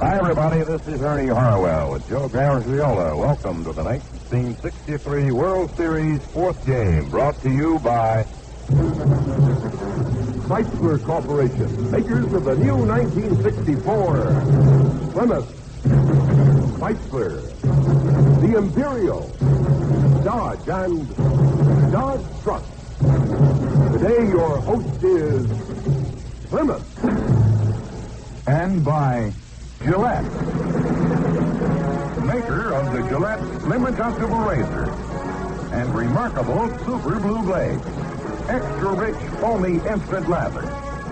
Hi, everybody. This is Ernie Harwell with Joe Garagiola. Welcome to the 1963 World Series fourth game, brought to you by Chrysler Corporation, makers of the new 1964 Plymouth, Chrysler, the Imperial, Dodge, and Dodge Truck. Today, your host is Plymouth. and by Gillette, maker of the Gillette Slim Adjustable Razor and remarkable Super Blue Blade, extra rich foamy instant lather,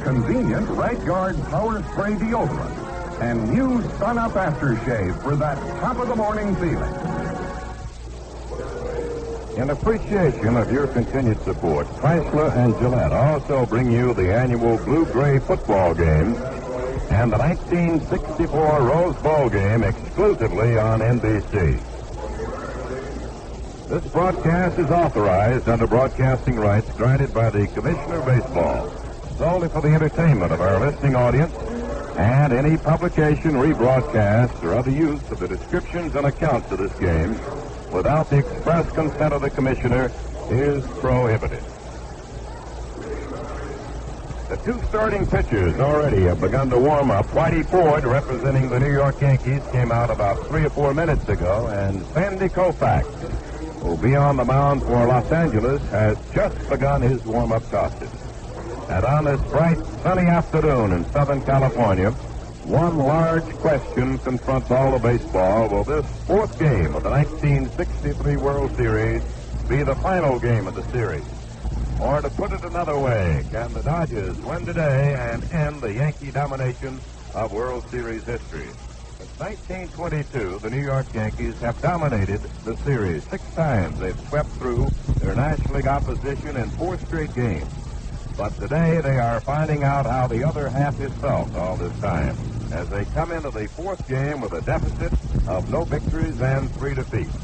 convenient right guard power spray deodorant, and new Sun Up aftershave for that top of the morning feeling. In appreciation of your continued support, Chrysler and Gillette also bring you the annual Blue-Gray football game and the 1964 Rose Bowl game exclusively on NBC. This broadcast is authorized under broadcasting rights granted by the Commissioner of Baseball, solely for the entertainment of our listening audience, and any publication, rebroadcast, or other use of the descriptions and accounts of this game without the express consent of the Commissioner is prohibited. The two starting pitchers already have begun to warm up. Whitey Ford, representing the New York Yankees, came out about 3 or 4 minutes ago, and Sandy Koufax, who will be on the mound for Los Angeles, has just begun his warm-up tosses. And on this bright, sunny afternoon in Southern California, one large question confronts all of baseball. Will this fourth game of the 1963 World Series be the final game of the series? Or to put it another way, can the Dodgers win today and end the Yankee domination of World Series history? Since 1922, the New York Yankees have dominated the series 6 times. They've swept through their National League opposition in 4 straight games. But today they are finding out how the other half is felt all this time, as they come into the fourth game with a deficit of no victories and 3 defeats.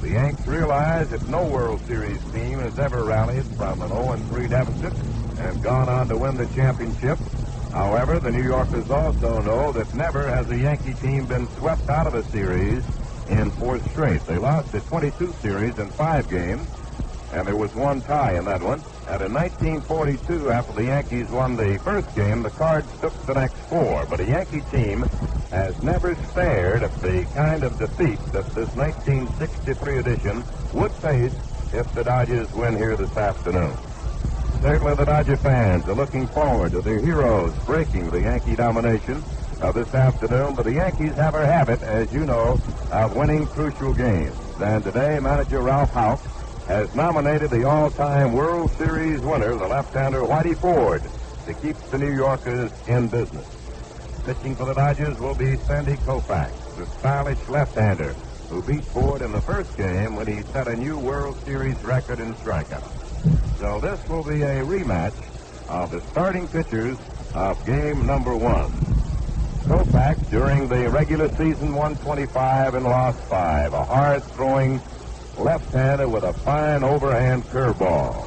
The Yanks realize that no World Series team has ever rallied from an 0-3 deficit and gone on to win the championship. However, the New Yorkers also know that never has a Yankee team been swept out of a series in 4 straight. They lost the 22 series in 5 games, and there was 1 tie in that one. And in 1942, after the Yankees won the first game, the Cards took the next 4. But a Yankee team has never stared at the kind of defeat that this 1963 edition would face if the Dodgers win here this afternoon. Certainly the Dodger fans are looking forward to their heroes breaking the Yankee domination this afternoon. But the Yankees have a habit, as you know, of winning crucial games. And today, manager Ralph Houck has nominated the all-time World Series winner, the left-hander Whitey Ford, to keep the New Yorkers in business. Pitching for the Dodgers will be Sandy Koufax, the stylish left-hander who beat Ford in the first game when he set a new World Series record in strikeouts. So this will be a rematch of the starting pitchers of game number 1. Koufax, during the regular season, won 25 and lost 5. A hard-throwing left-hander with a fine overhand curveball.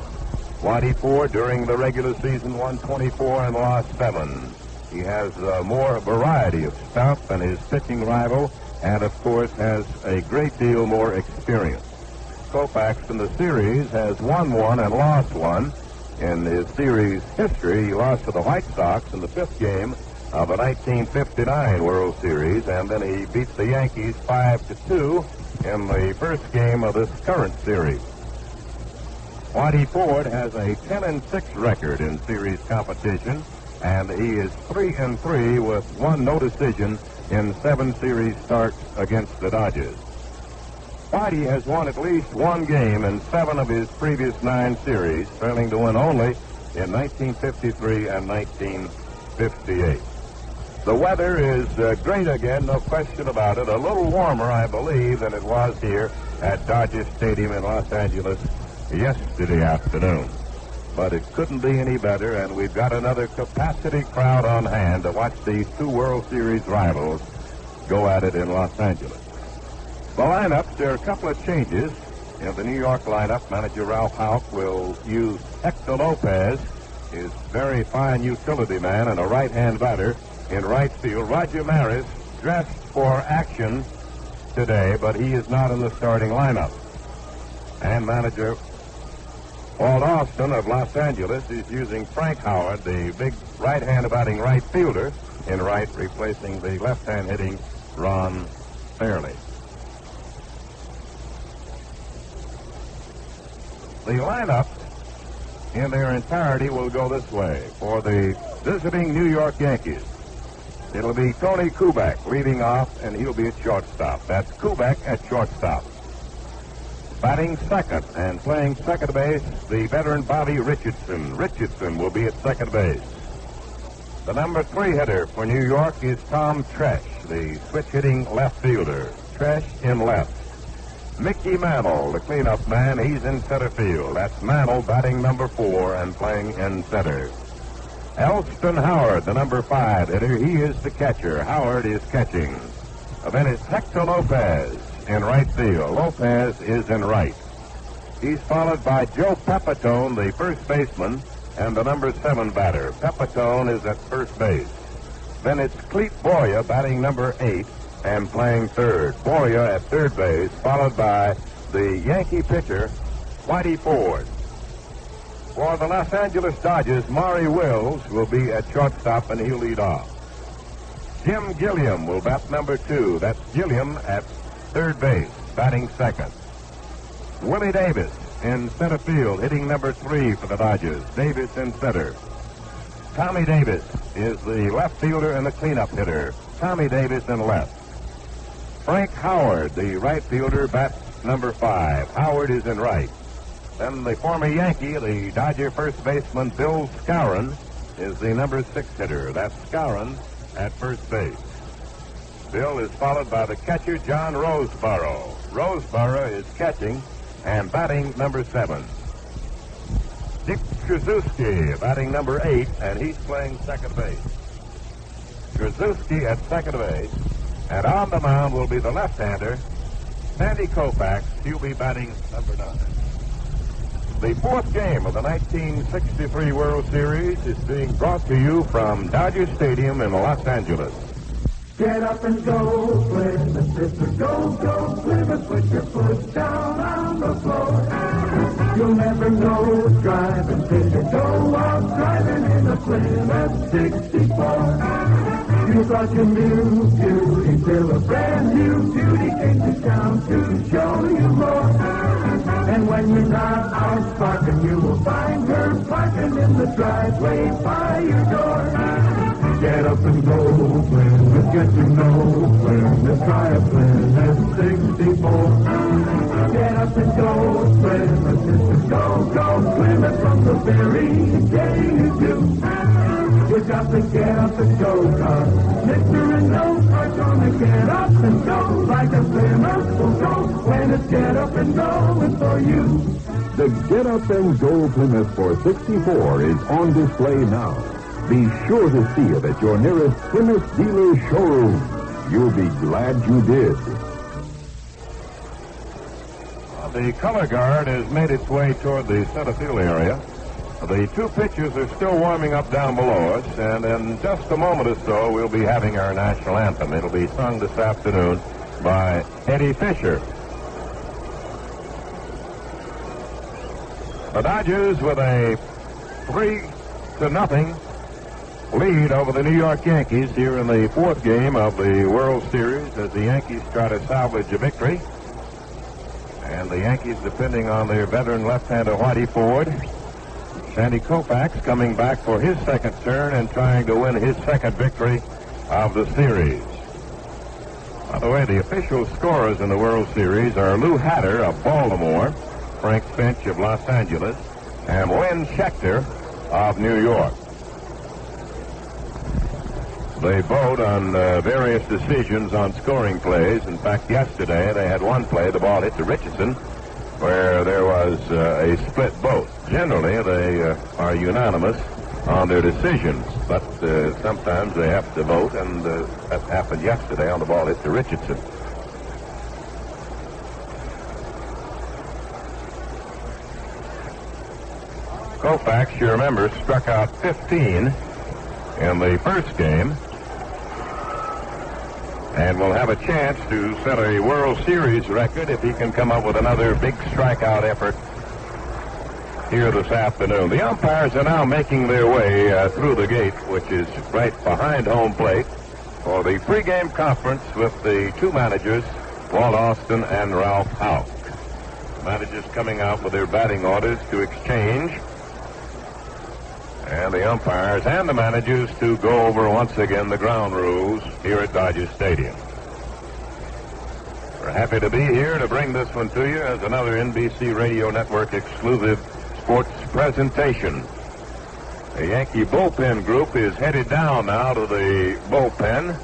Whitey Ford, during the regular season, won 24 and lost 7. He has more variety of stuff than his pitching rival, and of course has a great deal more experience. Koufax in the series has won 1 and lost 1. In his series history, he lost to the White Sox in the 5th game of the 1959 World Series, and then he beats the Yankees 5-2 in the first game of this current series. Whitey Ford has a 10-6 record in series competition, and he is 3-3 with 1 no decision in 7 series starts against the Dodgers. Whitey has won at least 1 game in 7 of his previous 9 series, failing to win only in 1953 and 1958. The weather is great again, no question about it. A little warmer, I believe, than it was here at Dodger Stadium in Los Angeles yesterday afternoon. But it couldn't be any better, and we've got another capacity crowd on hand to watch these 2 World Series rivals go at it in Los Angeles. The lineups, there are a couple of changes in the New York lineup. Manager Ralph Houck will use Hector Lopez, his very fine utility man and a right-hand batter, in right field. Roger Maris dressed for action today, but he is not in the starting lineup. And manager Walt Alston of Los Angeles is using Frank Howard, the big right-hand batting right fielder, in right, replacing the left-hand hitting Ron Perranoski. The lineup in their entirety will go this way. For the visiting New York Yankees, it'll be Tony Koufax leading off, and he'll be at shortstop. That's Koufax at shortstop. Batting second and playing second base, the veteran Bobby Richardson. Richardson will be at second base. The number 3 hitter for New York is Tom Tresh, the switch-hitting left fielder. Tresh in left. Mickey Mantle, the cleanup man, he's in center field. That's Mantle batting number 4 and playing in center. Alston Howard, the number 5 hitter, he is the catcher. Howard is catching. Then it's Hector Lopez in right field. Lopez is in right. He's followed by Joe Pepitone, the first baseman, and the number 7 batter. Pepitone is at first base. Then it's Clete Boyer batting number 8 and playing third. Boyer at third base, followed by the Yankee pitcher, Whitey Ford. For the Los Angeles Dodgers, Maury Wills will be at shortstop, and he'll lead off. Jim Gilliam will bat number 2. That's Gilliam at third base, batting second. Willie Davis in center field, hitting number 3 for the Dodgers. Davis in center. Tommy Davis is the left fielder and the cleanup hitter. Tommy Davis in left. Frank Howard, the right fielder, bats number 5. Howard is in right. Then the former Yankee, the Dodger first baseman, Bill Skowron, is the number 6 hitter. That's Skowron at first base. Bill is followed by the catcher, John Roseborough. Roseborough is catching and batting number 7. Dick Trzaskowski batting number 8, and he's playing second base. Trzaskowski at second base, and on the mound will be the left-hander, Sandy Koufax. He'll be batting number 9. The 4th game of the 1963 World Series is being brought to you from Dodger Stadium in Los Angeles. Get up and go, Plymouth, sister, go, go, Plymouth, put your foot down on the floor. You'll never know what's driving till you go out driving in a Plymouth 64. You thought you knew beauty till a brand new beauty came to town to show you more. And when you're not out sparking, you will find her parking in the driveway by your door. Get up and go, Plymouth, get to know Plymouth, try a Plymouth 64. Get up and go, Plymouth, sister, go, go, Plymouth, from the very day you do. You got to get up and go, cause Mr. and Note are gonna get up and go like a Plymouth will go when it's get up and going for you. The Get Up and Go Plymouth for 64 is on display now. Be sure to see it at your nearest Plymouth dealer showroom. You'll be glad you did. The color guard has made its way toward the center field area. The 2 pitchers are still warming up down below us, and in just a moment or so, we'll be having our national anthem. It'll be sung this afternoon by Eddie Fisher. The Dodgers with a 3-0 lead over the New York Yankees here in the 4th game of the World Series as the Yankees try to salvage a victory. And the Yankees depending on their veteran left-hander Whitey Ford. Sandy Koufax coming back for his second turn and trying to win his second victory of the series. By the way, the official scorers in the World Series are Lou Hatter of Baltimore, Frank Finch of Los Angeles, and Lynn Schechter of New York. They vote on various decisions on scoring plays. In fact, yesterday they had one play, the ball hit to Richardson, where there was a split vote. Generally, they are unanimous on their decisions, but sometimes they have to vote, and that happened yesterday on the ball hit to Richardson. Koufax, you remember, struck out 15 in the first game. and will have a chance to set a World Series record if he can come up with another big strikeout effort here this afternoon. The umpires are now making their way through the gate, which is right behind home plate, for the pregame conference with the two managers, Walt Alston and Ralph Houk. Managers coming out with their batting orders to exchange, and the umpires and the managers to go over once again the ground rules here at Dodger Stadium. We're happy to be here to bring this one to you as another NBC Radio Network exclusive sports presentation. The Yankee bullpen group is headed down now to the bullpen,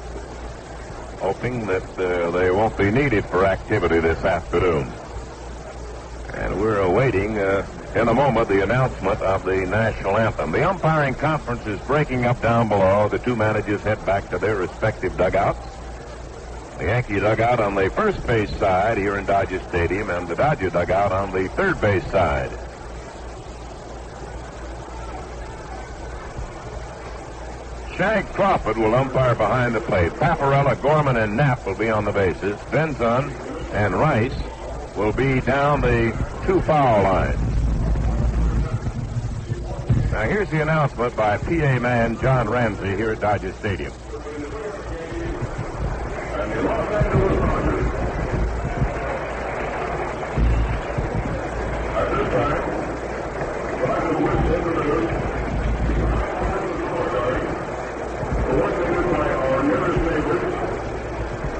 hoping that they won't be needed for activity this afternoon. And we're awaiting, in a moment, the announcement of the national anthem. The umpiring conference is breaking up down below. The two managers head back to their respective dugouts. The Yankee dugout on the first base side here in Dodger Stadium, and the Dodger dugout on the third base side. Shag Crawford will umpire behind the plate. Paparella, Gorman, and Knapp will be on the bases. Benzon and Rice will be down the two foul lines. Now here's the announcement by PA man John Ramsey here at Dodger Stadium. At this time, I would like to introduce coordinated by our nearest neighbors,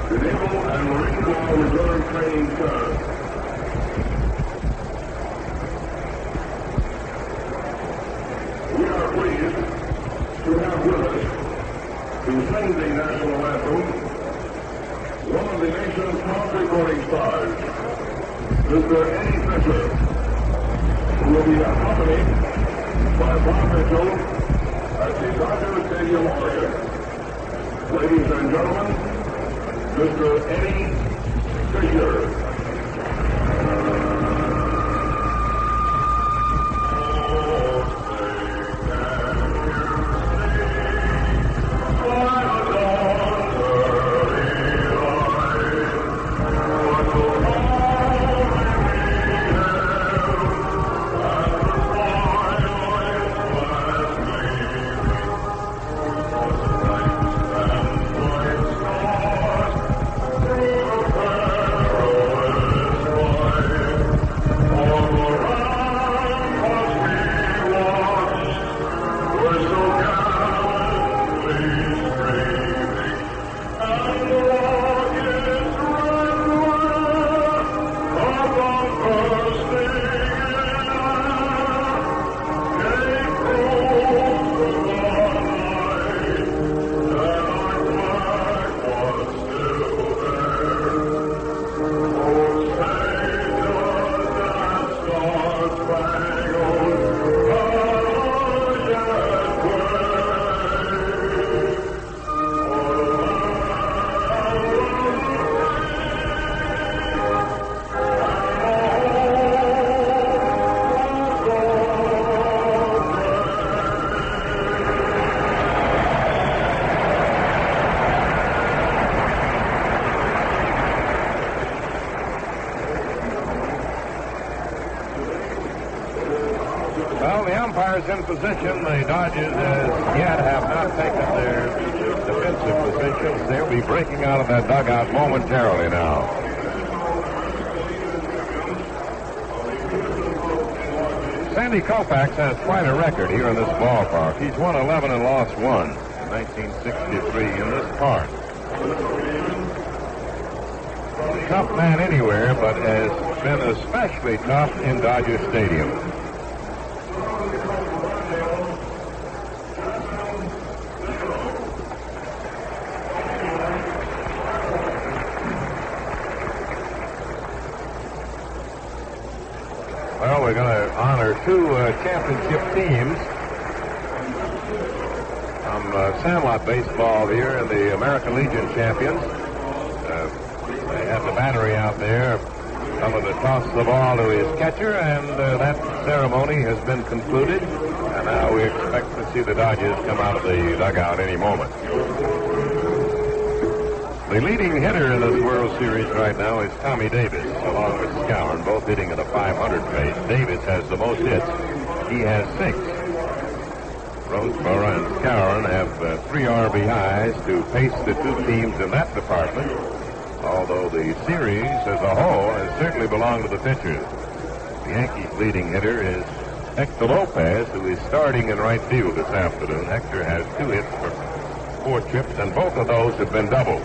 the Naval and Marine Corps Reserve Training Center. We are pleased to have with us, to sing the national anthem, one of the nation's top recording stars, Mr. Eddie Fisher, who will be accompanied by Bob Mitchell at the Dodger Stadium organ. Ladies and gentlemen, Mr. Eddie Fisher. In position, the Dodgers as yet have not taken their defensive positions. They'll be breaking out of that dugout momentarily now. Sandy Koufax has quite a record here in this ballpark. He's won 11 and lost 1 in 1963 in this park. Tough man anywhere, but has been especially tough in Dodger Stadium. Well, we're going to honor two championship teams from Sandlot baseball here and the American Legion champions. They have the battery out there. Someone to toss the ball to his catcher, and that ceremony has been concluded. And now we expect to see the Dodgers come out of the dugout any moment. The leading hitter in this World Series right now is Tommy Davis, along with Skowron, both hitting at a 500 pace. Davis has the most hits. He has 6. Roseboro and Skowron have 3 RBIs to pace the two teams in that department, although the series as a whole has certainly belonged to the pitchers. The Yankees' leading hitter is Hector Lopez, who is starting in right field this afternoon. Hector has 2 hits for 4 trips, and both of those have been doubles.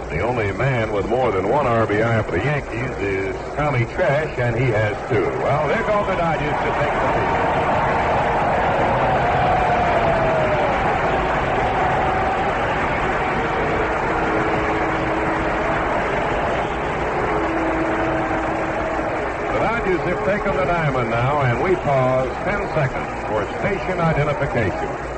The only man with more than 1 RBI for the Yankees is Tommy Trash, and he has 2. Well, there go the Dodgers to take the lead. The Dodgers have taken the diamond now, and we pause 10 seconds for station identification.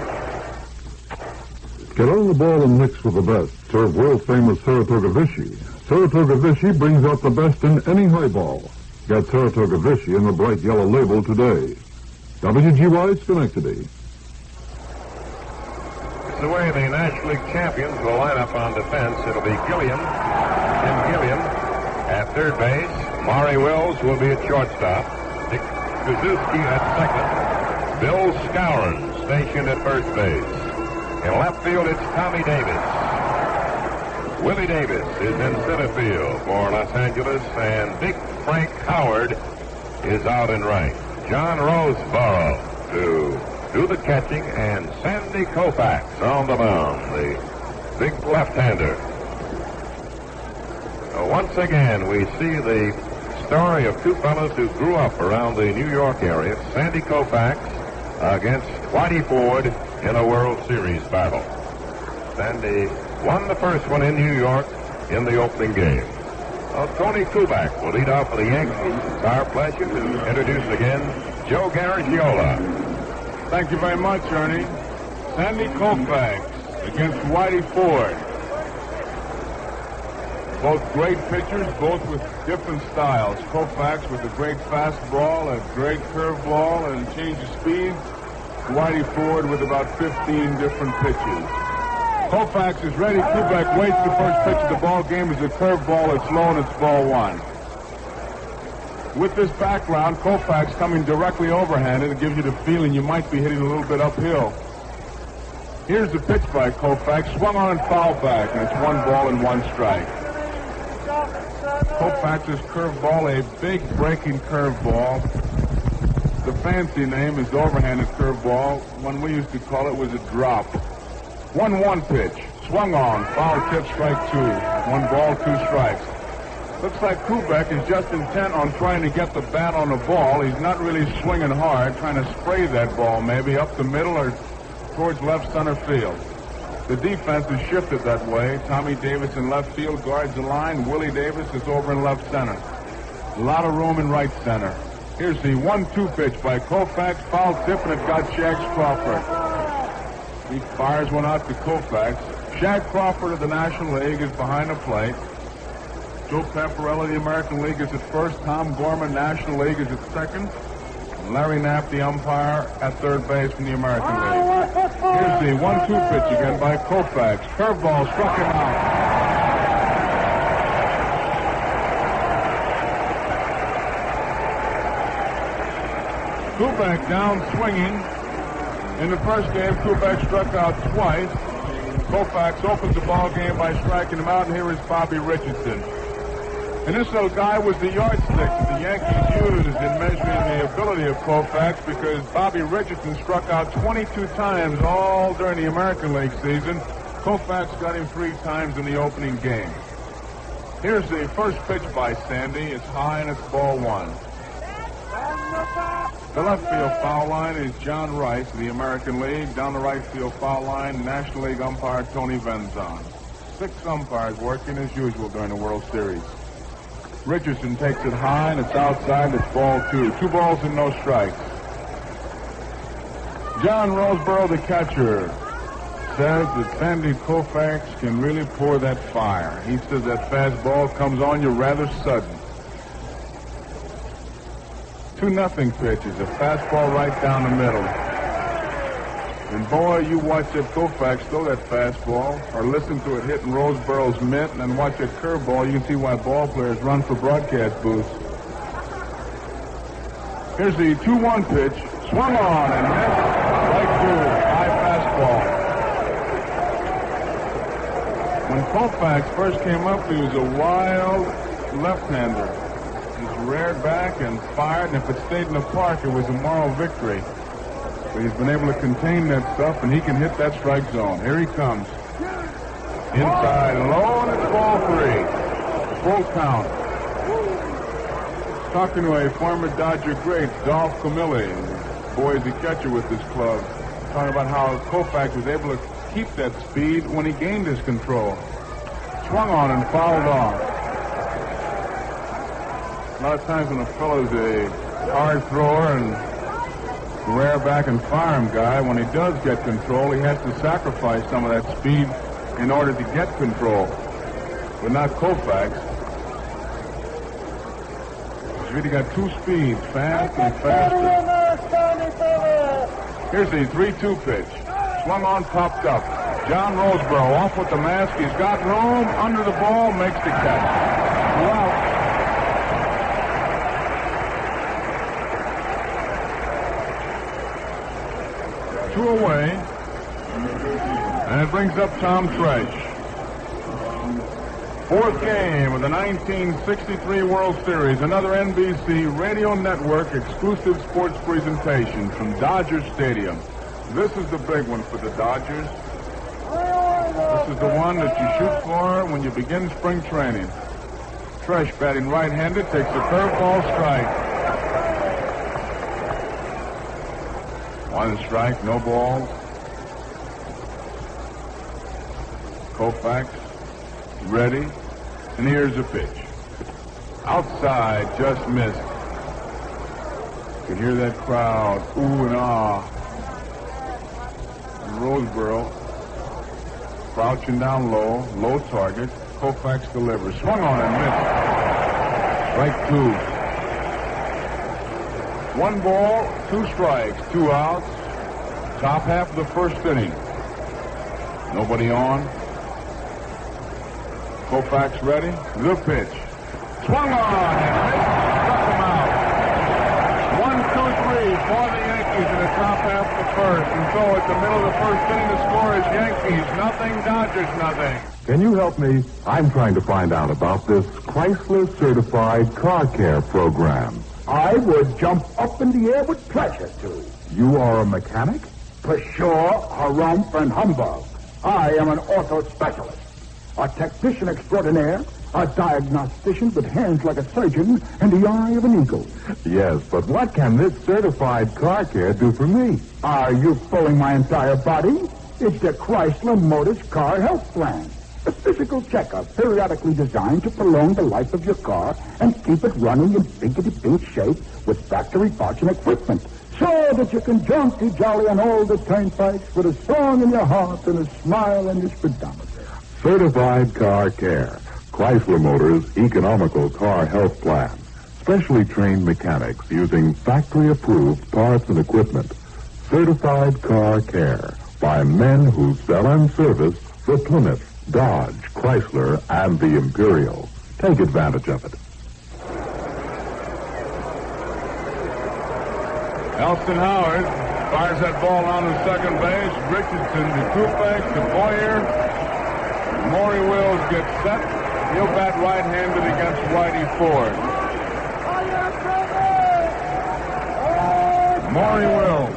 Get on the ball and mix with the best. Serve world-famous Saratoga Vichy. Saratoga Vichy brings out the best in any highball. Get Saratoga Vichy in the bright yellow label today. WGY Schenectady. It's the way the National League champions will line up on defense. It'll be Gilliam at third base. Maury Wills will be at shortstop. Dick Suzuki at second. Bill Skowron stationed at first base. In left field, it's Tommy Davis. Willie Davis is in center field for Los Angeles, and Big Frank Howard is out in right. John Roseboro to do the catching, and Sandy Koufax on the mound, the big left-hander. Once again, we see the story of 2 fellows who grew up around the New York area. Sandy Koufax against Whitey Ford in a World Series battle. Sandy won the first one in New York in the opening game. Tony Kubek will lead off for the Yankees. It's our pleasure to introduce again Joe Garagiola. Thank you very much, Ernie. Sandy Koufax against Whitey Ford. Both great pitchers, both with different styles. Koufax with a great fastball, a great curveball, and change of speed. Whitey Ford with about 15 different pitches. Koufax is ready. Kubek waits. The first pitch of the ball game is a curveball. It's low, and it's ball 1. With this background, Koufax coming directly overhanded, it gives you the feeling you might be hitting a little bit uphill. Here's the pitch by Koufax. Swung on and foul back, and it's 1 ball and 1 strike. Koufax's curveball, a big breaking curveball. The fancy name is overhanded curveball. One we used to call it was a drop. 1-1 pitch. Swung on. Foul tip, strike 2. 1 ball, 2 strikes. Looks like Kubek is just intent on trying to get the bat on the ball. He's not really swinging hard, trying to spray that ball maybe up the middle or towards left center field. The defense is shifted that way. Tommy Davis in left field guards the line. Willie Davis is over in left center. A lot of room in right center. Here's the 1-2 pitch by Koufax. Foul tip, and it got Shags Crawford. He fires one out to Koufax. Shag Crawford of the National League is behind the plate. Joe Pamparella, the American League, is at first. Tom Gorman, National League, is at second. And Larry Knapp, the umpire, at third base from the American League. Here's the 1-2 pitch again by Koufax. Curveball struck him out. Kubek down swinging. In the first game, Kubek struck out twice. Koufax opens the ball game by striking him out, and here is Bobby Richardson. And this little guy was the yardstick that the Yankees used in measuring the ability of Koufax, because Bobby Richardson struck out 22 times all during the American League season. Koufax got him 3 times in the opening game. Here's the first pitch by Sandy. It's high, and it's ball 1. The left field foul line is John Rice of the American League. Down the right field foul line, National League umpire Tony Venzon. 6 umpires working as usual during the World Series. Richardson takes it high, and it's outside, and it's ball 2. 2 balls and no strikes. John Roseboro, the catcher, says that Sandy Koufax can really pour that fire. He says that fastball comes on you rather sudden. 2-0 pitch is a fastball right down the middle. And boy, you watch that Koufax throw that fastball, or listen to it hitting Roseborough's mitt, and then watch that curveball. You can see why ball players run for broadcast booths. Here's the 2-1 pitch. Swung on and missed. Right through. High fastball. When Koufax first came up, he was a wild left-hander. He's reared back and fired, and if it stayed in the park, it was a moral victory. But he's been able to contain that stuff, and he can hit that strike zone. Here he comes. Inside low, and it's ball 3. Full count. Talking to a former Dodger great, Dolph Camilli. Boy, is he catcher with this club. Talking about how Koufax was able to keep that speed when he gained his control. Swung on and fouled off. A lot of times when a fellow's a hard thrower and rare back and fire him guy, when he does get control, he has to sacrifice some of that speed in order to get control. But not Koufax. He's really got 2 speeds, fast and faster. Here's the 3-2 pitch. Swung on, popped up. John Roseborough off with the mask. He's got room under the ball, makes the catch. Wow. 2 away. And it brings up Tom Tresh. 4th game of the 1963 World Series. Another NBC Radio Network exclusive sports presentation from Dodger Stadium. This is the big one for the Dodgers. This is the one that you shoot for when you begin spring training. Tresh, batting right-handed, takes a curveball strike. 1 strike, no balls. Koufax ready, and here's the pitch. Outside, just missed. You can hear that crowd, ooh and ah. And Roseborough crouching down low, low target. Koufax delivers. Swung on and missed. Strike 2. 1 ball, 2 strikes, 2 outs. Top half of the first inning. Nobody on. Koufax ready. The pitch. Swung on and missed. Struck him out. 1-2-3 for the Yankees in the top half of the first. And so at the middle of the first inning, the score is Yankees nothing, Dodgers nothing. Can you help me? I'm trying to find out about this Chrysler Certified Car Care Program. I would jump up in the air with pleasure to. You are a mechanic? For sure, harumph and humbug. I am an auto specialist, a technician extraordinaire, a diagnostician with hands like a surgeon and the eye of an eagle. Yes, but what can this certified car care do for me? Are you fooling my entire body? It's the Chrysler Motors Car Health Plan. A physical checkup periodically designed to prolong the life of your car and keep it running in binkety-bink shape with factory parts and equipment, so that you can jaunty jolly on all the turnpikes with a song in your heart and a smile on your speedometer. Certified Car Care. Chrysler Motors Economical Car Health Plan. Specially trained mechanics using factory-approved parts and equipment. Certified Car Care by men who sell and service the Plymouth, Dodge, Chrysler, and the Imperial. Take advantage of it. Alston Howard fires that ball down to second base. Richardson to Koufax to Boyer. Maury Wills gets set. He'll bat right-handed against Whitey Ford. Maury Wills.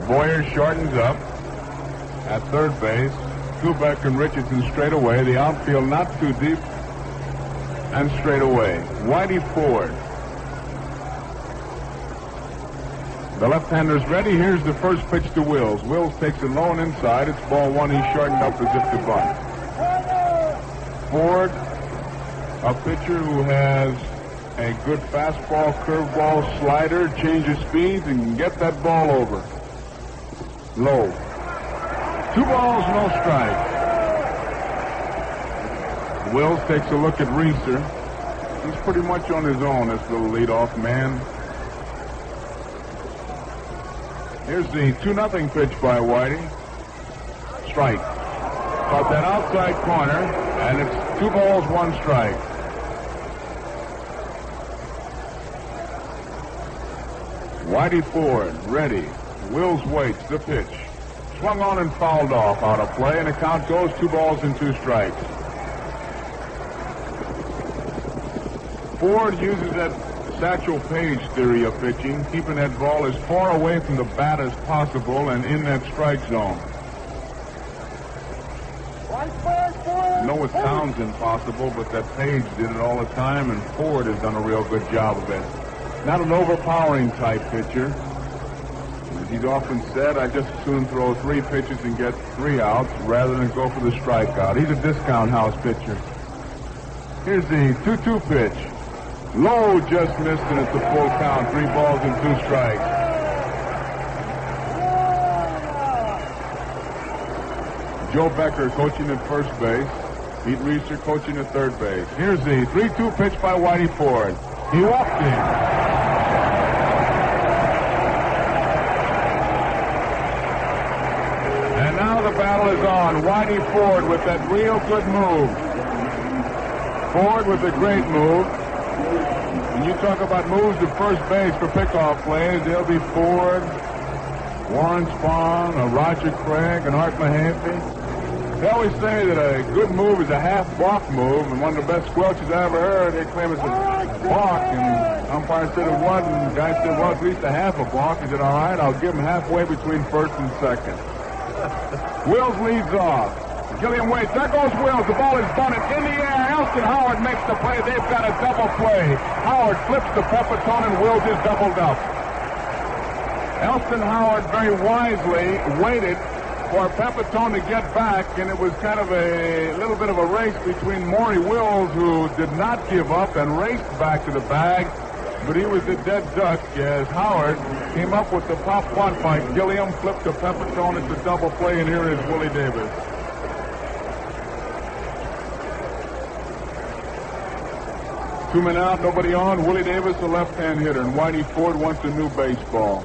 Boyer shortens up at third base. Koufax and Richardson straight away. The outfield not too deep. And straight away. Whitey Ford. The left-hander's ready. Here's the first pitch to Wills. Wills takes it low and inside. It's ball 1. He's shortened up as if to bunt. Ford, a pitcher who has a good fastball, curveball, slider, change of speeds, and can get that ball over. Low. 2 balls, no strike. Wills takes a look at Reeser. He's pretty much on his own, this little leadoff man. Here's the 2-0 pitch by Whitey. Strike. Caught that outside corner, and it's 2 balls, 1 strike. Whitey Ford, ready. Wills waits the pitch. Swung on and fouled off out of play, and the count goes 2 balls and 2 strikes. Ford uses that Satchel Paige theory of pitching, keeping that ball as far away from the bat as possible and in that strike zone. I know it sounds impossible, but that Paige did it all the time, and Ford has done a real good job of it. Not an overpowering type pitcher. As he's often said, I just as soon throw 3 pitches and get 3 outs rather than go for the strikeout. He's a discount house pitcher. Here's the 2-2 pitch. Low just missed, and it's a full count. 3 balls and 2 strikes. Joe Becker coaching at first base. Pete Reeser coaching at third base. Here's the 3-2 pitch by Whitey Ford. He walked in. And now the battle is on. Whitey Ford with that real good move. Ford with a great move. When you talk about moves to first base for pickoff plays, there'll be Ford, Warren Spahn, Roger Craig, and Art Mahaffey. They always say that a good move is a half-balk move, and one of the best squelches I ever heard, they claim it's a balk, and umpire said it wasn't, and the guy said, well, at least a half a balk. He said, all right, I'll give him halfway between first and second. Wills leads off. Gilliam waits. There goes Wills. The ball is bunted in the air. Alston Howard makes the play. They've got a double play. Howard flips the Pepitone, and Wills is doubled up. Alston Howard very wisely waited for Pepitone to get back, and it was kind of a little bit of a race between Maury Wills, who did not give up and raced back to the bag, but he was a dead duck as Howard came up with the pop bunt by Gilliam, flipped to Pepitone. It's a double play, and here is Willie Davis. Two men out, nobody on. Willie Davis, a left-hand hitter, and Whitey Ford wants a new baseball.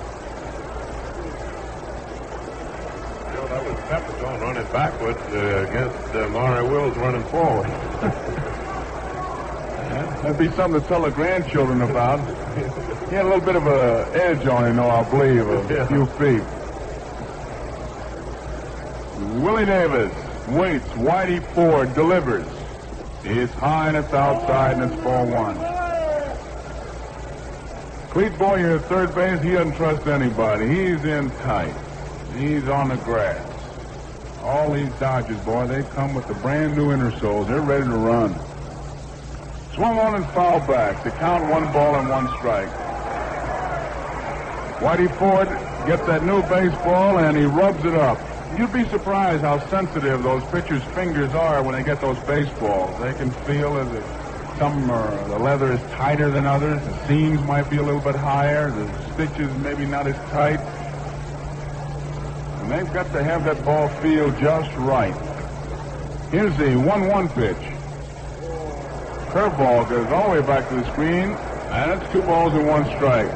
That was Pepitone running backwards against Maury Wills running forward. That'd be something to tell the grandchildren about. He had a little bit of an edge on him, though, I believe, a few feet. Willie Davis waits. Whitey Ford delivers. It's high and it's outside, and it's ball 1. Clete Boyer at third base, he doesn't trust anybody. He's in tight. He's on the grass. All these Dodgers, boy, they come with the brand new inner soles. They're ready to run. Swung on and fouled back. To count 1 ball and 1 strike. Whitey Ford gets that new baseball, and he rubs it up. You'd be surprised how sensitive those pitchers' fingers are when they get those baseballs. They can feel that the leather is tighter than others. The seams might be a little bit higher. The stitches maybe not as tight. And they've got to have that ball feel just right. Here's the 1-1 pitch. Curveball goes all the way back to the screen, and it's 2 balls and 1 strike.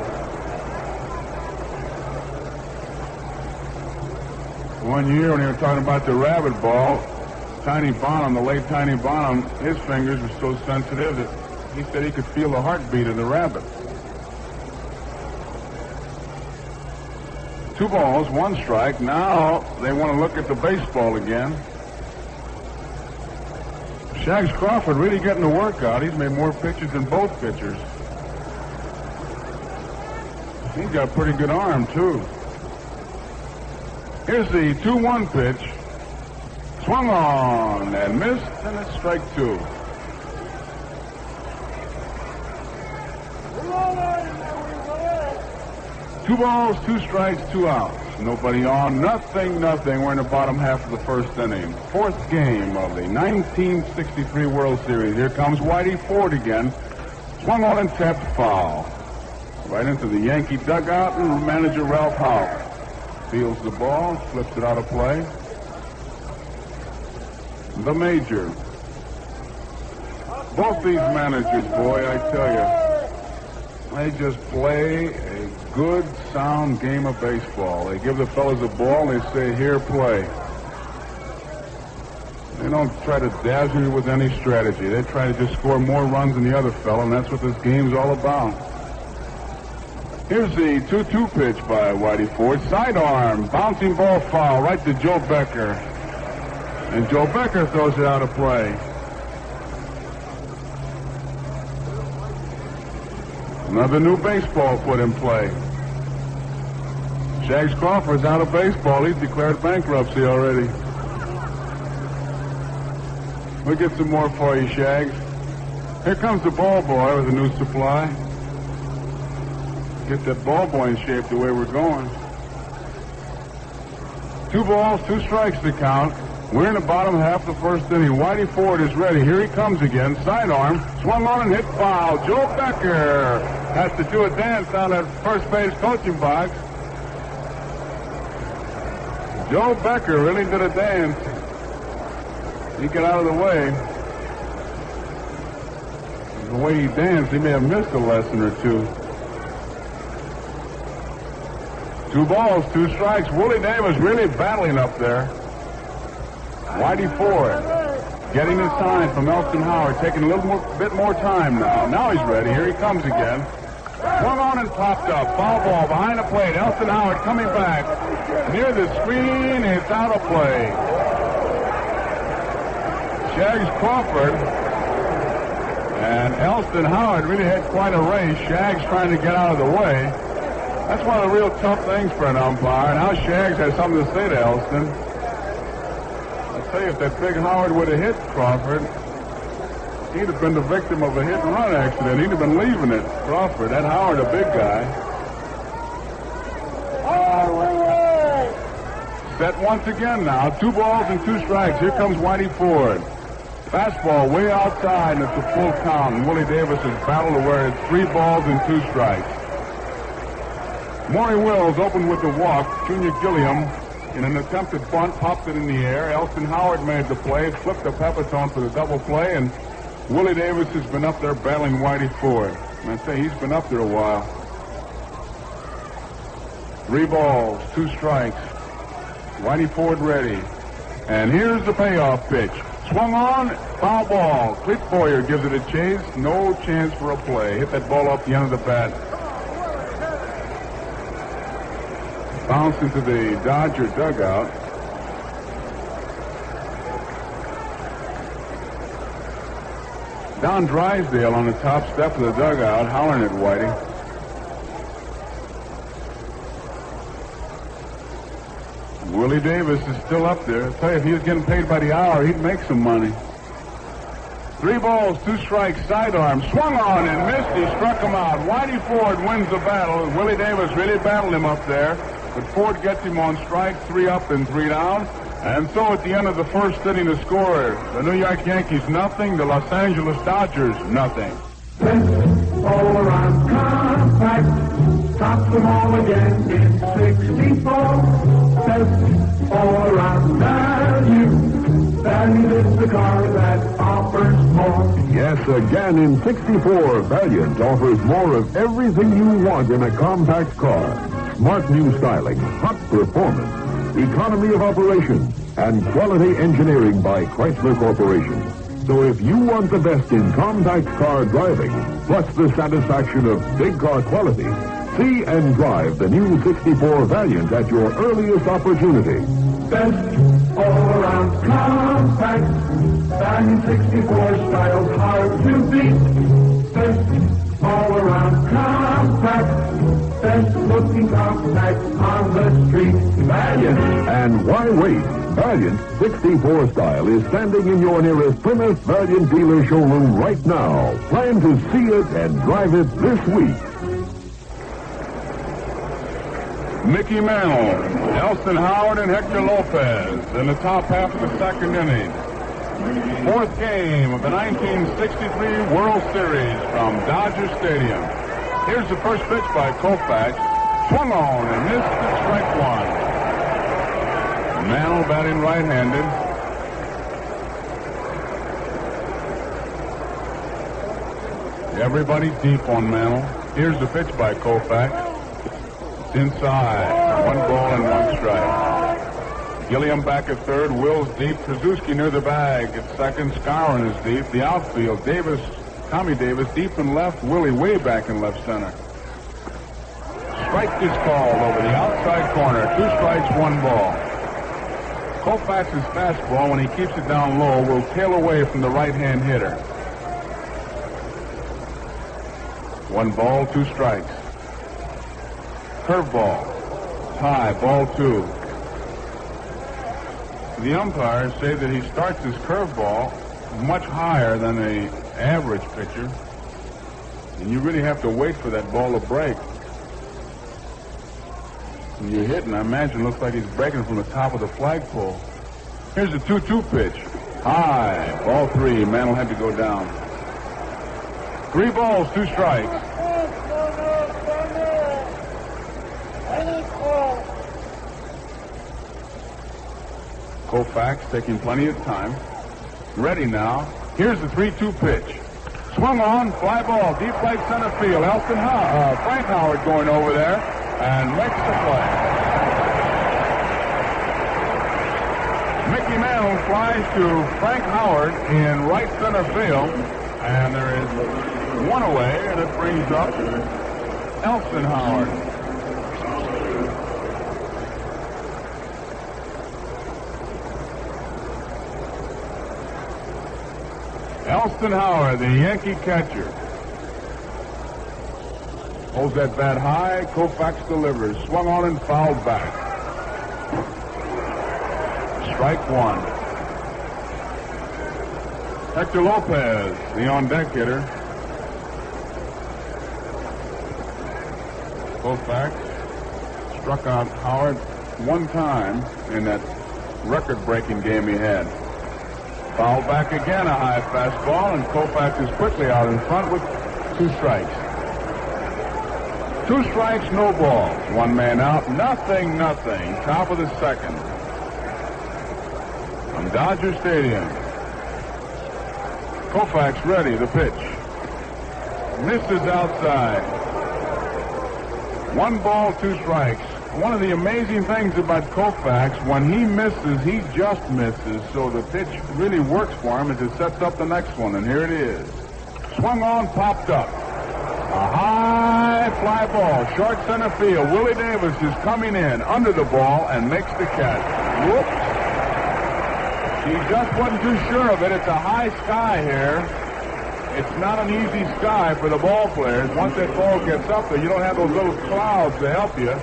One year when they were talking about the rabbit ball, Tiny Bonham, the late Tiny Bonham, his fingers were so sensitive that he said he could feel the heartbeat of the rabbit. 2 balls, 1 strike. Now they want to look at the baseball again. Shags Crawford really getting the workout. He's made more pitches than both pitchers. He's got a pretty good arm, too. Here's the 2-1 pitch. Swung on and missed, and it's strike 2. Two balls, 2 strikes, 2 outs. Nobody on, nothing. We're in the bottom half of the first inning. 4th game of the 1963 World Series. Here comes Whitey Ford again. Swung on and tapped foul. Right into the Yankee dugout, and manager Ralph Howe feels the ball, flips it out of play. The Major. Both these managers, boy, I tell you, they just play a good, sound game of baseball. They give the fellas a ball and they say, here, play. They don't try to dazzle you with any strategy. They try to just score more runs than the other fellow, and that's what this game's all about. Here's the 2-2 pitch by Whitey Ford. Sidearm, bouncing ball foul right to Joe Becker. And Joe Becker throws it out of play. Another new baseball put in play. Shags Crawford's out of baseball. He's declared bankruptcy already. We'll get some more for you, Shags. Here comes the ball boy with a new supply. Get that ball boy in shape the way we're going. 2 balls, 2 strikes to count. We're in the bottom half of the first inning. Whitey Ford is ready. Here he comes again. Sidearm, swung on and hit foul. Joe Becker has to do a dance down at first base coaching box. Joe Becker really did a dance. He got out of the way. The way he danced, he may have missed a lesson or 2. 2 balls, 2 strikes. Willie Davis really battling up there. Whitey Ford getting his sign from Alston Howard, taking a bit more time now. Now he's ready. Here he comes again. Swung on and popped up. Foul ball behind the plate. Alston Howard coming back. Near the screen, it's out of play. Shags Crawford and Alston Howard really had quite a race. Shags trying to get out of the way. That's one of the real tough things for an umpire. Now Shags has something to say to Alston. I'll tell you, if that big Howard would have hit Crawford, he'd have been the victim of a hit-and-run accident. He'd have been leaving it. Crawford, that Howard, a big guy. Set once again now. 2 balls and 2 strikes. Here comes Whitey Ford. Fastball way outside, and it's a full count. And Willie Davis has battled to where it's 3 balls and 2 strikes. Maury Wills opened with the walk. Junior Gilliam, in an attempted bunt, popped it in the air. Alston Howard made the play, flipped the Pepitone for the double play, and Willie Davis has been up there battling Whitey Ford. And I say he's been up there a while. 3 balls, 2 strikes. Whitey Ford ready. And here's the payoff pitch. Swung on, foul ball. Cleet Boyer gives it a chase. No chance for a play. Hit that ball off the end of the bat. Bounced into the Dodger dugout. Don Drysdale on the top step of the dugout, hollering at Whitey. Willie Davis is still up there. I'll tell you, if he was getting paid by the hour, he'd make some money. 3 balls, 2 strikes, sidearm, swung on and missed. He struck him out. Whitey Ford wins the battle. Willie Davis really battled him up there, but Ford gets him on strike, 3 up and 3 down. And so at the end of the first inning, the score, the New York Yankees nothing, the Los Angeles Dodgers nothing. All around compact, top them all again in 64. Best all around value. Value is the car that offers more. Yes, again in 64, Valiant offers more of everything you want in a compact car. Smart new styling, hot performance, economy of operation, and quality engineering by Chrysler Corporation. So if you want the best in compact car driving, plus the satisfaction of big car quality, see and drive the new 64 Valiant at your earliest opportunity. Best all-around compact, Valiant 64 styles hard to beat. Best all-around compact, best looking compact on the street. Valiant. And why wait? Valiant 64 style is standing in your nearest Plymouth Valiant dealer showroom right now. Plan to see it and drive it this week. Mickey Mantle, Alston Howard, and Hector Lopez in the top half of the second inning. 4th game of the 1963 World Series from Dodger Stadium. Here's the first pitch by Koufax. Swung on and missed at strike 1. Mantle batting right-handed. Everybody's deep on Mantle. Here's the pitch by Koufax. It's inside. 1 ball and 1 strike. Gilliam back at third. Will's deep. Trzaskowski near the bag. At second, Skowron is deep. The outfield. Davis, Tommy Davis, deep in left. Willie way back in left center. Strike is called over the outside corner. 2 strikes, 1 ball. Koufax's fastball, when he keeps it down low, will tail away from the right-hand hitter. 1 ball, 2 strikes. Curveball. High, ball 2. The umpires say that he starts his curveball much higher than the average pitcher, and you really have to wait for that ball to break. When you hit, and I imagine it looks like he's breaking from the top of the flagpole. Here's the 2-2 pitch. High, ball 3. Mantle had to go down. 3 balls, 2 strikes. Koufax taking plenty of time. Ready now. Here's the 3-2 pitch. Swung on, fly ball, deep right center field. Alston Frank Howard going over there and makes the play. Mickey Mantle flies to Frank Howard in right center field, and there is 1 away, and it brings up Alston Howard. Alston Howard, the Yankee catcher, holds that bat high. Koufax delivers. Swung on and fouled back. Strike 1. Hector Lopez, the on-deck hitter. Koufax struck out Howard 1 time in that record-breaking game he had. Foul back again, a high fastball, and Koufax is quickly out in front with 2 strikes. 2 strikes, no balls. 1 man out, nothing. Top of the second. From Dodger Stadium. Koufax ready, the pitch. Misses outside. 1 ball, 2 strikes. One of the amazing things about Koufax, when he misses, he just misses, so the pitch really works for him as it sets up the next one, and here it is. Swung on, popped up. A high fly ball, short center field. Willie Davis is coming in under the ball and makes the catch. Whoops. He just wasn't too sure of it. It's a high sky here. It's not an easy sky for the ball players. Once that ball gets up there, you don't have those little clouds to help you.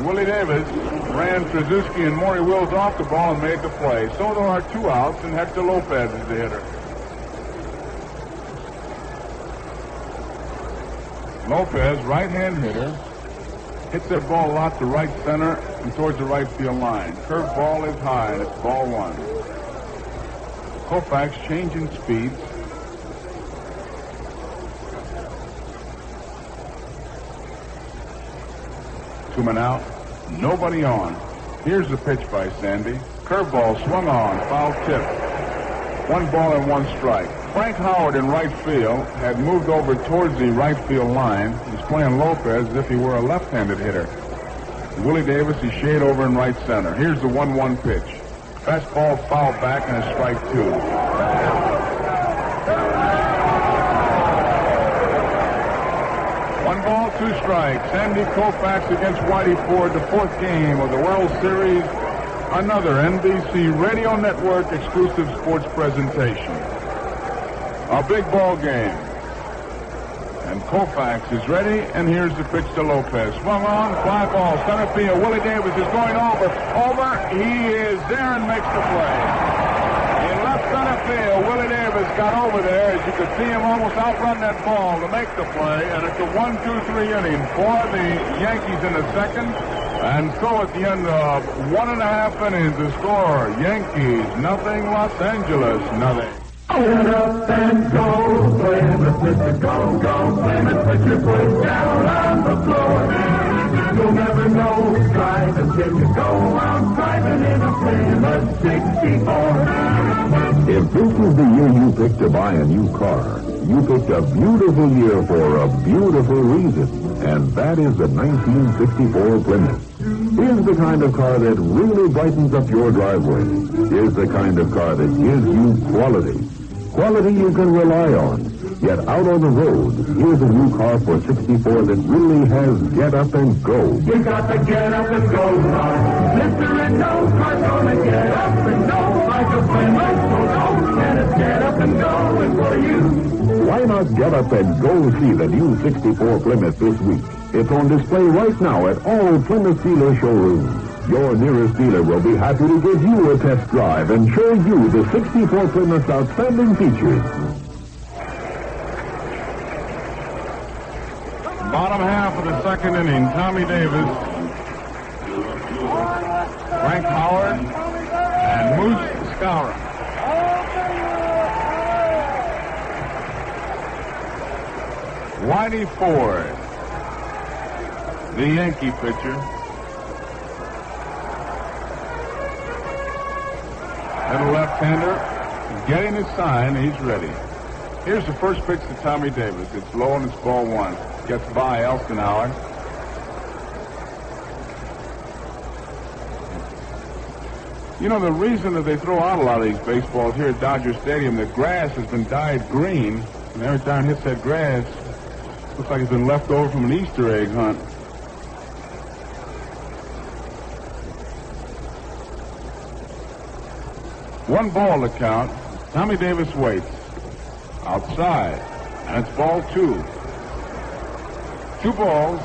Willie Davis ran Trzaskowski and Maury Wills off the ball and made the play. So there are 2 outs, and Hector Lopez is the hitter. Lopez, right-hand hitter, hits that ball a lot to right center and towards the right field line. Curved ball is high, and it's ball 1. Koufax changing speeds. Two men out, nobody on. Here's the pitch by Sandy. Curveball swung on, foul tip. 1 ball and 1 strike. Frank Howard in right field had moved over towards the right field line. He's playing Lopez as if he were a left-handed hitter. Willie Davis is shade over in right center. Here's the 1-1 pitch. Fastball foul back and a strike 2. 1 ball, 2 strikes. Sandy Koufax against Whitey Ford, the 4th game of the World Series. Another NBC Radio Network exclusive sports presentation. A big ball game. And Koufax is ready, and here's the pitch to Lopez. Swung on, fly ball, center field. Willie Davis is going over. He is there and makes the play. In left center field, Willie Davis got over there. As you could see him almost outrun that ball to make the play. And it's a 1-2-3 inning for the Yankees in the second. And so at the end of 1.5 innings, the score, Yankees nothing, Los Angeles nothing. Get up and go, Plymouth, Mr. Go, Plymouth, put your foot down on the floor. You'll never know, drive until you go out driving in a Plymouth 64. If this is the year you pick to buy a new car, You picked a beautiful year for a beautiful reason, and that is the 1964 Plymouth. Here's the kind of car that really brightens up your driveway. Here's the kind of car that gives you quality. Quality you can rely on. Yet out on the road, here's a new car for 64 that really has get up and go. You got to get up and go, car. Mister and no car's gonna get up and go like a Plymouth. So don't let us get up and going for you. Why not get up and go see the new 64 Plymouth this week? It's on display right now at all Plymouth dealer showrooms. Your nearest dealer will be happy to give you a test drive and show you the 64 Plymouth's outstanding features. Bottom half of the second inning, Tommy Davis, Frank Howard, and Moose Skowron. Whitey Ford, the Yankee pitcher. Little left-hander, getting his sign, he's ready. Here's the first pitch to Tommy Davis. It's low and it's ball one. Gets by Alston Howard. You know, the reason that they throw out a lot of these baseballs here at Dodger Stadium, the grass has been dyed green, and every time it hits that grass, looks like it's been left over from an Easter egg hunt. One ball to count. Tommy Davis waits. Outside. And it's ball two. 2 balls.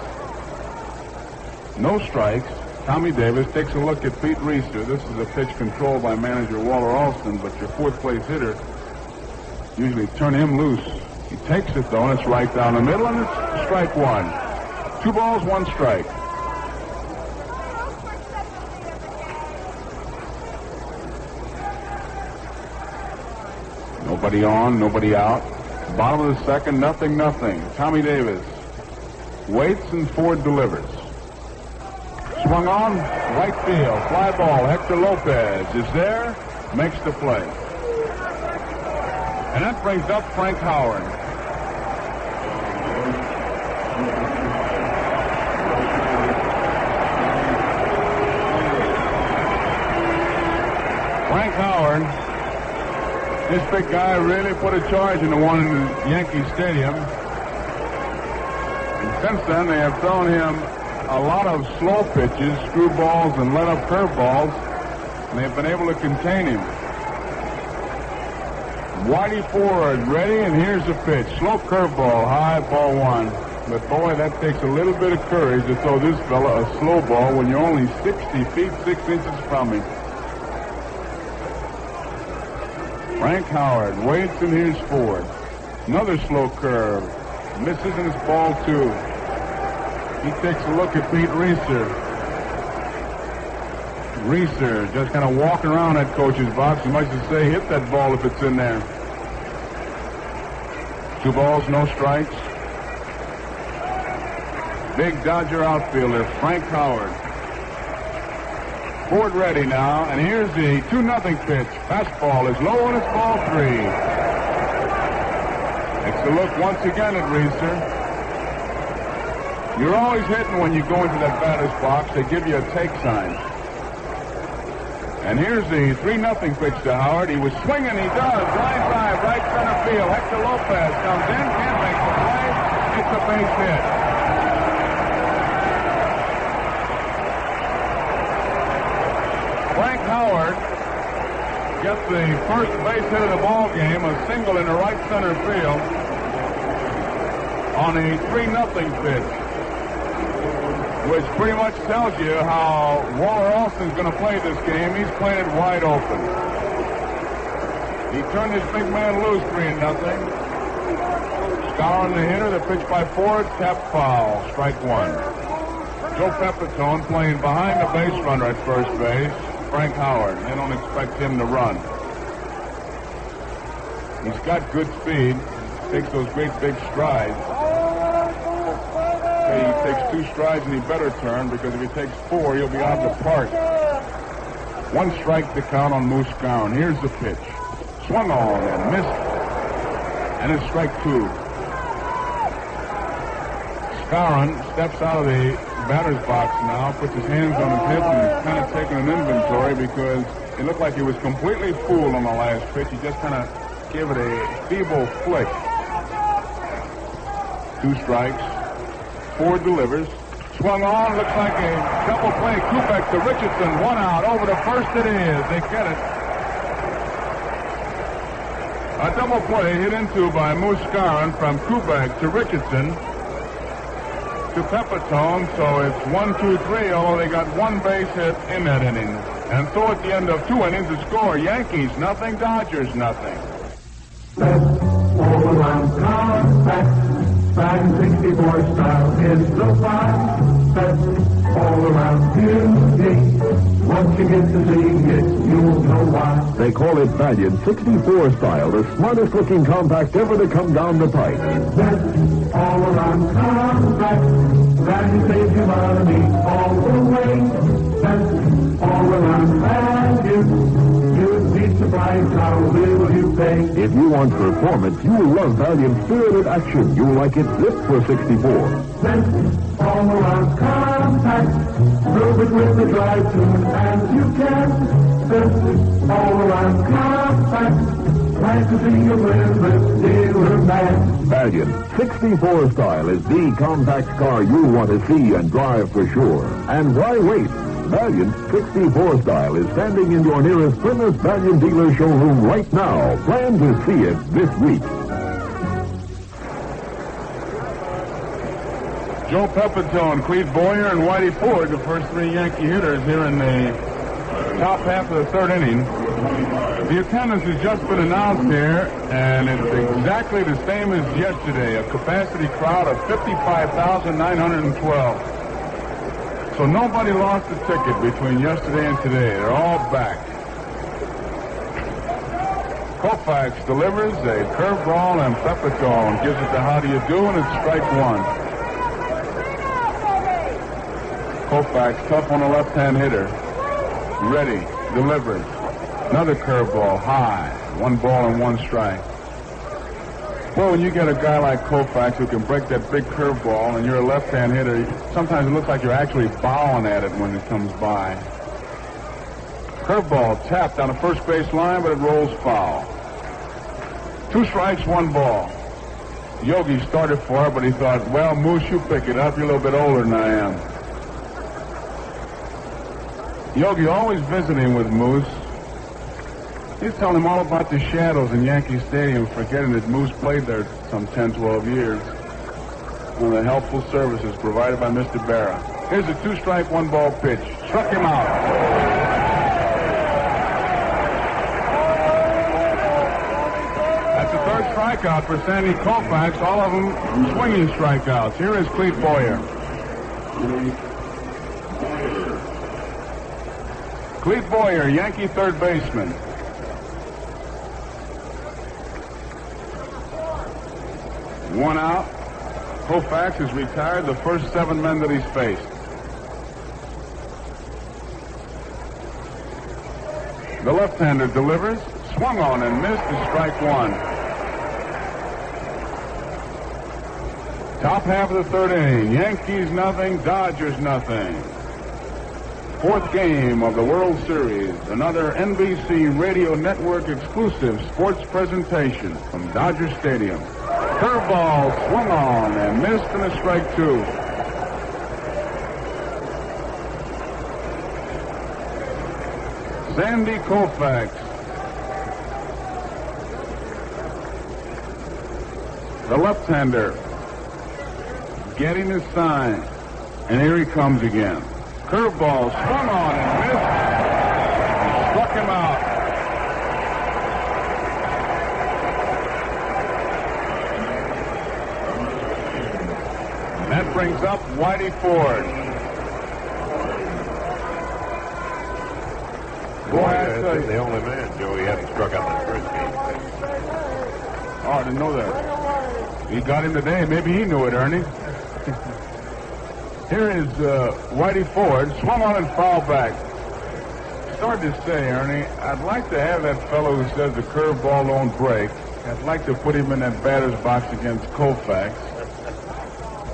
No strikes. Tommy Davis takes a look at Pete Reister. This is a pitch controlled by manager Walter Alston, but your fourth place hitter usually turn him loose. He takes it though, and it's right down the middle, and it's strike one. 2 balls, 1 strike. Nobody on, nobody out. Bottom of the second, nothing. Tommy Davis waits and Ford delivers. Swung on, right field, fly ball. Hector Lopez is there, makes the play. And that brings up Frank Howard. Frank Howard, this big guy really put a charge in the one in Yankee Stadium. And since then, they have thrown him a lot of slow pitches, screwballs, and let-up curveballs, and they've been able to contain him. Whitey Ford ready, and here's the pitch. Slow curveball, high, ball one. But boy, that takes a little bit of courage to throw this fella a slow ball when you're only 60 feet, 6 inches from him. Frank Howard waits, and here's Ford. Another slow curve. Misses, and it's ball two. He takes a look at Pete Reister. Reister just kind of walking around that coach's box. He might just say, hit that ball if it's in there. 2 balls, no strikes. Big Dodger outfielder, Frank Howard. Ford ready now, and here's the 2-0 pitch. Fastball is low, and it's ball 3. Takes a look once again at Reister. You're always hitting when you go into that batter's box. They give you a take sign. And here's the 3-0 pitch to Howard. He was swinging. He does. Line drive, right center field. Hector Lopez comes in, can't make the play. It's a base hit. Frank Howard gets the first base hit of the ball game, a single in the right center field on a 3-0 pitch, which pretty much tells you how Walter Alston's going to play this game. He's playing it wide open. He turned his big man loose, 3-0. Skowron the hitter, the pitch by Ford, tapped foul, strike one. Joe Pepitone playing behind the base runner at first base, Frank Howard. They don't expect him to run. He's got good speed, takes those great big strides. He takes 2 strides and he better turn, because if he takes 4, he'll be out of the park. 1 strike to count on Moose Skowron. Here's the pitch. Swung on and missed. And it's strike two. Scarron steps out of the batter's box now, puts his hands on his hips, and is kind of taking an inventory because it looked like he was completely fooled on the last pitch. He just kind of gave it a feeble flick. Two strikes. Ford delivers. Swung on. Looks like a double play. Koufax to Richardson. One out. Over to first it is. They get it. A double play hit into by Moose Scarron from Koufax to Richardson to Pepitone. So it's 1-2-3, although they got one base hit in that inning. And so at the end of 2 innings, the score, Yankees nothing, Dodgers nothing. All around compact, Fan 64 style is the fine. Best all around beauty. Once you get to see it, you'll know why. They call it Valiant 64 style, the smartest looking compact ever to come down the pipe. Best all around compact. Valiant saves you money all the way. Best all around value. You'd be surprised how little you pay. If you want performance, you'll love Valiant Spirited Action. You'll like it zipped for 64. Best all around compact. Prove it with the drive tune as you can. Best all around compact. Glad to see you with this dealer man. Valiant 64 style is the compact car you want to see and drive for sure. And why wait? Valiant 64 style is standing in your nearest Plymouth Valiant dealer showroom right now. Plan to see it this week. Joe Pepitone, Cleve Boyer, and Whitey Ford, the first 3 Yankee hitters here in the top half of the 3rd inning. The attendance has just been announced here, and it's exactly the same as yesterday, a capacity crowd of 55,912. So nobody lost a ticket between yesterday and today. They're all back. Koufax delivers a curveball, and Pepitone gives it to how do you do, and it's strike one. Koufax, tough on a left-hand hitter. Ready, delivers. Another curveball, high. 1 ball and 1 strike. Well, when you get a guy like Koufax who can break that big curveball and you're a left-hand hitter, sometimes it looks like you're actually bowing at it when it comes by. Curveball tapped down the first base line, but it rolls foul. 2 strikes, 1 ball. Yogi started for it, but he thought, well, Moose, you pick it up. You're a little bit older than I am. Yogi always visiting with Moose. He's telling him all about the shadows in Yankee Stadium, forgetting that Moose played there some 10, 12 years. One of the helpful services provided by Mr. Berra. Here's a 2-strike, 1 ball pitch. Struck him out. That's the 3rd strikeout for Sandy Koufax, all of them swinging strikeouts. Here is Cleve Boyer. Cleve Boyer, Yankee 3rd baseman. One out. Koufax has retired the first 7 men that he's faced. The left-hander delivers, swung on and missed to strike 1. Top half of the 3rd inning. Yankees nothing, Dodgers nothing. 4th game of the World Series. Another NBC Radio Network exclusive sports presentation from Dodger Stadium. Curveball swung on and missed in a strike 2. Sandy Koufax. The left-hander getting his sign. And here he comes again. Curveball swung on and missed. Struck him out. That brings up Whitey Ford. Boy, the only man, Joe, he hadn't struck out the first game. Oh, I didn't know that. He got him today. Maybe he knew it, Ernie. Here is Whitey Ford, swung on and fouled back. It's hard to say, Ernie. I'd like to have that fellow who says the curveball don't break I'd like to put him in that batter's box against Koufax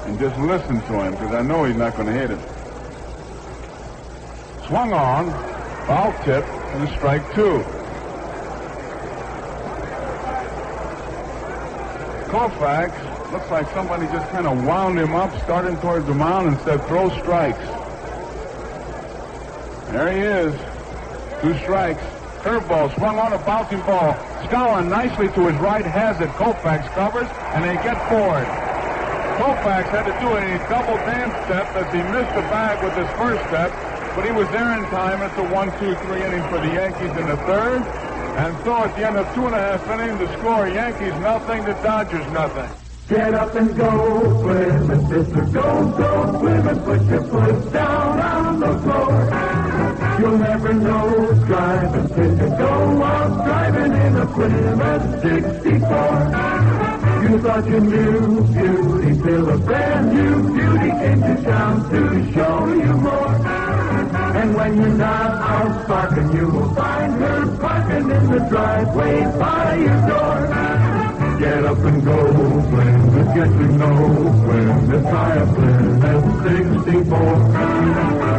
and just listen to him, because I know he's not going to hit it. Swung on, foul tip, and a strike 2. Koufax looks like somebody just kind of wound him up, starting towards the mound, and said, throw strikes. There he is. 2 strikes. Curveball swung on, a bouncing ball. Skowron nicely to his right, has it. Koufax covers, and they get forward. Koufax had to do a double dance step as he missed the bag with his first step, but he was there in time. It's a 1-2-3 inning for the Yankees in the third. And so at the end of 2.5 innings, the score, Yankees nothing, the Dodgers nothing. Get up and go, Plymouth, sister, go, go, Plymouth, put your foot down on the floor. You'll never know driving till you go out driving in a Plymouth 64. You thought you knew beauty till a brand new beauty came to town to show you more. And when you're not out sparking, you will find her parking in the driveway by your door. Get up and go, Plymouth, get to know Plymouth, try a Plymouth 64.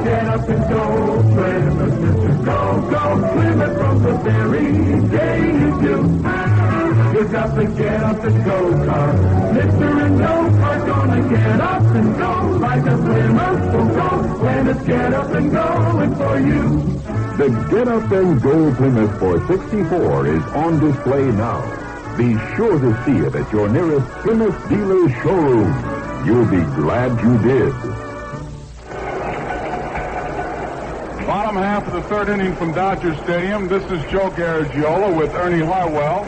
Get up and go, Plymouth, sister, go, go, Plymouth from the very day you do. You got to get up and go, car. Mister and no car gonna get up and go like a Plymouth will go when it's get up and going for you. The Get Up and Go Plymouth 464 is on display now. Be sure to see it at your nearest Plymouth dealer's showroom. You'll be glad you did. Bottom half of the third inning from Dodger Stadium. This is Joe Garagiola with Ernie Harwell.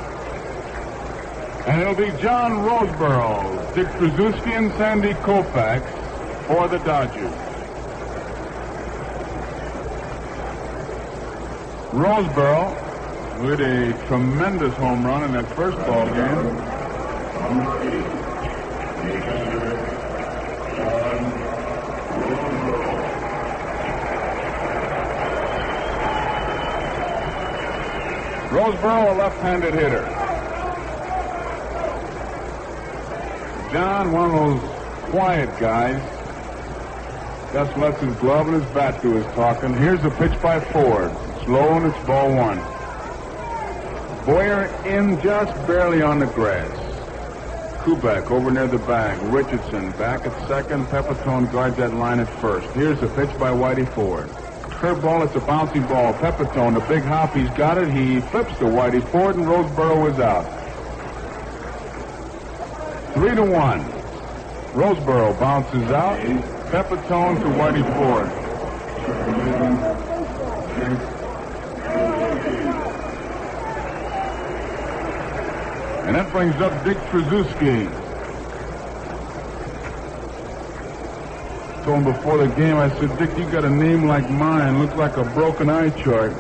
And it'll be John Roseborough, Dick Tracewski, and Sandy Koufax for the Dodgers. Roseborough with a tremendous home run in that first ball game. Roseborough, a left-handed hitter. John, one of those quiet guys, just lets his glove and his bat do his talking. Here's a pitch by Ford. Slow, and it's ball 1. Boyer in just barely on the grass. Kubek over near the bag. Richardson back at second. Pepitone guards that line at first. Here's a pitch by Whitey Ford. Curveball, it's a bouncing ball. Pepitone, the big hop, he's got it. He flips to Whitey Ford, and Roseborough is out. 3-1. Roseborough bounces out. Pepitone to Whitey Ford. And that brings up Dick Tracewski. Told him before the game, I said, Dick, you got a name like mine. Looks like a broken eye chart.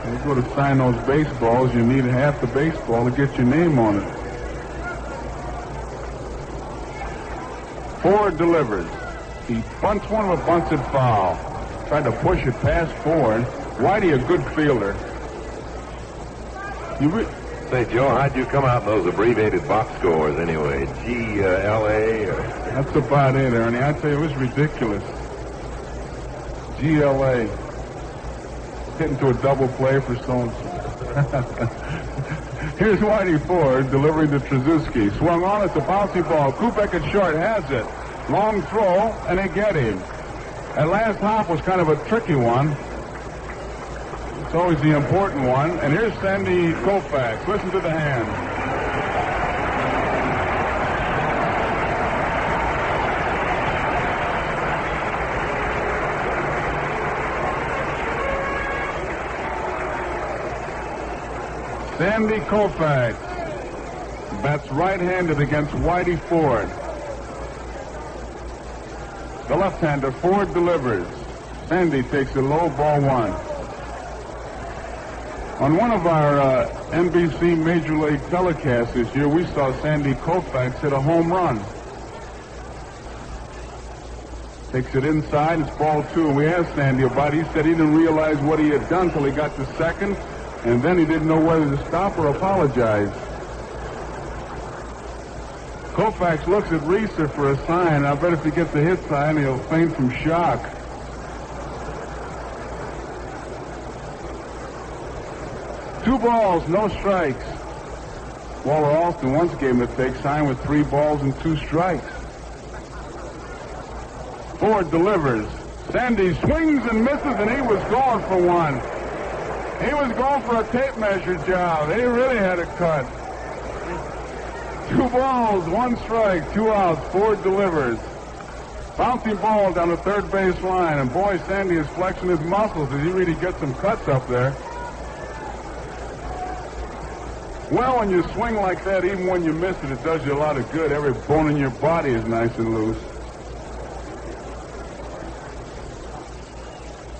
You go to sign those baseballs, you need half the baseball to get your name on it. Ford delivers. He bunts one with a bunted foul. Tried to push it past Ford. Whitey, a good fielder. Say, Joe, how'd you come out in those abbreviated box scores anyway? GLA? That's about it, Ernie. I tell you, it was ridiculous. GLA. Getting to a double play for so-and-so. Here's Whitey Ford delivering to Tracewski. Swung on, it's a bouncy ball. Kubek at short has it. Long throw, and they get him. That last hop was kind of a tricky one. It's always the important one. And here's Sandy Koufax. Listen to the hand. Sandy Koufax bats right-handed against Whitey Ford. The left-hander, Ford delivers. Sandy takes a low, ball 1. On one of our NBC Major League telecasts this year, we saw Sandy Koufax hit a home run. Takes it inside. It's ball 2. And we asked Sandy about it. He said he didn't realize what he had done till he got to second. And then he didn't know whether to stop or apologize. Koufax looks at Reeser for a sign. I bet if he gets a hit sign, he'll faint from shock. Two balls, no strikes. Waller Alston once gave him a take sign with 3 balls and 2 strikes. Ford delivers. Sandy swings and misses, and he was going for one. He was going for a tape measure job. He really had a cut. 2 balls, 1 strike, 2 outs. Ford delivers. Bouncing ball down the third base line, and boy, Sandy is flexing his muscles as he really gets some cuts up there. Well, when you swing like that, even when you miss it, it does you a lot of good. Every bone in your body is nice and loose.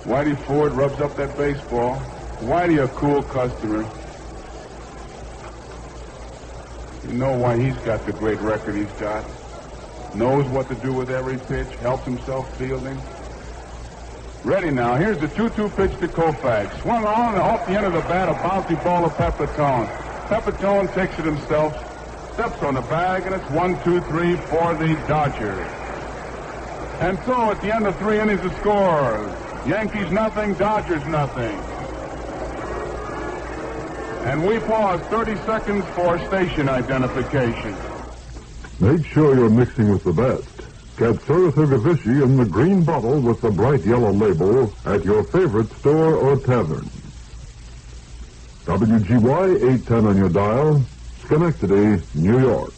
Whitey Ford rubs up that baseball. Whitey, a cool customer. You know why he's got the great record he's got. Knows what to do with every pitch. Helps himself fielding. Ready now. Here's the 2-2 pitch to Koufax. Swung on and off the end of the bat, a bouncy ball to Pepitone. Pepitone takes it himself, steps on the bag, and it's 1-2-3 for the Dodgers. And so at the end of 3 innings, the score: Yankees nothing, Dodgers nothing. And we pause 30 seconds for station identification. Make sure you're mixing with the best. Get Saratoga Vichy in the green bottle with the bright yellow label at your favorite store or tavern. WGY 810 on your dial, Schenectady, New York.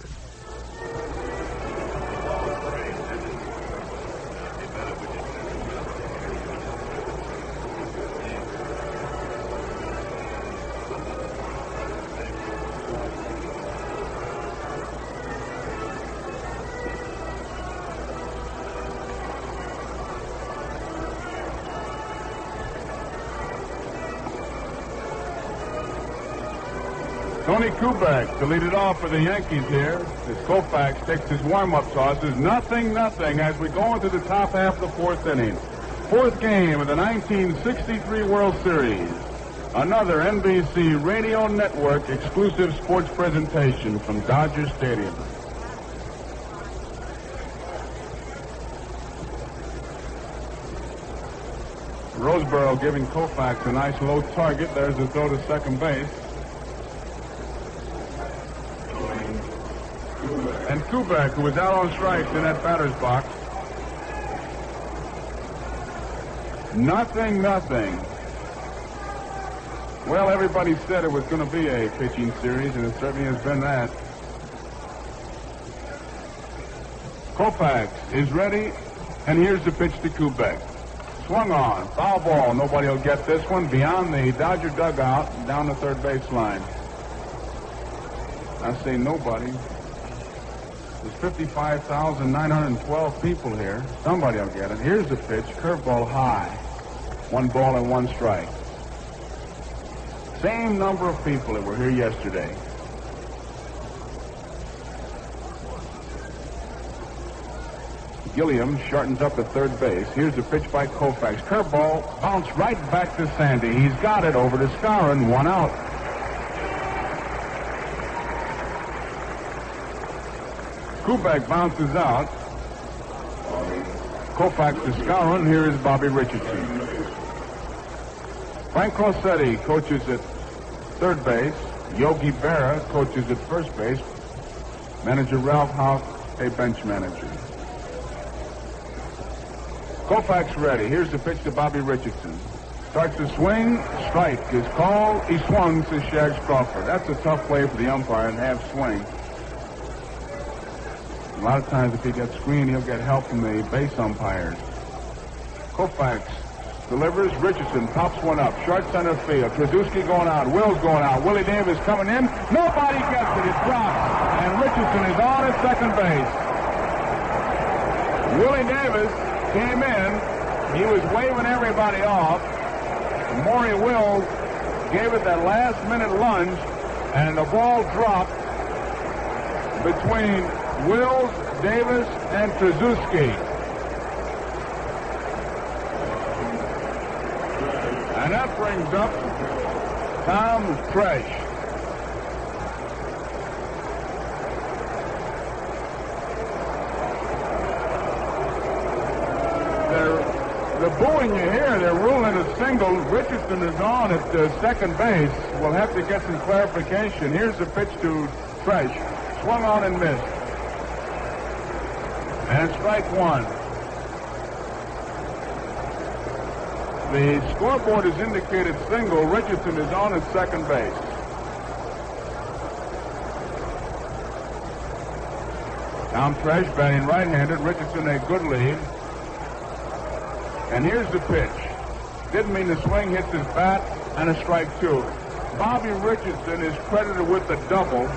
Johnny Podres to lead it off for the Yankees here as Koufax takes his warm-up tosses. 0-0 as we go into the top half of the 4th inning. 4th game of the 1963 World Series. Another NBC Radio Network exclusive sports presentation from Dodger Stadium. Roseboro giving Koufax a nice low target. There's the throw to second base. And Kubek, who was out on strikes in that batter's box. 0-0. Well, everybody said it was going to be a pitching series, and it certainly has been that. Koufax is ready, and here's the pitch to Kubek. Swung on, foul ball. Nobody will get this one beyond the Dodger dugout down the third baseline. I say nobody. There's 55,912 people here. Somebody will get it. Here's the pitch. Curveball high. 1 ball and 1 strike. Same number of people that were here yesterday. Gilliam shortens up at third base. Here's the pitch by Koufax. Curveball bounced right back to Sandy. He's got it over to Skowron. 1 out. Kubek bounces out. Koufax to Skowron. Here is Bobby Richardson. Frank Rossetti coaches at third base. Yogi Berra coaches at first base. Manager Ralph House, a bench manager. Koufax ready. Here's the pitch to Bobby Richardson. Starts to swing. Strike is called. He swung, says Shags Crawford. That's a tough play for the umpire and half swing. A lot of times if he gets screened, he'll get help from the base umpires. Koufax delivers. Richardson pops one up. Short center field. Trzaskowski going out. Will's going out. Willie Davis coming in. Nobody gets it. It drops. And Richardson is on at second base. Willie Davis came in. He was waving everybody off. Maury Will gave it that last-minute lunge, and the ball dropped between Wills, Davis, and Trzaskowski. And that brings up Tom Tresh. The booing you hear, they're ruling a single. Richardson is on at second base. We'll have to get some clarification. Here's the pitch to Tresh. Swung on and missed. And strike one. The scoreboard has indicated single. Richardson is on at second base. Tom Tresh batting right-handed. Richardson a good lead. And here's the pitch. Didn't mean to swing, hits his bat, and a strike two. Bobby Richardson is credited with the double.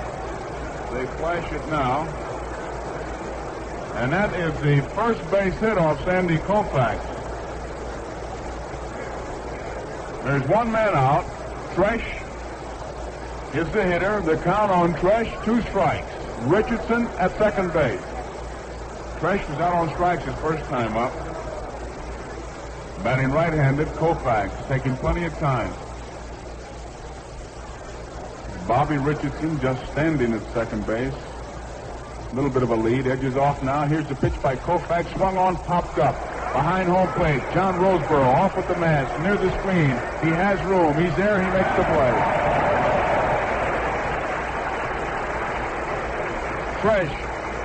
They flash it now. And that is the first base hit off Sandy Koufax. There's one man out. Tresh is the hitter. The count on Tresh, 2 strikes. Richardson at second base. Tresh was out on strikes his first time up. Batting right-handed, Koufax taking plenty of time. Bobby Richardson just standing at second base. A little bit of a lead, edges off now. Here's the pitch by Koufax, swung on, popped up. Behind home plate, John Roseboro off with the mask, near the screen. He has room, he's there, he makes the play. Tresh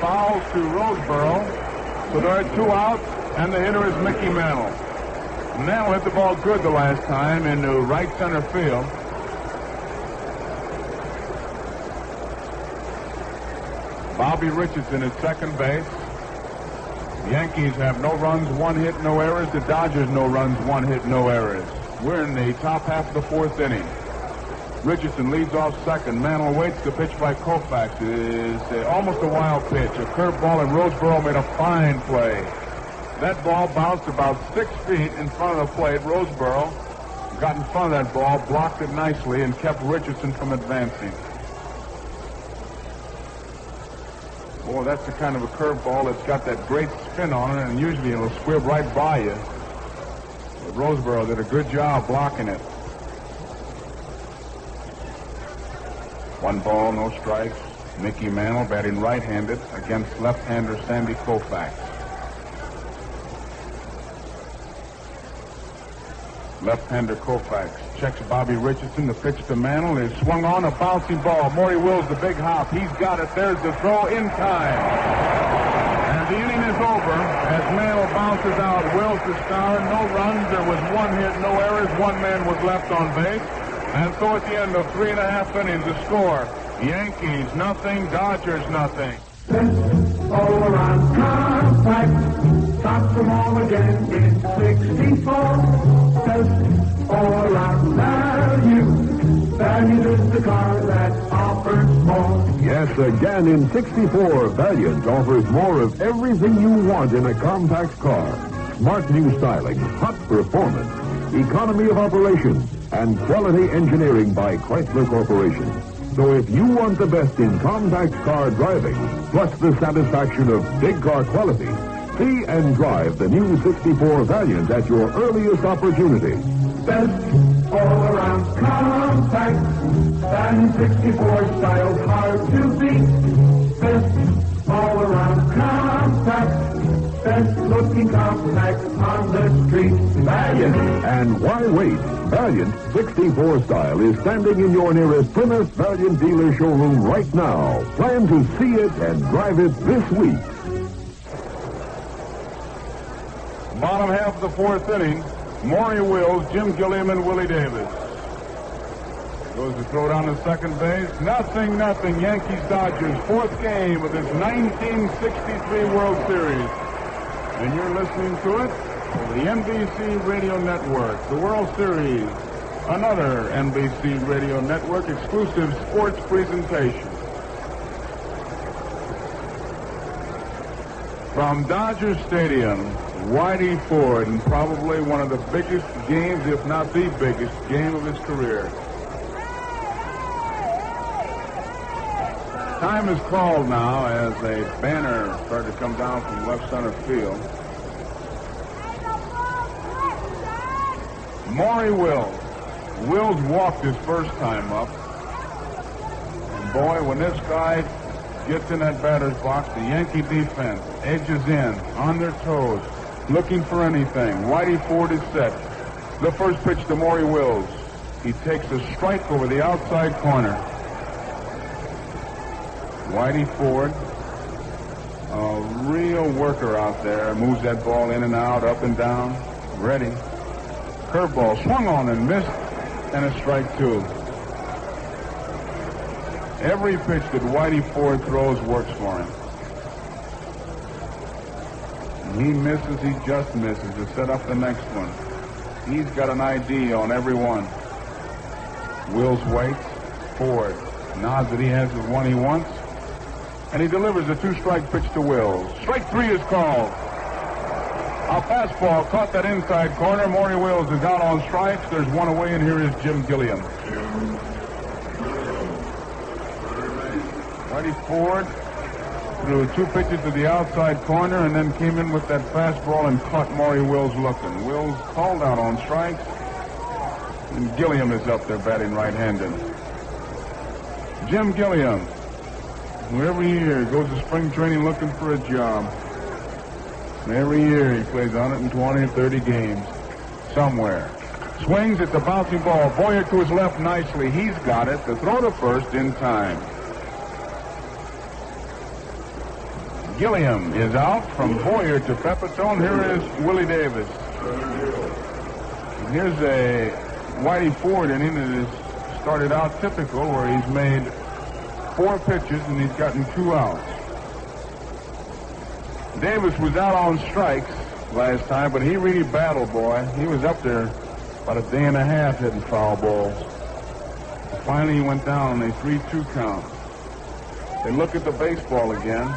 fouls to Roseboro, so there are 2 outs, and the hitter is Mickey Mantle. Mantle hit the ball good the last time into right center field. Bobby Richardson at second base. The Yankees have no runs, 1 hit, no errors. The Dodgers no runs, 1 hit, no errors. We're in the top half of the 4th inning. Richardson leads off second. Mantle waits. The pitch by Koufax is almost a wild pitch. A curveball, and Roseboro made a fine play. That ball bounced about 6 feet in front of the plate. Roseboro got in front of that ball, blocked it nicely, and kept Richardson from advancing. Boy, that's the kind of a curveball that's got that great spin on it, and usually it'll squib right by you. But Roseboro did a good job blocking it. 1 ball, no strikes. Mickey Mantle batting right-handed against left-hander Sandy Koufax. Left-hander Koufax checks Bobby Richardson. The pitch to Mantle is swung on, a bouncing ball. Maury Wills, the big hop. He's got it. There's the throw in time. And the inning is over as Mantle bounces out. Wills to star. No runs. There was 1 hit, no errors. 1 man was left on base. And so at the end of 3.5 innings, the score, Yankees nothing, Dodgers nothing. All around compact, top them all again in 64. Best all around value. Valiant is the car that offers more. Yes, again in 64, Valiant offers more of everything you want in a compact car. Smart new styling, hot performance, economy of operation, and quality engineering by Chrysler Corporation. So if you want the best in compact car driving, plus the satisfaction of big car quality, see and drive the new 64 Valiant at your earliest opportunity. Best all around compact, and 64 styles hard to beat. Best all around compact, best looking compact on the street. Valiant. And why wait? Valiant 64 style is standing in your nearest Plymouth Valiant dealer showroom right now. Plan to see it and drive it this week. Bottom half of the 4th inning, Maury Wills, Jim Gilliam, and Willie Davis. Goes to throw down to second base. Nothing. Yankees Dodgers, 4th game of this 1963 World Series. And you're listening to it on the NBC Radio Network. The World Series, another NBC Radio Network exclusive sports presentation. From Dodger Stadium, Whitey Ford, and probably one of the biggest games, if not the biggest game of his career. Time is called now as a banner started to come down from left center field. Maury Wills. Wills walked his first time up. And boy, when this guy gets in that batter's box, the Yankee defense edges in, on their toes, looking for anything. Whitey Ford is set. The first pitch to Maury Wills. He takes a strike over the outside corner. Whitey Ford, a real worker out there, moves that ball in and out, up and down, ready. Curveball swung on and missed, and a strike two. Every pitch that Whitey Ford throws works for him. And he misses, he just misses to set up the next one. He's got an ID on every one. Wills waits. Ford nods that he has the one he wants. And he delivers a two-strike pitch to Wills. Strike three is called. A fastball caught that inside corner. Maury Wills is out on strikes. There's one away, and here is Jim Gilliam. Whitey Ford threw two pitches to the outside corner and then came in with that fastball and caught Maury Wills looking. Wills called out on strikes, and Gilliam is up there batting right-handed. Jim Gilliam, who every year goes to spring training looking for a job. And every year he plays 120 or 30 games somewhere. Swings at the bouncing ball. Boyer to his left nicely. He's got it. The throw to first in time. Gilliam is out from Boyer to Pepitone. Here is Willie Davis. And here's a Whitey Ford inning that has started out typical, where he's made 4 pitches and he's gotten 2 outs. Davis was out on strikes last time, but he really battled, boy. He was up there about a day and a half hitting foul balls. Finally, he went down on a 3-2 count. They look at the baseball again.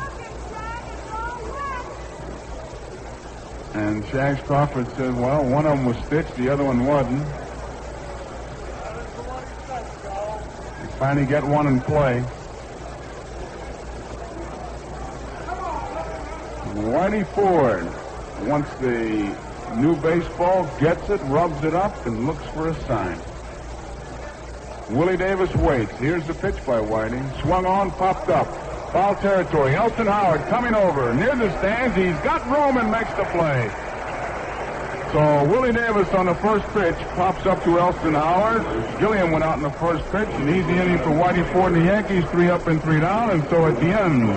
And Shags Crawford said, well, one of them was stitched, the other one wasn't. They finally get one in play. Whitey Ford wants the new baseball, gets it, rubs it up, and looks for a sign. Willie Davis waits. Here's the pitch by Whitey. Swung on, popped up. Foul territory. Elston Howard coming over. Near the stands. He's got room and makes the play. So Willie Davis on the first pitch pops up to Elston Howard. Gilliam went out in the first pitch. An easy inning for Whitey Ford and the Yankees. 3 up and 3 down. And so at the end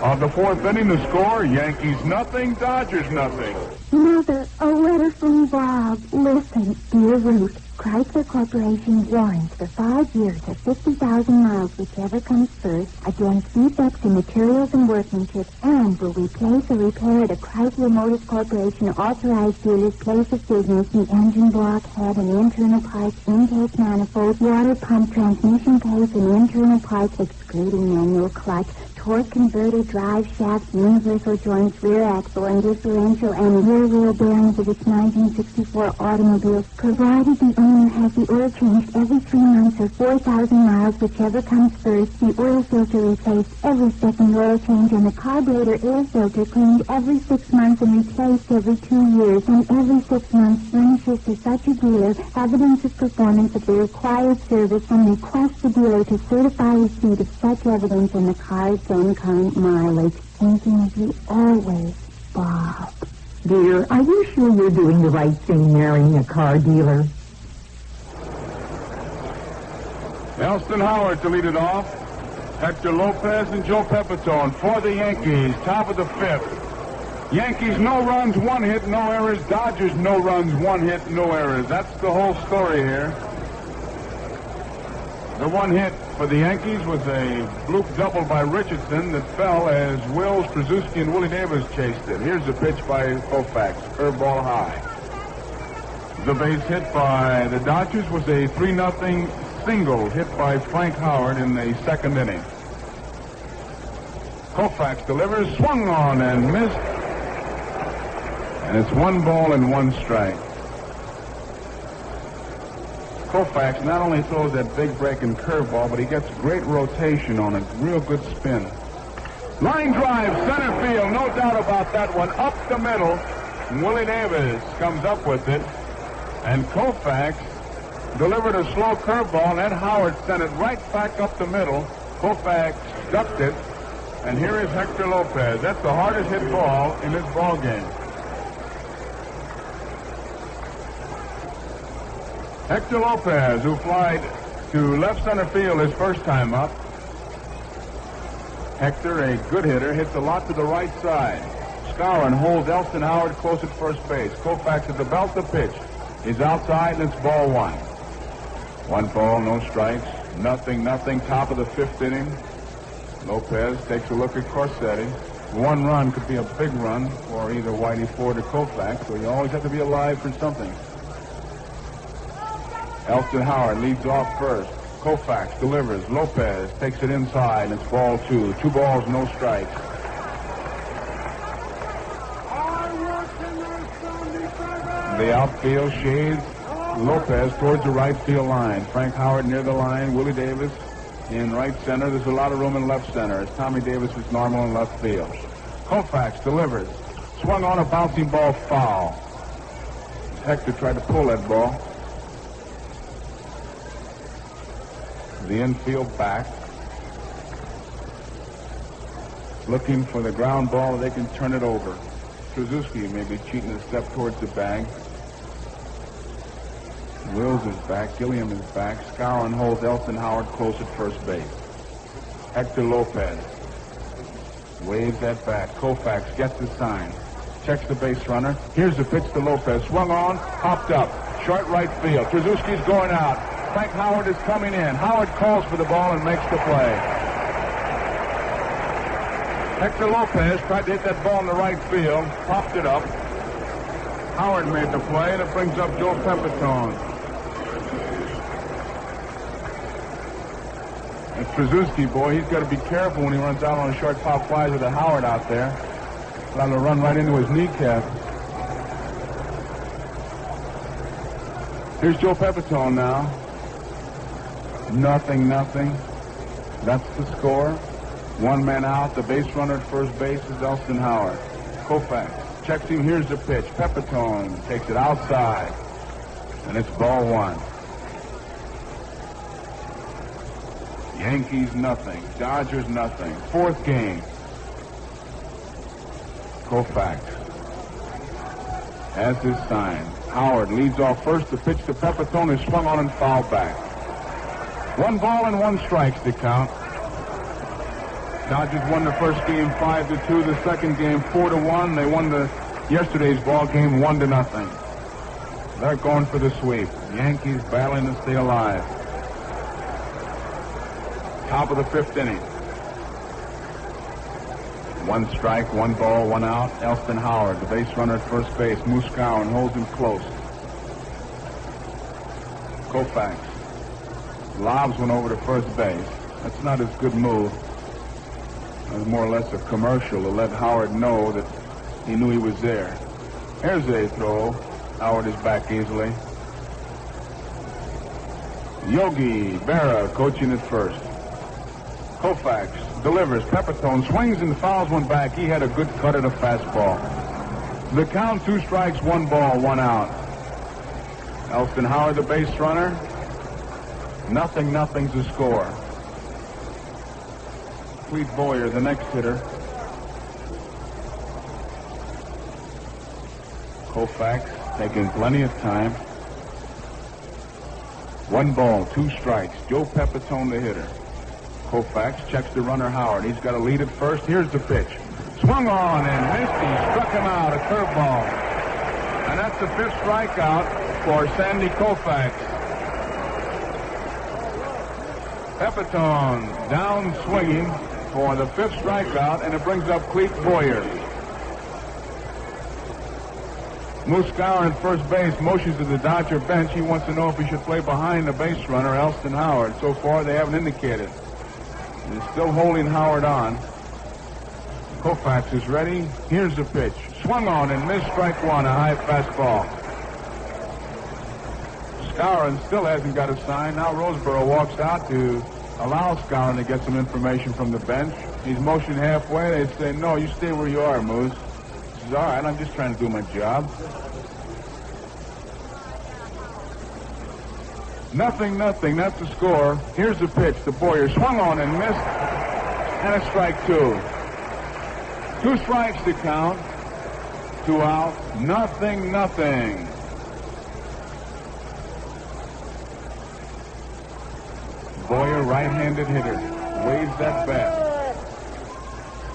of the 4th inning, the score, Yankees nothing, Dodgers nothing. Mother, a letter from Bob. Listen, dear Ruth, Chrysler Corporation warrants for 5 years or 50,000 miles, whichever comes first, against defects in materials and workmanship, and will replace or repair at a Chrysler Motors Corporation authorized dealer's place of business the engine block, head, and internal parts, intake manifold, water pump, transmission case, and internal parts, excluding manual clutch, torque converter, drive shafts, universal joints, rear axle, and differential, and rear wheel bearings of its 1964 automobile, provided the owner has the oil changed every 3 months or 4,000 miles, whichever comes first, the oil filter replaced every second oil change, and the carburetor air filter cleaned every 6 months and replaced every 2 years, and every 6 months furnishes to such a dealer evidence of performance of the required service, and requests the dealer to certify receipt of such evidence in the car's current mileage. Thinking of you always, Bob. Dear, are you sure you're doing the right thing marrying a car dealer? Alston Howard to lead it off. Hector Lopez and Joe Pepitone for the Yankees. Top of the 5th. Yankees, no runs, 1 hit, no errors. Dodgers, no runs, 1 hit, no errors. That's the whole story here. The 1 hit for the Yankees was a bloop double by Richardson that fell as Wills, Przewski, and Willie Davis chased it. Here's the pitch by Koufax. Curveball high. The base hit by the Dodgers was a 3-0 single hit by Frank Howard in the 2nd inning. Koufax delivers, swung on and missed. And it's 1 ball and 1 strike. Koufax not only throws that big breaking curveball, but he gets great rotation on it. Real good spin. Line drive, center field. No doubt about that one. Up the middle. Willie Davis comes up with it. And Koufax delivered a slow curveball, and Ed Howard sent it right back up the middle. Koufax ducked it, and here is Hector Lopez. That's the hardest hit ball in this ball game. Hector Lopez, who flied to left center field his first time up. Hector, a good hitter, hits a lot to the right side. Skowron holds Alston Howard close at first base. Koufax at the belt, the pitch. He's outside, and it's ball one. 1 ball, no strikes. Nothing. Top of the 5th inning. Lopez takes a look at Corsetti. 1 run could be a big run for either Whitey Ford or Koufax, so you always have to be alive for something. Alston Howard leads off first. Koufax delivers. Lopez takes it inside, and it's ball 2. 2 balls, no strikes. The outfield shades Lopez towards the right field line. Frank Howard near the line. Willie Davis in right center. There's a lot of room in left center as Tommy Davis is normal in left field. Koufax delivers. Swung on a bouncing ball, foul. Hector tried to pull that ball. The infield back. Looking for the ground ball, they can turn it over. Trzaskowski may be cheating a step towards the bag. Wills is back. Gilliam is back. Skowron holds Alston Howard close at first base. Hector Lopez waves that bat. Koufax gets the sign. Checks the base runner. Here's the pitch to Lopez. Swung on. Hopped up. Short right field. Trzaskowski's going out. Frank Howard is coming in. Howard calls for the ball and makes the play. Hector Lopez tried to hit that ball in the right field. Popped it up. Howard made the play, and it brings up Joe Pepitone. And Trzaskowski, boy, he's got to be careful when he runs out on a short pop flies with a Howard out there. Allowed to run right into his kneecap. Here's Joe Pepitone now. Nothing. That's the score. 1 man out. The base runner at first base is Alston Howard. Koufax checks him. Here's the pitch. Pepitone takes it outside. And it's ball 1. Yankees nothing. Dodgers nothing. 4th game. Koufax has his sign. Howard leads off first. The pitch to Pepitone is swung on and fouled back. 1 ball and 1 strikes to count. Dodgers won the first game 5-2. The second game 4-1. They won yesterday's ball game 1-0. They're going for the sweep. Yankees battling to stay alive. Top of the 5th inning. 1 strike, 1 ball, 1 out. Alston Howard, the base runner at first base. Moose Skowron holds him close. Koufax lobs one over to first base. That's not his good move. It was more or less a commercial to let Howard know that he knew he was there. Here's a throw. Howard is back easily. Yogi Berra coaching at first. Koufax delivers. Pepitone swings and fouls one back. He had a good cut at a fastball. The count 2 strikes, 1 ball, 1 out. Alston Howard, the base runner. Nothing's the score. Clete Boyer, the next hitter. Koufax taking plenty of time. 1 ball, 2 strikes. Joe Pepitone, the hitter. Koufax checks the runner Howard. He's got a lead at first. Here's the pitch. Swung on and missed. He struck him out, a curveball. And that's the 5th strikeout for Sandy Koufax. Pepitone down swinging for the 5th strikeout, and it brings up Clete Boyer. Moose Skowron at first base motions to the Dodger bench. He wants to know if he should play behind the base runner, Alston Howard. So far, they haven't indicated. He's still holding Howard on. Koufax is ready. Here's the pitch. Swung on and missed strike 1, a high fastball. Skowron still hasn't got a sign. Now Roseboro walks out to allow Skowron to get some information from the bench. He's motioned halfway. They say, no, you stay where you are, Moose. He says, all right, I'm just trying to do my job. Nothing. That's the score. Here's the pitch. The Boyer swung on and missed. And a strike two. 2 strikes to count. 2 out. Nothing. Boyer, right-handed hitter. Waves that bat.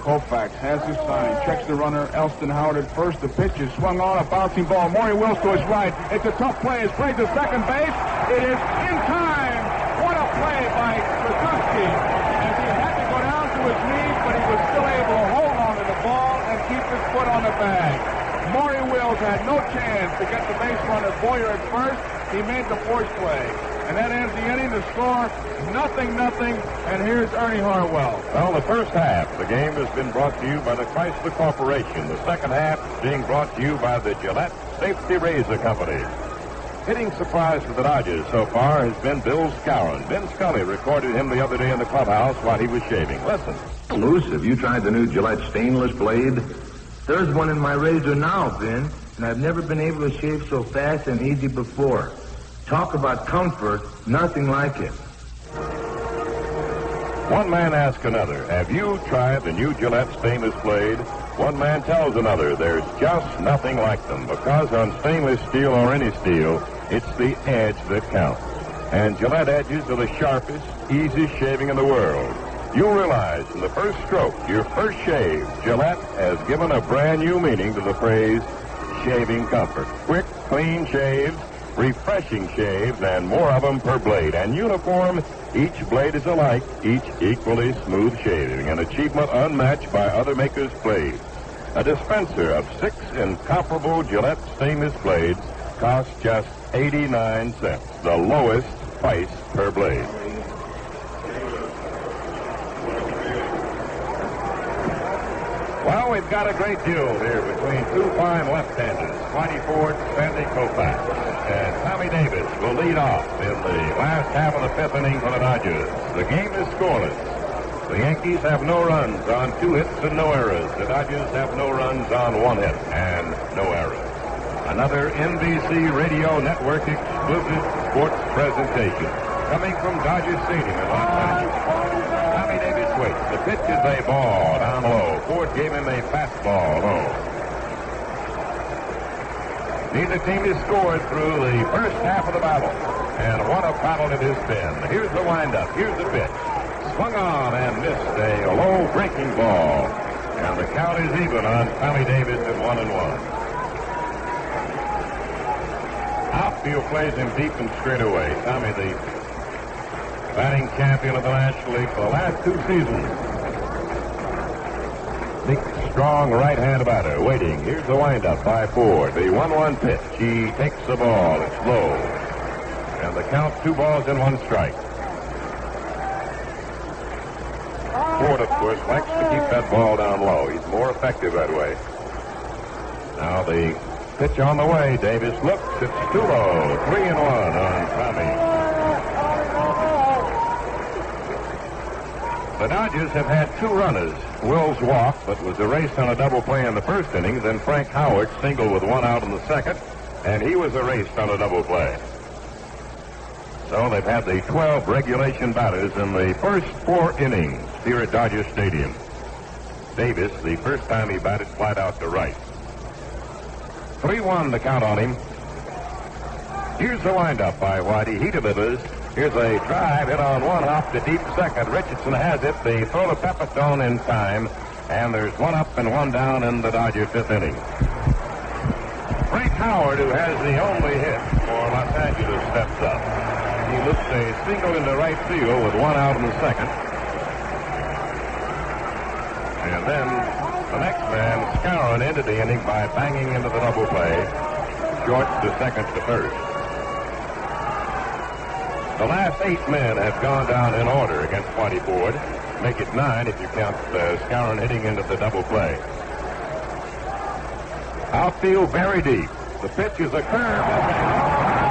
Koufax has his sign. Checks the runner. Alston Howard at first. The pitch is swung on. A bouncing ball. Maury Wills to his right. It's a tough play. It's played to second base. It is in time. What a play by Podrick. As he had to go down to his knees, but he was still able to hold on to the ball and keep his foot on the bag. Maury Wills had no chance to get the base runner Boyer at first. He made the force play. And that ends the inning. The score, nothing. And here's Ernie Harwell. Well, the first half, the game has been brought to you by the Chrysler Corporation. The second half being brought to you by the Gillette Safety Razor Company. Hitting surprise for the Dodgers so far has been Bill Skowron. Ben Scully recorded him the other day in the clubhouse while he was shaving. Listen. Loose, have you tried the new Gillette stainless blade? There's one in my razor now, Ben, and I've never been able to shave so fast and easy before. Talk about comfort, nothing like it. One man asks another, have you tried the new Gillette stainless blade? One man tells another, there's just nothing like them, because on stainless steel or any steel, it's the edge that counts. And Gillette edges are the sharpest, easiest shaving in the world. You'll realize in the first stroke, your first shave, Gillette has given a brand new meaning to the phrase shaving comfort. Quick, clean shaves, refreshing shaves, and more of them per blade. And uniform, each blade is alike, each equally smooth shaving, an achievement unmatched by other makers' blades. A dispenser of 6 incomparable Gillette stainless blades costs just 89 cents, the lowest price per blade. Well, we've got a great duel here between 2 fine left-handers, Whitey Ford and Sandy Koufax. And Tommy Davis will lead off in the last half of the 5th inning for the Dodgers. The game is scoreless. The Yankees have no runs on 2 hits and no errors. The Dodgers have no runs on 1 hit and no errors. Another NBC Radio Network exclusive sports presentation coming from Dodger Stadium in Los Angeles. Tommy Davis waits. The pitch is a ball down low. Ford gave him a fastball low. Neither team has scored through the first half of the battle. And what a battle it has been. Here's the windup. Here's the pitch. Swung on and missed a low breaking ball. And the count is even on Tommy Davis at 1-1. Outfield plays him deep and straight away. Tommy, the batting champion of the National League for the last 2 seasons. Big, strong right-hand batter waiting. Here's the windup by Ford. The 1-1 pitch. He takes the ball. It's low. And the count 2 balls and 1 strike. Ford, of course, likes to keep that ball down low. He's more effective that way. Now the pitch on the way. Davis looks. It's too low. 3-1 on Tommy. The Dodgers have had 2 runners. Wills walked, but was erased on a double play in the first inning. Then Frank Howard singled with 1 out in the second, and he was erased on a double play. So they've had the 12 regulation batters in the first 4 innings here at Dodger Stadium. Davis, the first time he batted, flat out to right. 3-1 the count on him. Here's the windup by Whitey. He delivers. Here's a drive hit on 1 hop to deep second. Richardson has it. They throw the Pepperstone in time, and there's 1 up and 1 down in the Dodger 5th inning. Frank Howard, who has the only hit for Los Angeles, steps up. He looks a single into right field with 1 out in the second. And then the next man, Skowron, ended the inning by banging into the double play, short to second to first. The last 8 men have gone down in order against Whitey Ford. Make it 9 if you count Skowron hitting into the double play. Outfield very deep. The pitch is a curve.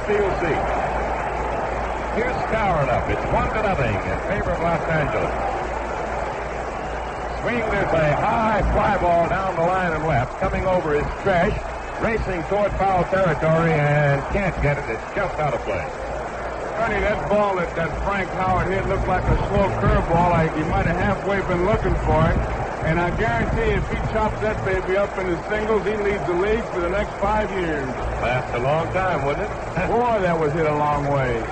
outfield seat. Here's Skowron up. It's 1-0 in favor of Los Angeles. Swing, there's a high fly ball down the line and left, coming over his stretch, racing toward foul territory, and can't get it. It's just out of play. Ernie, that ball that Frank Howard hit looked like a slow curveball. Like he might have halfway been looking for it. And I guarantee if he chops that baby up in his singles, he leads the league for the next 5 years. Lasts a long time, wouldn't it? Boy, that was hit a long way.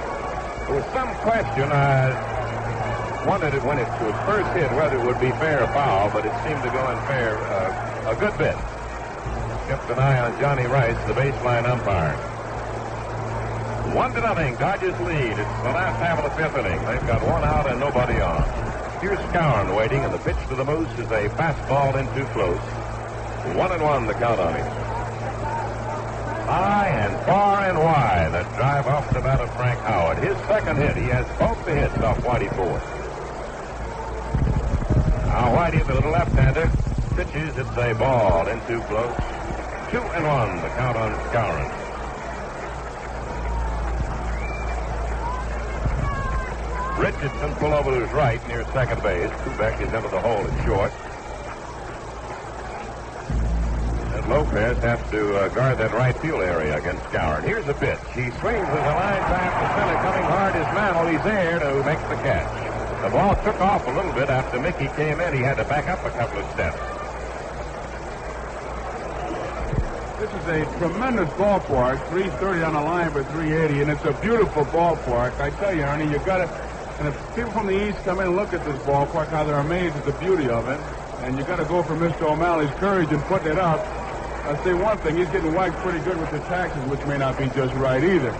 There was some question. I wondered when it was first hit whether it would be fair or foul, but it seemed to go in fair a good bit. Kept an eye on Johnny Rice, the baseline umpire. 1-0, Dodgers lead. It's the last half of the fifth inning. They've got one out and nobody on. Here's Skowron waiting, and the pitch to the Moose is a fastball in too close. 1-1 the count on him. High and far and wide, that drive off the bat of Frank Howard. His second hit. He has both the hits off Whitey Ford. Now Whitey, the little left-hander, pitches. It's a ball in too close. 2-1 the count on Skowron. Richardson pulled over to his right near second base. Koufax is into the hole at short. And Lopez has to guard that right field area against Skowron. Here's a pitch. He swings as a line drive to center, coming hard as Mantle. He's there to make the catch. The ball took off a little bit after Mickey came in. He had to back up a couple of steps. This is a tremendous ballpark. 330 on the line for 380, and it's a beautiful ballpark. I tell you, Ernie, you got to. And if people from the East come in and look at this ballpark, how they're amazed at the beauty of it, and you got to go for Mr. O'Malley's courage in putting it up. I'll say one thing, he's getting whacked pretty good with the taxes, which may not be just right either.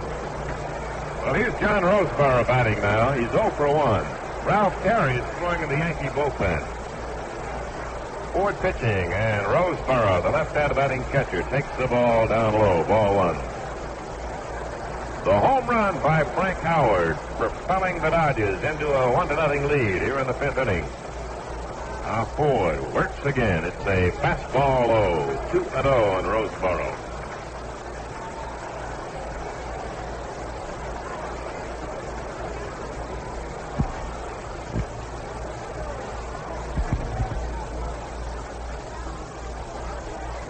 Well, here's John Roseboro batting now. He's 0 for 1. Ralph Terry is throwing in the Yankee bullpen. Ford pitching, and Roseboro, the left-hand batting catcher, takes the ball down low. Ball 1. The home run by Frank Howard, propelling the Dodgers into a 1-0 lead here in the fifth inning. Now Ford works again. It's a fastball low. 2-0 in Roseboro.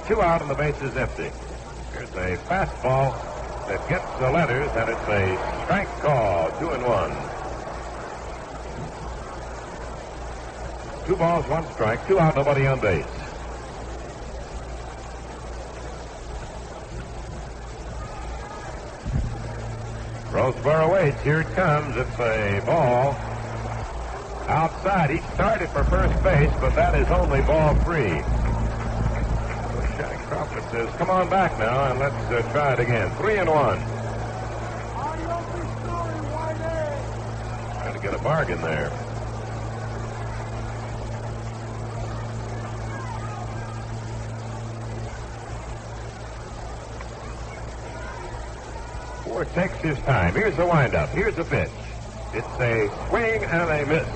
Two out and the base is empty. Here's a fastball that gets the letters, and it's a strike call. 2-1. 2 balls, 1 strike, 2 out, nobody on base. Roseboro waits. Here it comes. It's a ball outside. He started for first base, but that is only ball 3. Crawford says, come on back now, and let's try it again. 3-1. Trying to get a bargain there. Ford takes his time. Here's the windup. Here's the pitch. It's a swing and a miss.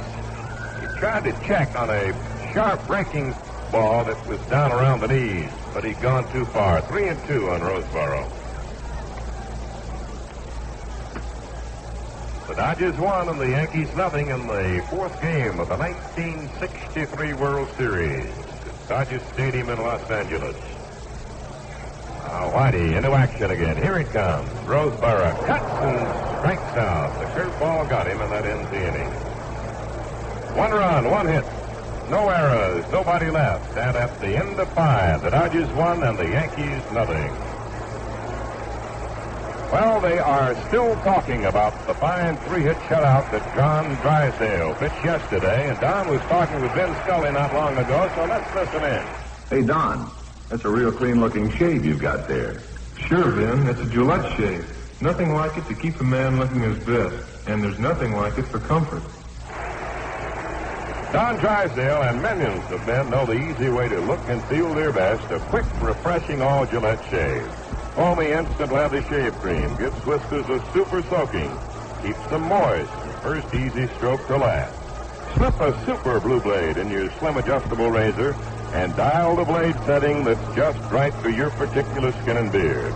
He tried to check on a sharp breaking ball that was down around the knees, but he'd gone too far. 3-2 on Roseboro. The Dodgers won and the Yankees nothing in the fourth game of the 1963 World Series at Dodger Stadium in Los Angeles. Now Whitey into action again. Here it comes. Roseboro cuts and strikes out. The curveball got him, and that ends the inning. 1 run, 1 hit. No errors, nobody left. And at the end of 5, the Dodgers won and the Yankees nothing. Well, they are still talking about the fine 3-hit shutout that John Drysdale pitched yesterday. And Don was talking with Vin Scully not long ago, so let's listen in. Hey, Don, that's a real clean-looking shave you've got there. Sure, Vin, it's a Gillette shave. Nothing like it to keep a man looking his best. And there's nothing like it for comfort. Don Drysdale and millions of men know the easy way to look and feel their best. A quick, refreshing all Gillette shave. Foamy instant lather shave cream gives whiskers a super soaking. Keeps them moist. First easy stroke to last. Slip a super blue blade in your slim adjustable razor and dial the blade setting that's just right for your particular skin and beard.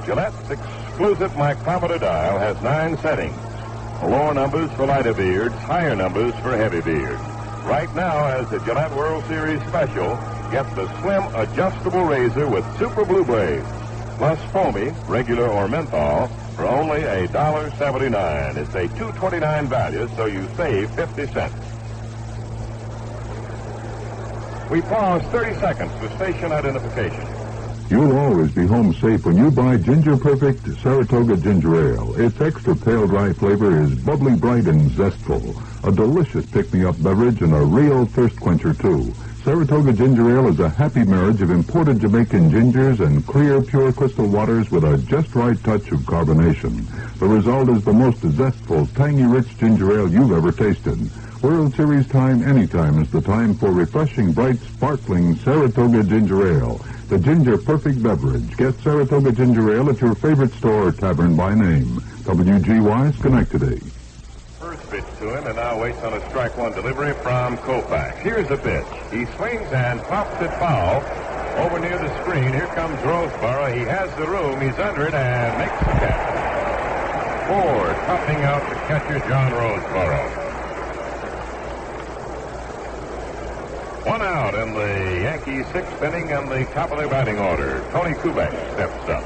Gillette's exclusive exclusive micrometer dial has 9 settings. Lower numbers for lighter beards, higher numbers for heavy beards. Right now, as the Gillette World Series special, get the slim adjustable razor with super blue blades, plus foamy, regular or menthol, for only $1.79. It's a $2.29 value, so you save 50 cents. We pause 30 seconds for station identification. You'll always be home safe when you buy Ginger Perfect Saratoga Ginger Ale. Its extra pale dry flavor is bubbly bright and zestful. A delicious pick-me-up beverage and a real thirst quencher, too. Saratoga Ginger Ale is a happy marriage of imported Jamaican gingers and clear, pure crystal waters with a just right touch of carbonation. The result is the most zestful, tangy, rich ginger ale you've ever tasted. World Series time anytime is the time for refreshing, bright, sparkling Saratoga Ginger Ale. The Ginger Perfect beverage. Get Saratoga Ginger Ale at your favorite store or tavern by name. WGY Schenectady. First pitch to him, and now waits on a strike one delivery from Koufax. Here's the pitch. He swings and pops it foul over near the screen. Here comes Roseboro. He has the room. He's under it and makes the catch. Ford topping out the catcher, John Roseboro. One out in the Yankees' 6th inning and the top of their batting order. Tony Koufax steps up.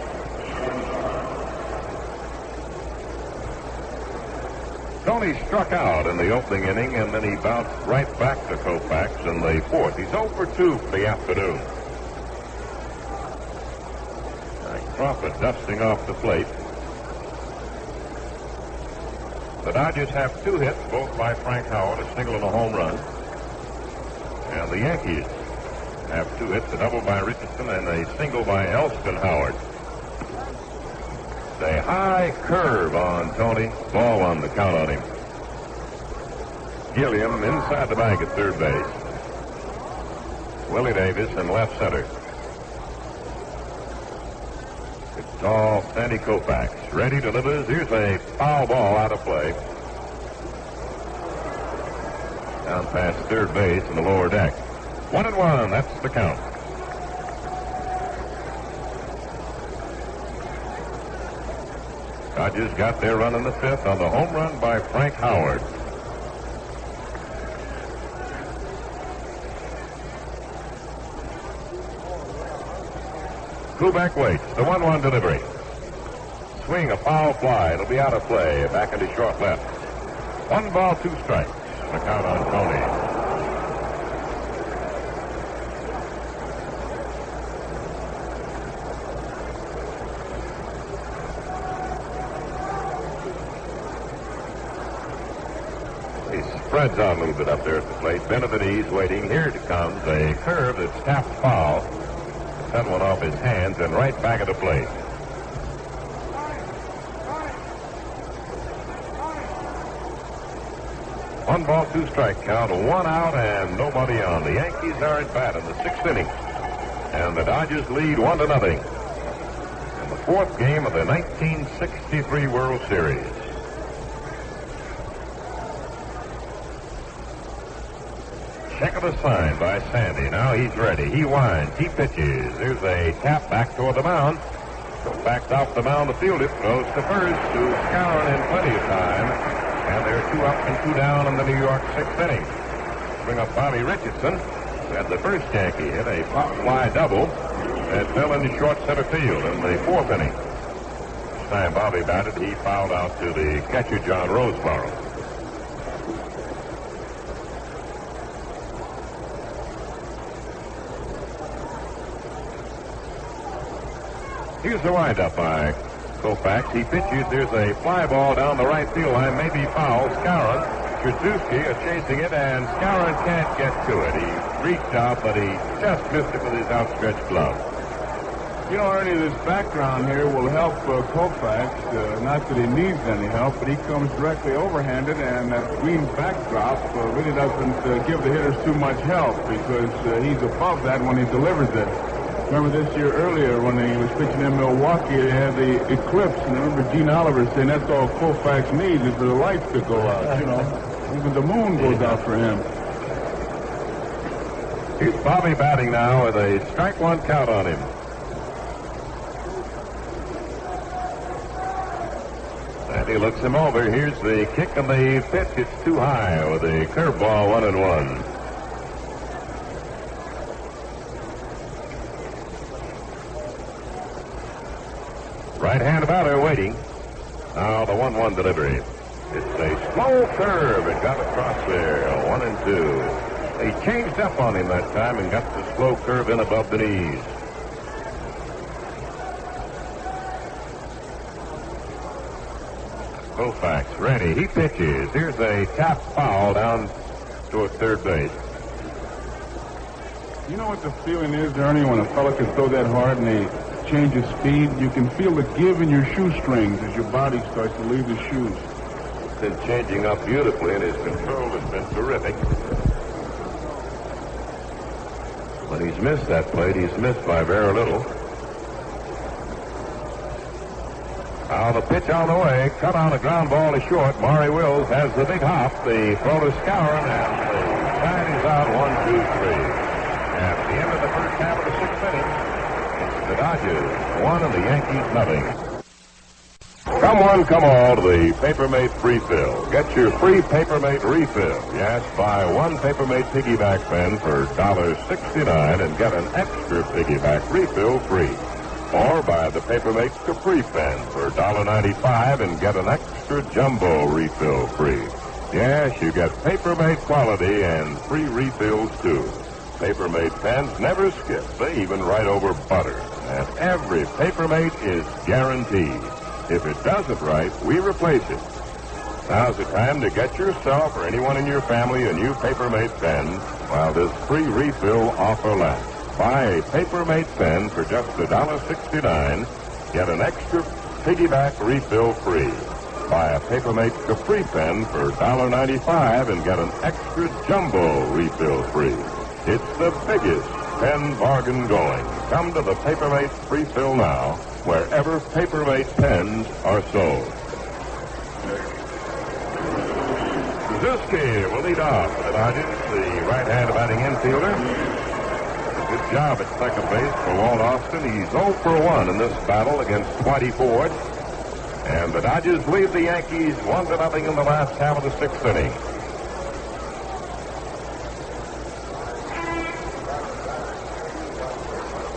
Tony struck out in the opening inning, and then he bounced right back to Koufax in the 4th. He's 0 for 2 for the afternoon. Crawford dusting off the plate. The Dodgers have 2 hits, both by Frank Howard, a single and a home run. And the Yankees have 2 hits, a double by Richardson and a single by Alston Howard. A high curve on Tony. Ball 1, the count on him. Gilliam inside the bag at third base. Willie Davis in left center. It's tall Sandy Koufax. Ready, delivers. Here's a foul ball out of play. Down past third base in the lower deck. 1-1, that's the count. Dodgers got their run in the 5th on the home run by Frank Howard. Koufax waits. The 1-1 delivery. Swing, a foul fly. It'll be out of play. Back into short left. 1 ball, 2 strikes. The count on Tony. He spreads out a little bit up there at the plate. Benavides waiting. Here it comes. A curve that's tapped foul. Sent one off his hands and right back at the plate. One ball, 2 strike count, 1 out and nobody on. The Yankees are at bat in the 6th inning. And the Dodgers lead 1-0. In the 4th game of the 1963 World Series. Check of the sign by Sandy. Now he's ready. He winds. He pitches. There's a tap back toward the mound. Backed off the mound to field it. Goes to first to Skowron in plenty of time. And they're 2 up and 2 down in the New York 6th inning. Bring up Bobby Richardson, who had the first Yankee hit, a pop fly double that fell into short center field in the 4th inning. This time Bobby batted, he fouled out to the catcher, John Roseboro. Here's the windup by Koufax. He pitches. There's a fly ball down the right field line. Maybe foul. Skowron. Trzaskowski are chasing it, and Skowron can't get to it. He reached out, but he just missed it with his outstretched glove. You know, Ernie, this background here will help Koufax. Not that he needs any help, but he comes directly overhanded, and that green backdrop really doesn't give the hitters too much help because he's above that when he delivers it. Remember this year earlier when he was pitching in Milwaukee, they had the eclipse, and I remember Gene Oliver saying that's all Koufax needs is for the lights to go out, you know. Even the moon goes out for him. Here's Bobby batting now with a strike 1 count on him. And he looks him over. Here's the kick and the pitch. It's too high with a curveball 1-1. Right-hand batter waiting. Now the 1-1 delivery. It's a slow curve. It got across there. 1-2. They changed up on him that time and got the slow curve in above the knees. Koufax ready. He pitches. Here's a tap foul down toward third base. You know what the feeling is, Ernie, when a fella can throw that hard and they change his speed? You can feel the give in your shoestrings as your body starts to leave the shoes. It's been changing up beautifully, and his control has been terrific. When he's missed that plate, he's missed by very little. Now the pitch on the way, cut on a ground ball to short. Maury Wills has the big hop. The throw to Skowron, and the side is out 1-2-3. At the end of the first half of the sixth inning, it's the Dodgers 1 and the Yankees nothing. Come one, come all to the Papermate refill. Get your free Papermate refill. Yes, buy one Papermate piggyback pen for $1.69 and get an extra piggyback refill free. Or buy the Papermate Capri pen for $1.95 and get an extra jumbo refill free. Yes, you get Papermate quality and free refills too. Papermate pens never skip. They even write over butter. And every Papermate is guaranteed. If it doesn't write, we replace it. Now's the time to get yourself or anyone in your family a new Papermate pen while this free refill offer lasts. Buy a Papermate pen for just $1.69. Get an extra piggyback refill free. Buy a Papermate Capri pen for $1.95 and get an extra jumbo refill free. It's the biggest pen bargain going. Come to the Papermate refill now, wherever Papermate pens are sold. Suzuki will lead off for the Dodgers, the right-hand batting infielder. Good job at second base for Walt Alston. He's 0 for 1 in this battle against Whitey Ford. And the Dodgers lead the Yankees 1-0 in the last half of the sixth inning.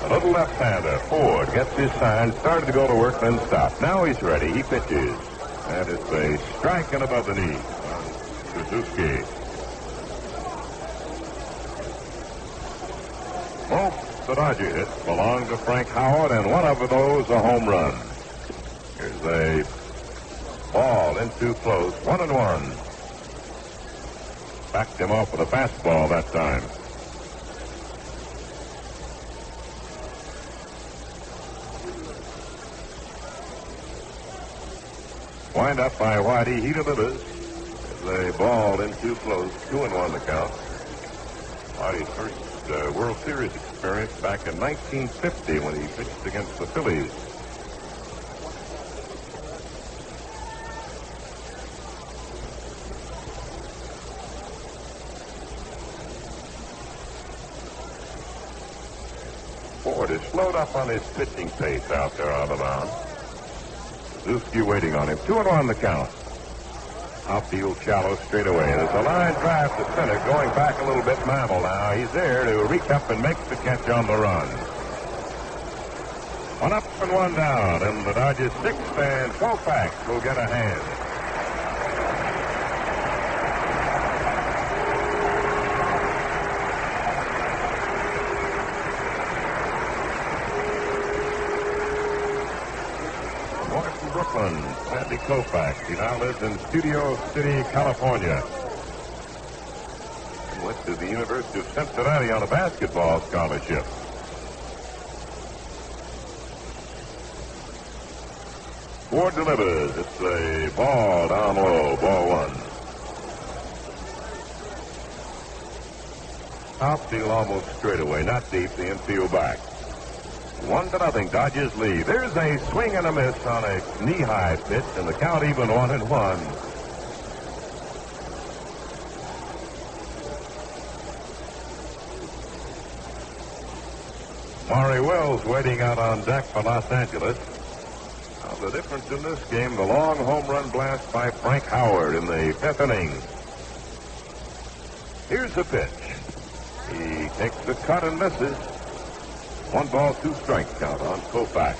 A little left-hander. Ford gets his sign, started to go to work, then stopped. Now he's ready. He pitches. And it's a strike and above the knee. Suzuki. Both the Dodger hits belong to Frank Howard, and one of those a home run. Here's a ball in too close, 1-1. Backed him off with a fastball that time. Wind up by Whitey. He delivers. There's a ball in too close, 2-1 the count. Whitey's first World Series experience back in 1950 when he pitched against the Phillies. Ford is slowed up on his pitching pace out there on the mound. Suzuki waiting on him. 2-1 the count. Outfield shallow straight away. There's a line drive to center going back a little bit. Mantle now. He's there to reach up and make the catch on the run. 1 up and 1 down. And the Dodgers sixth, and Koufax will get a hand. Brooklyn, Sandy Koufax. He now lives in Studio City, California. He went to the University of Cincinnati on a basketball scholarship. Ford delivers. It's a ball down low, ball 1. Outfield almost straight away, not deep, the infield back. 1-0, Dodgers lead. There's a swing and a miss on a knee-high pitch, and the count even 1-1. Maury Wills waiting out on deck for Los Angeles. Now the difference in this game, the long home run blast by Frank Howard in the 5th inning. Here's the pitch. He takes the cut and misses. 1 ball, 2 strike count on Koufax.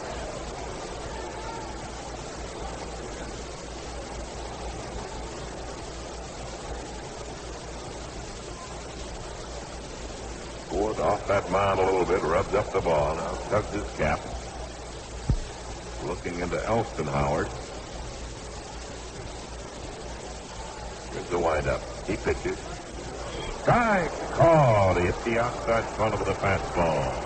Ford off that mound a little bit, rubs up the ball. Now tugs his cap. Looking into Alston Howard. Here's the windup. He pitches. Strike called. He hit the outside corner with a fastball.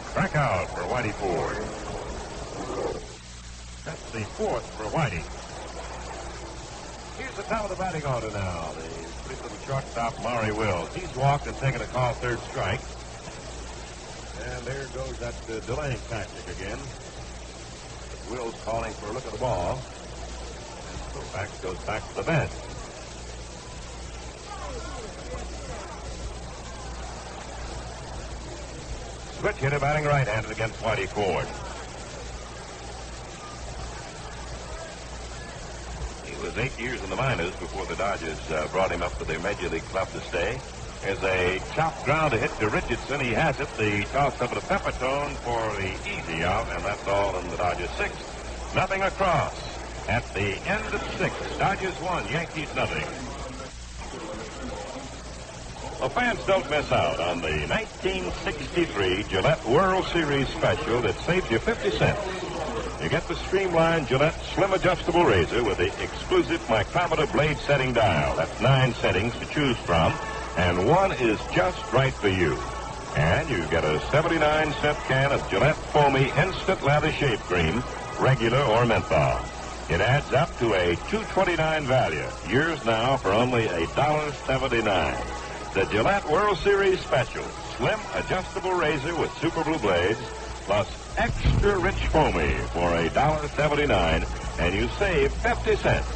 Strike out for Whitey Ford. That's the 4th for Whitey. Here's the top of the batting order now. The pretty little shortstop, Maury Wills. He's walked and taken a call, 3rd strike. And there goes that delaying tactic again. Wills calling for a look at the ball. And Koufax goes back to the bench. Switch hitter batting right-handed against Whitey Ford. He was 8 years in the minors before the Dodgers brought him up to their Major League club to stay. There's a chopped ground to hit to Richardson. He has it. The toss up to Peppertone for the easy out, and that's all in the Dodgers 6th. Nothing across. At the end of 6, Dodgers 1, Yankees nothing. Well, fans don't miss out on the 1963 Gillette World Series special that saves you 50 cents. You get the streamlined Gillette Slim Adjustable Razor with the exclusive micrometer blade setting dial. That's 9 settings to choose from, and one is just right for you. And you get a 79-cent can of Gillette Foamy Instant Lather Shave Cream, regular or menthol. It adds up to a $2.29 value. Yours now for only $1.79. The Gillette World Series Special, Slim Adjustable Razor with Super Blue Blades, plus extra rich foamy for $1.79, and you save 50 cents.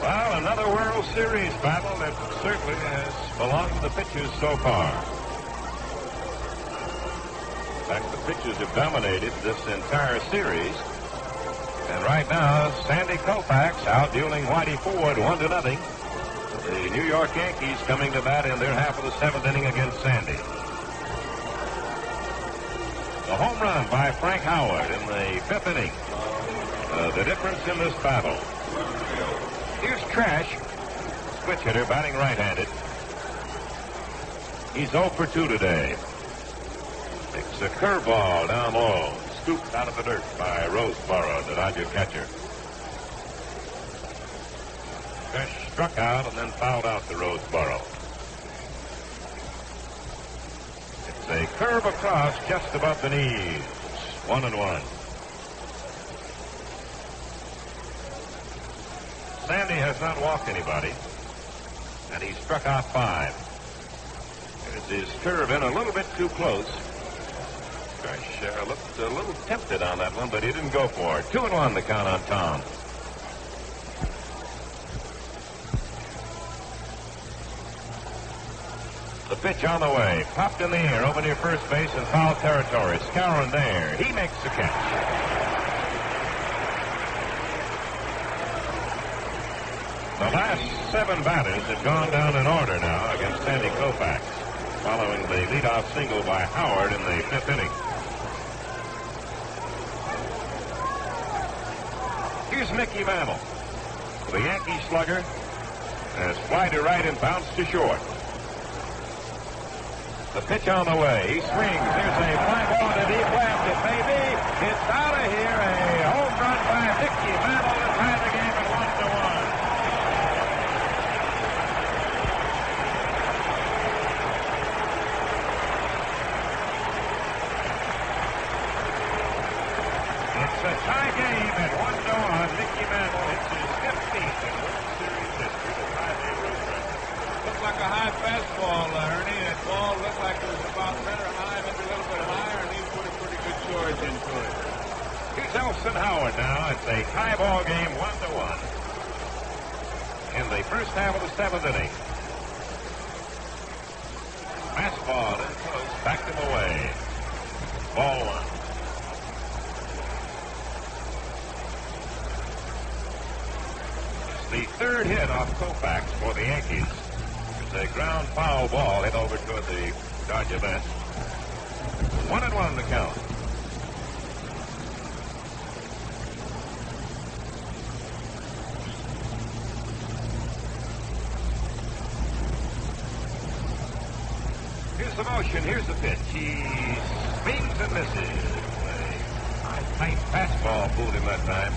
Well, another World Series battle that certainly has belonged to the pitchers so far. In fact, the pitchers have dominated this entire series. And right now, Sandy Koufax outdueling Whitey Ford 1-0. The New York Yankees coming to bat in their half of the 7th inning against Sandy. The home run by Frank Howard in the 5th inning. The difference in this battle. Here's Trash, switch hitter, batting right-handed. He's 0 for 2 today. Takes a curveball down low. Scooped out of the dirt by Roseboro, the Dodger catcher. Trash struck out and then fouled out to Roseboro. It's a curve across just above the knees. 1-1. Sandy has not walked anybody, and he struck out 5. There's his curve in a little bit too close. Trash looked a little tempted on that one, but he didn't go for it. 2-1 the count on Tom. The pitch on the way. Popped in the air over near first base in foul territory. Skowron there. He makes the catch. The last 7 batters have gone down in order now against Sandy Koufax, following the leadoff single by Howard in the 5th inning. Here's Mickey Mantle. The Yankee slugger has fly to right and bounced to short. The pitch on the way. He swings. There's a fly ball to deep left. It may be. It's out of here. A home run by Mickey Mantle to tie the game at 1-1. It's a tie game at 1-1. Mickey Mantle hits his 15th in World Series history to tie the road record. Looked like a high fastball, Ernie. That ball looked like it was about better high, maybe a little bit higher, and he put a pretty good charge into it. Here's Alston Howard now. It's a tie ball game, 1-1. in the first half of the seventh inning. Fastball in close, backed him away. Ball one. It's the third hit off Koufax for the Yankees. It's a ground foul ball hit over toward the Dodger bench. 1-1 the count. Here's the motion. Here's the pitch. He swings and misses. A tight fastball fooled him that time.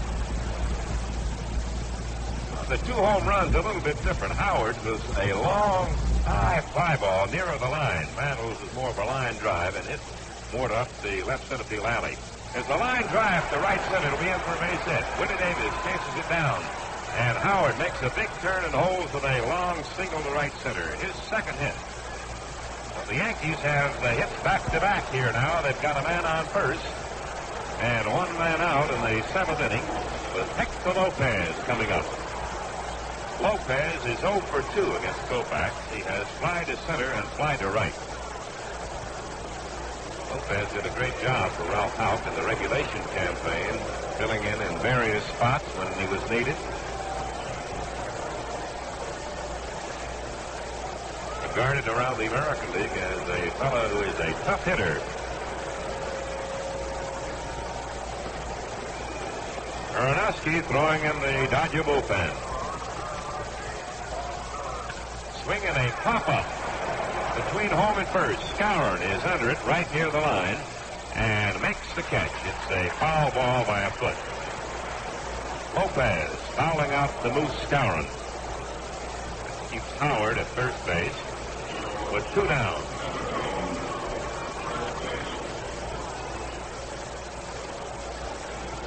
The two home runs a little bit different. Howard was a long, high fly ball nearer the line. Mantle was more of a line drive and hit more up the left center field alley. As the line drive to right center, it'll be in for a base hit. Willie Davis chases it down. And Howard makes a big turn and holds with a long single to right center. His second hit. Well, the Yankees have the hits back-to-back here now. They've got a man on first and one man out in the seventh inning with Hector Lopez coming up. Lopez is 0 for 2 against Koufax. He has fly to center and fly to right. Lopez did a great job for Ralph Houck in the regulation campaign, filling in various spots when he was needed. Regarded around the American League as a fellow who is a tough hitter. Perranoski throwing in the Dodger bullpen. Swinging a pop-up between home and first. Skowron is under it right near the line and makes the catch. It's a foul ball by a foot. Lopez fouling out the Moose Skowron. Keeps Howard at first base with 2 down.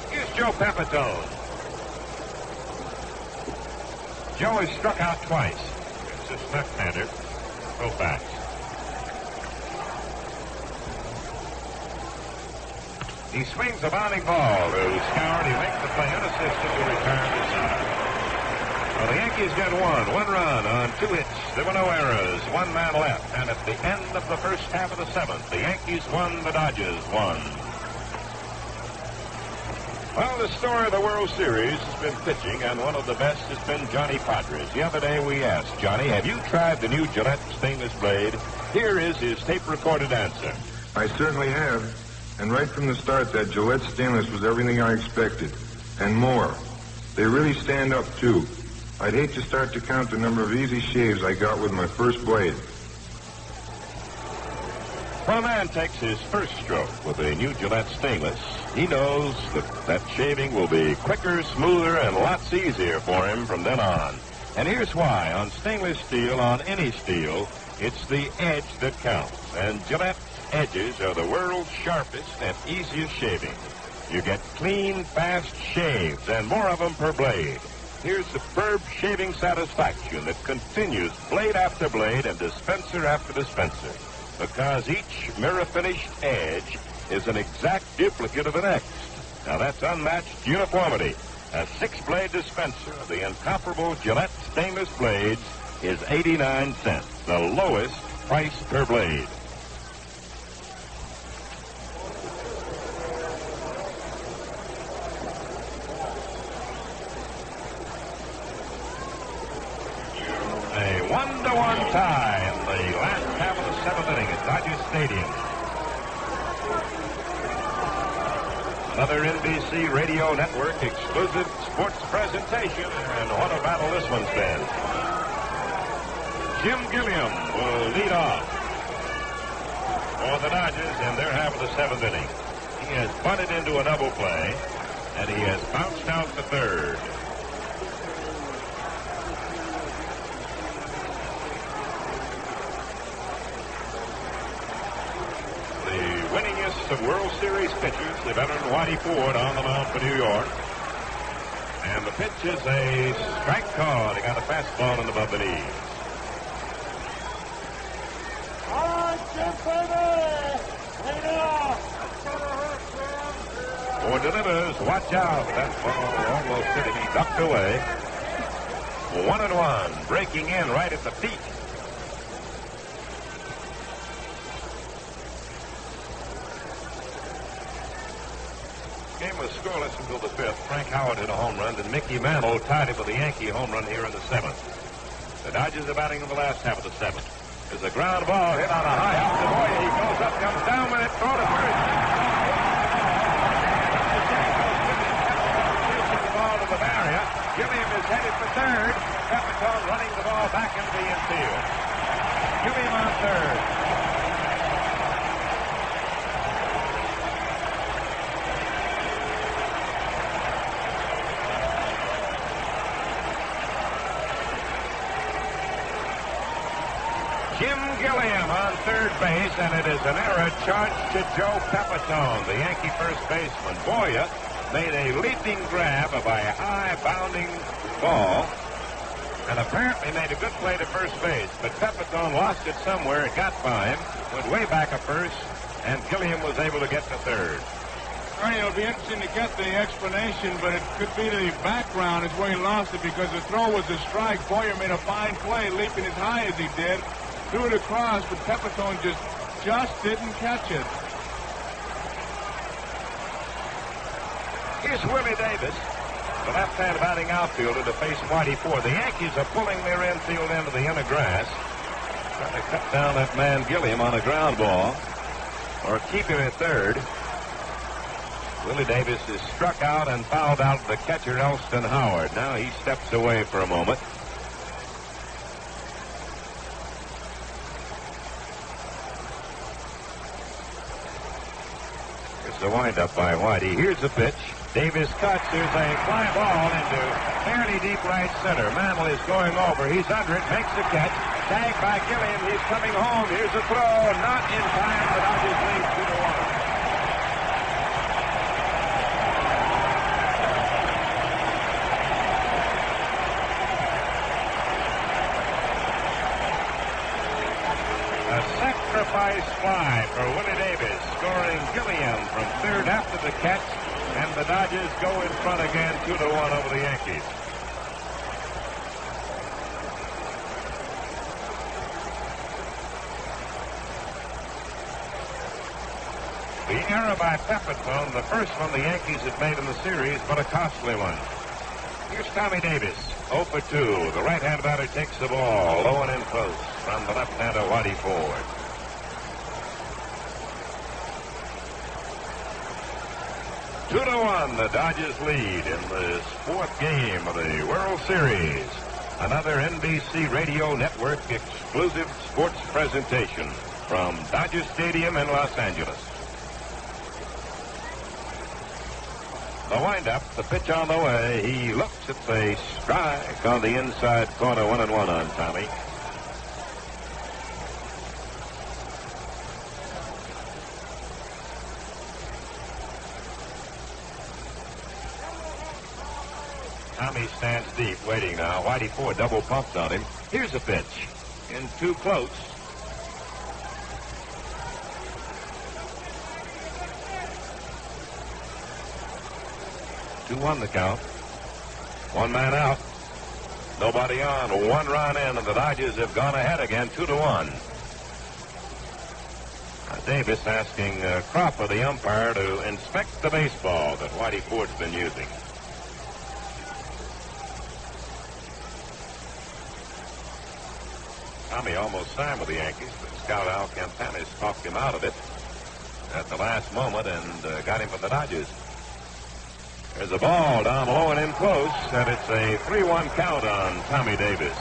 Here's Joe Pepitone. Joe has struck out twice. It's his left-hander, Koufax. He swings a bounding ball to Skowron. He makes the play unassisted to return to side. Well, the Yankees get one run on 2 hits. There were no errors. 1 man left. And at the end of the first half of the seventh, the Yankees won, the Dodgers won. Well, the story of the World Series has been pitching, and one of the best has been Johnny Podres. The other day we asked Johnny, have you tried the new Gillette stainless blade? Here is his tape-recorded answer. I certainly have. And right from the start, that Gillette stainless was everything I expected. And more. They really stand up, too. I'd hate to start to count the number of easy shaves I got with my first blade. When a man takes his first stroke with a new Gillette stainless, he knows that shaving will be quicker, smoother, and lots easier for him from then on. And here's why. On stainless steel, on any steel, it's the edge that counts. And Gillette's edges are the world's sharpest and easiest shaving. You get clean, fast shaves, and more of them per blade. Here's superb shaving satisfaction that continues blade after blade and dispenser after dispenser. Because each mirror-finished edge is an exact duplicate of the next. Now that's unmatched uniformity. A 6-blade dispenser of the incomparable Gillette stainless blades is 89 cents, the lowest price per blade. A 1-1 tie in the last half of the seventh inning at Dodger Stadium. Another NBC Radio Network exclusive sports presentation, and what a battle this one's been. Jim Gilliam will lead off for the Dodgers in their half of the seventh inning. He has bunted into a double play, and he has bounced out to third. Of World Series pitchers, the veteran Whitey Ford on the mound for New York. And the pitch is a strike call. He got a fastball in above the knees. All right, Jim Baby. Lead it off. That's Ford delivers. Watch out. That ball almost hit him. He ducked away. 1-1, breaking in right at the peak. Game was scoreless until the fifth. Frank Howard hit a home run, and Mickey Mantle tied it with a Yankee home run here in the seventh. The Dodgers are batting in the last half of the seventh. There's a ground ball hit on a high out to Boyer. He goes up, comes down with it, throw to first. The ball to the barrier. Gilliam is headed for third. Pepitone running the ball back into the infield. Gilliam on third. Jim Gilliam on third base, and it is an error charged to Joe Pepitone, the Yankee first baseman. Boyer made a leaping grab of a high-bounding ball and apparently made a good play to first base, but Pepitone lost it somewhere. It got by him, went way back at first, and Gilliam was able to get to third. Ernie, it'll be interesting to get the explanation, but it could be the background is where he lost it because the throw was a strike. Boyer made a fine play, leaping as high as he did. Threw it across, but Pepitone just didn't catch it. Here's Willie Davis, the left-hand batting outfielder, to face Whitey Ford. The Yankees are pulling their infield into the inner grass, trying to cut down that man Gilliam on a ground ball, or keep him at third. Willie Davis is struck out and fouled out the catcher, Alston Howard. Now he steps away for a moment. The windup by Whitey. Here's the pitch. Davis cuts. There's a fly ball into fairly deep right center. Mantle is going over. He's under it. Makes the catch. Tagged by Gilliam. He's coming home. Here's a throw. Not in time. The Dodgers lead 2-1. Sacrifice fly for Willie Davis, scoring Gilliam from third after the catch, and the Dodgers go in front again 2-1 over the Yankees. The error by Pepitone, the first one the Yankees had made in the series, but a costly one. Here's Tommy Davis, 0 for 2. The right-hand batter takes the ball, low and in close, from the left-hander Whitey Ford. 2-1, the Dodgers lead in this fourth game of the World Series. Another NBC Radio Network exclusive sports presentation from Dodger Stadium in Los Angeles. The windup, the pitch on the way. He looks at the strike on the inside corner, 1-1 on Tommy. Tommy stands deep, waiting now. Whitey Ford double pumps on him. Here's a pitch. In too close. 2-1 the count. One man out. Nobody on. 1 run in, and the Dodgers have gone ahead again, 2-1. Davis asking Crawford, the umpire, to inspect the baseball that Whitey Ford's been using. Tommy almost signed with the Yankees, but scout Al Campanis talked him out of it at the last moment and got him for the Dodgers. There's a ball down low and in close, and it's a 3-1 count on Tommy Davis.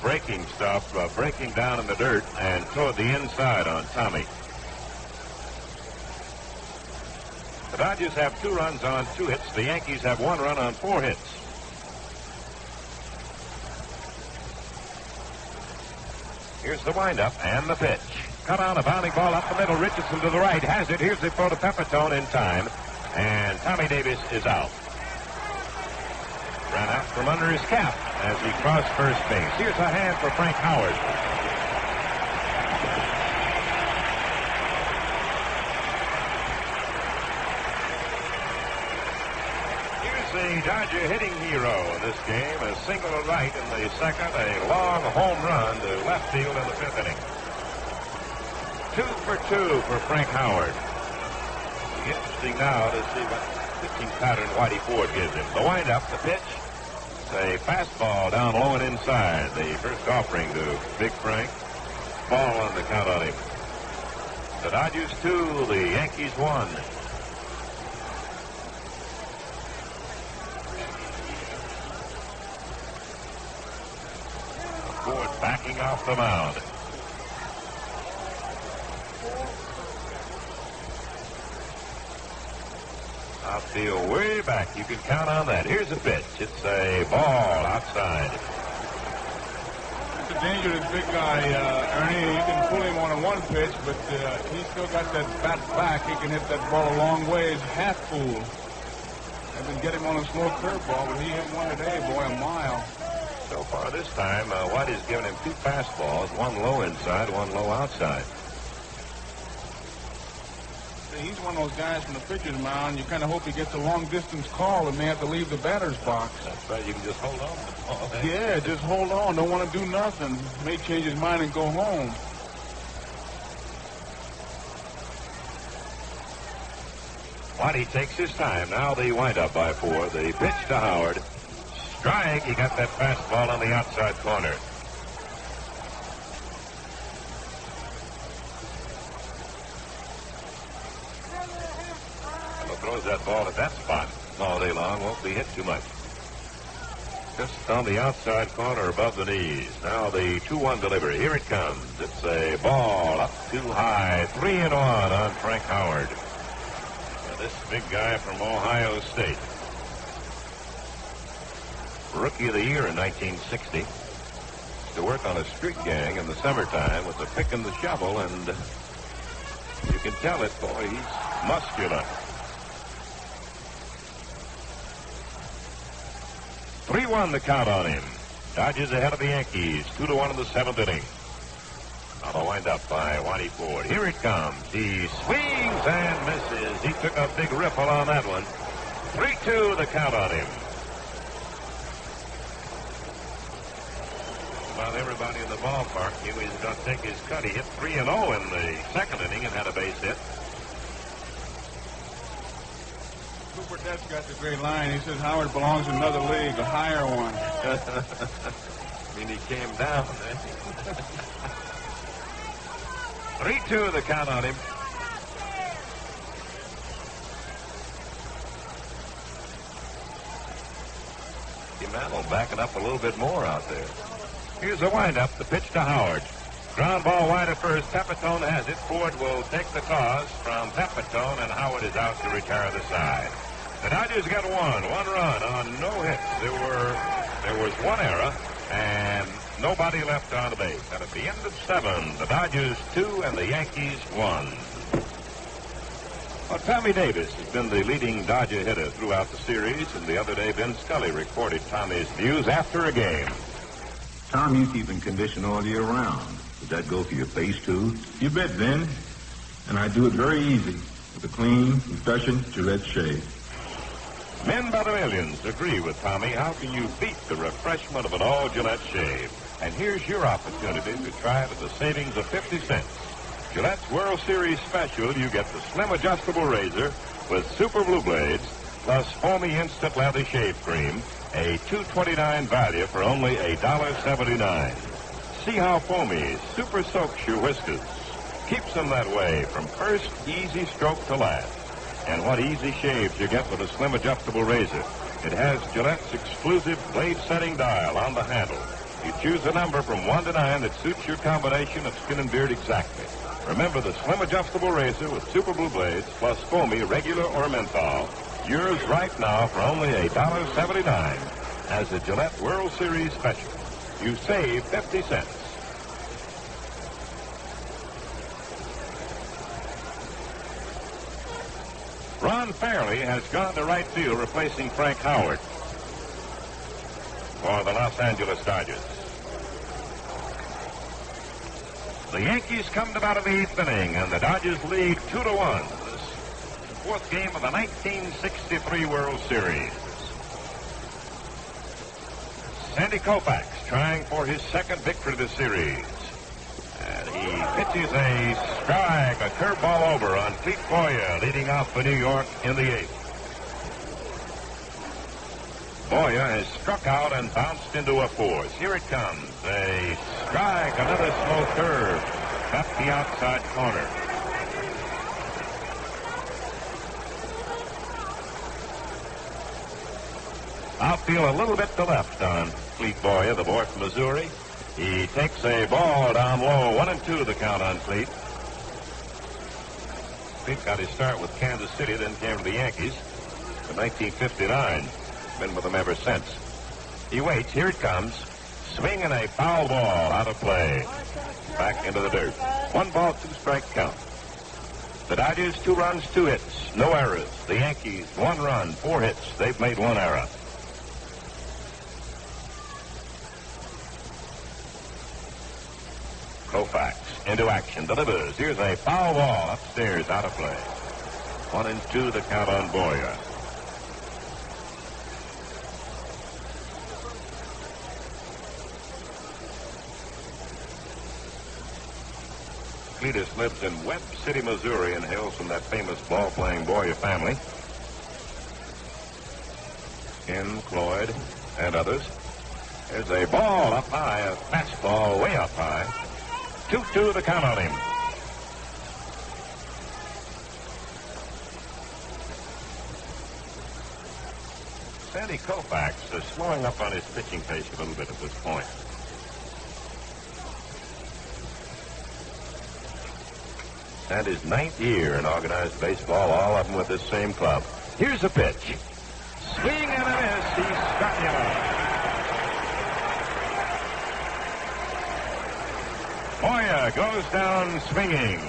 Breaking stuff, breaking down in the dirt and toward the inside on Tommy. The Dodgers have 2 runs on 2 hits. The Yankees have 1 run on 4 hits. Here's the windup and the pitch. Cut on a bounding ball up the middle. Richardson to the right. Has it. Here's the throw to Pepitone in time. And Tommy Davis is out. Ran out from under his cap as he crossed first base. Here's a hand for Frank Howard. the Dodger hitting hero in this game. A single to right in the second, a long home run to left field in the fifth inning. 2 for 2 for Frank Howard. Interesting now to see what pitching pattern Whitey Ford gives him. The windup, the pitch. It's a fastball down low and inside. The first offering to Big Frank. Ball on the count on him. The Dodgers 2, the Yankees 1. Ford backing off the mound. Outfield way back. You can count on that. Here's a pitch. It's a ball outside. It's a dangerous big guy, Ernie. You can pull him on one pitch, but he's still got that bat back. He can hit that ball a long ways. Half fool. I've been getting him on a slow curveball, but he hit one today, boy, a mile. So far this time, Whitey's given him 2 fastballs, one low inside, one low outside. See, he's one of those guys from the pitcher's mound. You kind of hope he gets a long-distance call and may have to leave the batter's box. That's right. You can just hold on to the ball. Yeah, just hold on. Don't want to do nothing. May change his mind and go home. Whitey takes his time. Now the windup by 4. The pitch to Howard. Strike. He got that fastball on the outside corner. Throws that ball at that spot all day long. Won't be hit too much. Just on the outside corner above the knees. Now the 2-1 delivery. Here it comes. It's a ball up too high. 3-1 on Frank Howard. Now this big guy from Ohio State. Rookie of the year in 1960. To work on a street gang in the summertime with the pick and the shovel, and you can tell it, boy, he's muscular. 3-1 the count on him. Dodgers ahead of the Yankees, 2-1 in the 7th inning. Now the windup by Whitey Ford. Here it comes. He swings and misses. He took a big ripple on that one. 3-2 the count on him. Well, everybody in the ballpark knew he was going to take his cut. He hit 3-0 in the 2nd inning and had a base hit. Cooper Dett's got the great line. He says Howard belongs in another league, a higher one. I mean, he came down. 3-2 the count on him. Mantle backing up a little bit more out there. Here's a windup. The pitch to Howard. Ground ball wide at first. Pepitone has it. Ford will take the toss from Pepitone, and Howard is out to retire the side. The Dodgers got one run on no hits. There was one error, and nobody left on the base. And at the end of 7, the Dodgers 2 and the Yankees 1. Well, Tommy Davis has been the leading Dodger hitter throughout the series, and the other day Vin Scully recorded Tommy's views after a game. Tom, you keep in condition all year round. Does that go for your face, too? You bet, Vin. And I do it very easy with a clean, efficient Gillette shave. Men by the millions agree with Tommy. How can you beat the refreshment of an all Gillette shave? And here's your opportunity to try it at a savings of 50 cents. Gillette's World Series special, you get the slim adjustable razor with super blue blades, plus foamy instant lather shave cream, a $2.29 value for only $1.79. See how foamy super soaks your whiskers. Keeps them that way from first easy stroke to last. And what easy shaves you get with a slim adjustable razor. It has Gillette's exclusive blade setting dial on the handle. You choose a number from 1 to 9 that suits your combination of skin and beard exactly. Remember the slim adjustable razor with super blue blades plus foamy regular or menthol. Yours right now for only $1.79 as a Gillette World Series special. You save 50 cents. Ron Fairley has gone to right field, replacing Frank Howard for the Los Angeles Dodgers. The Yankees come to bat in the 8th inning, and the Dodgers lead 2-1. This 4th game of the 1963 World Series. Sandy Koufax trying for his second victory of the series. And he pitches a strike, a curveball over on Clete Boyer, leading off for New York in the eighth. Boyer has struck out and bounced into a fourth. Here it comes. A strike, another slow curve up the outside corner. Outfield a little bit to left on Clete Boyer, the boy from Missouri. He takes a ball down low. 1-2 the count on Clete. Clete got his start with Kansas City, then came to the Yankees in 1959. Been with them ever since. He waits. Here it comes. Swinging a foul ball out of play. Back into the dirt. 1 ball, 2 strike count. The Dodgers, 2 runs, 2 hits. No errors. The Yankees, 1 run, 4 hits. They've made 1 error. Koufax into action. Delivers. Here's a foul ball upstairs out of play. 1-2 the count on Boyer. Cletus lives in Webb City, Missouri, and hails from that famous ball-playing Boyer family. Ken, Floyd, and others. There's a ball up high, a fastball way up high. 2-2 the count on him. Sandy Koufax is slowing up on his pitching pace a little bit at this point. Sandy's 9th year in organized baseball, all of them with this same club. Here's a pitch. Swing and a miss. He struck him out. Boyer goes down swinging.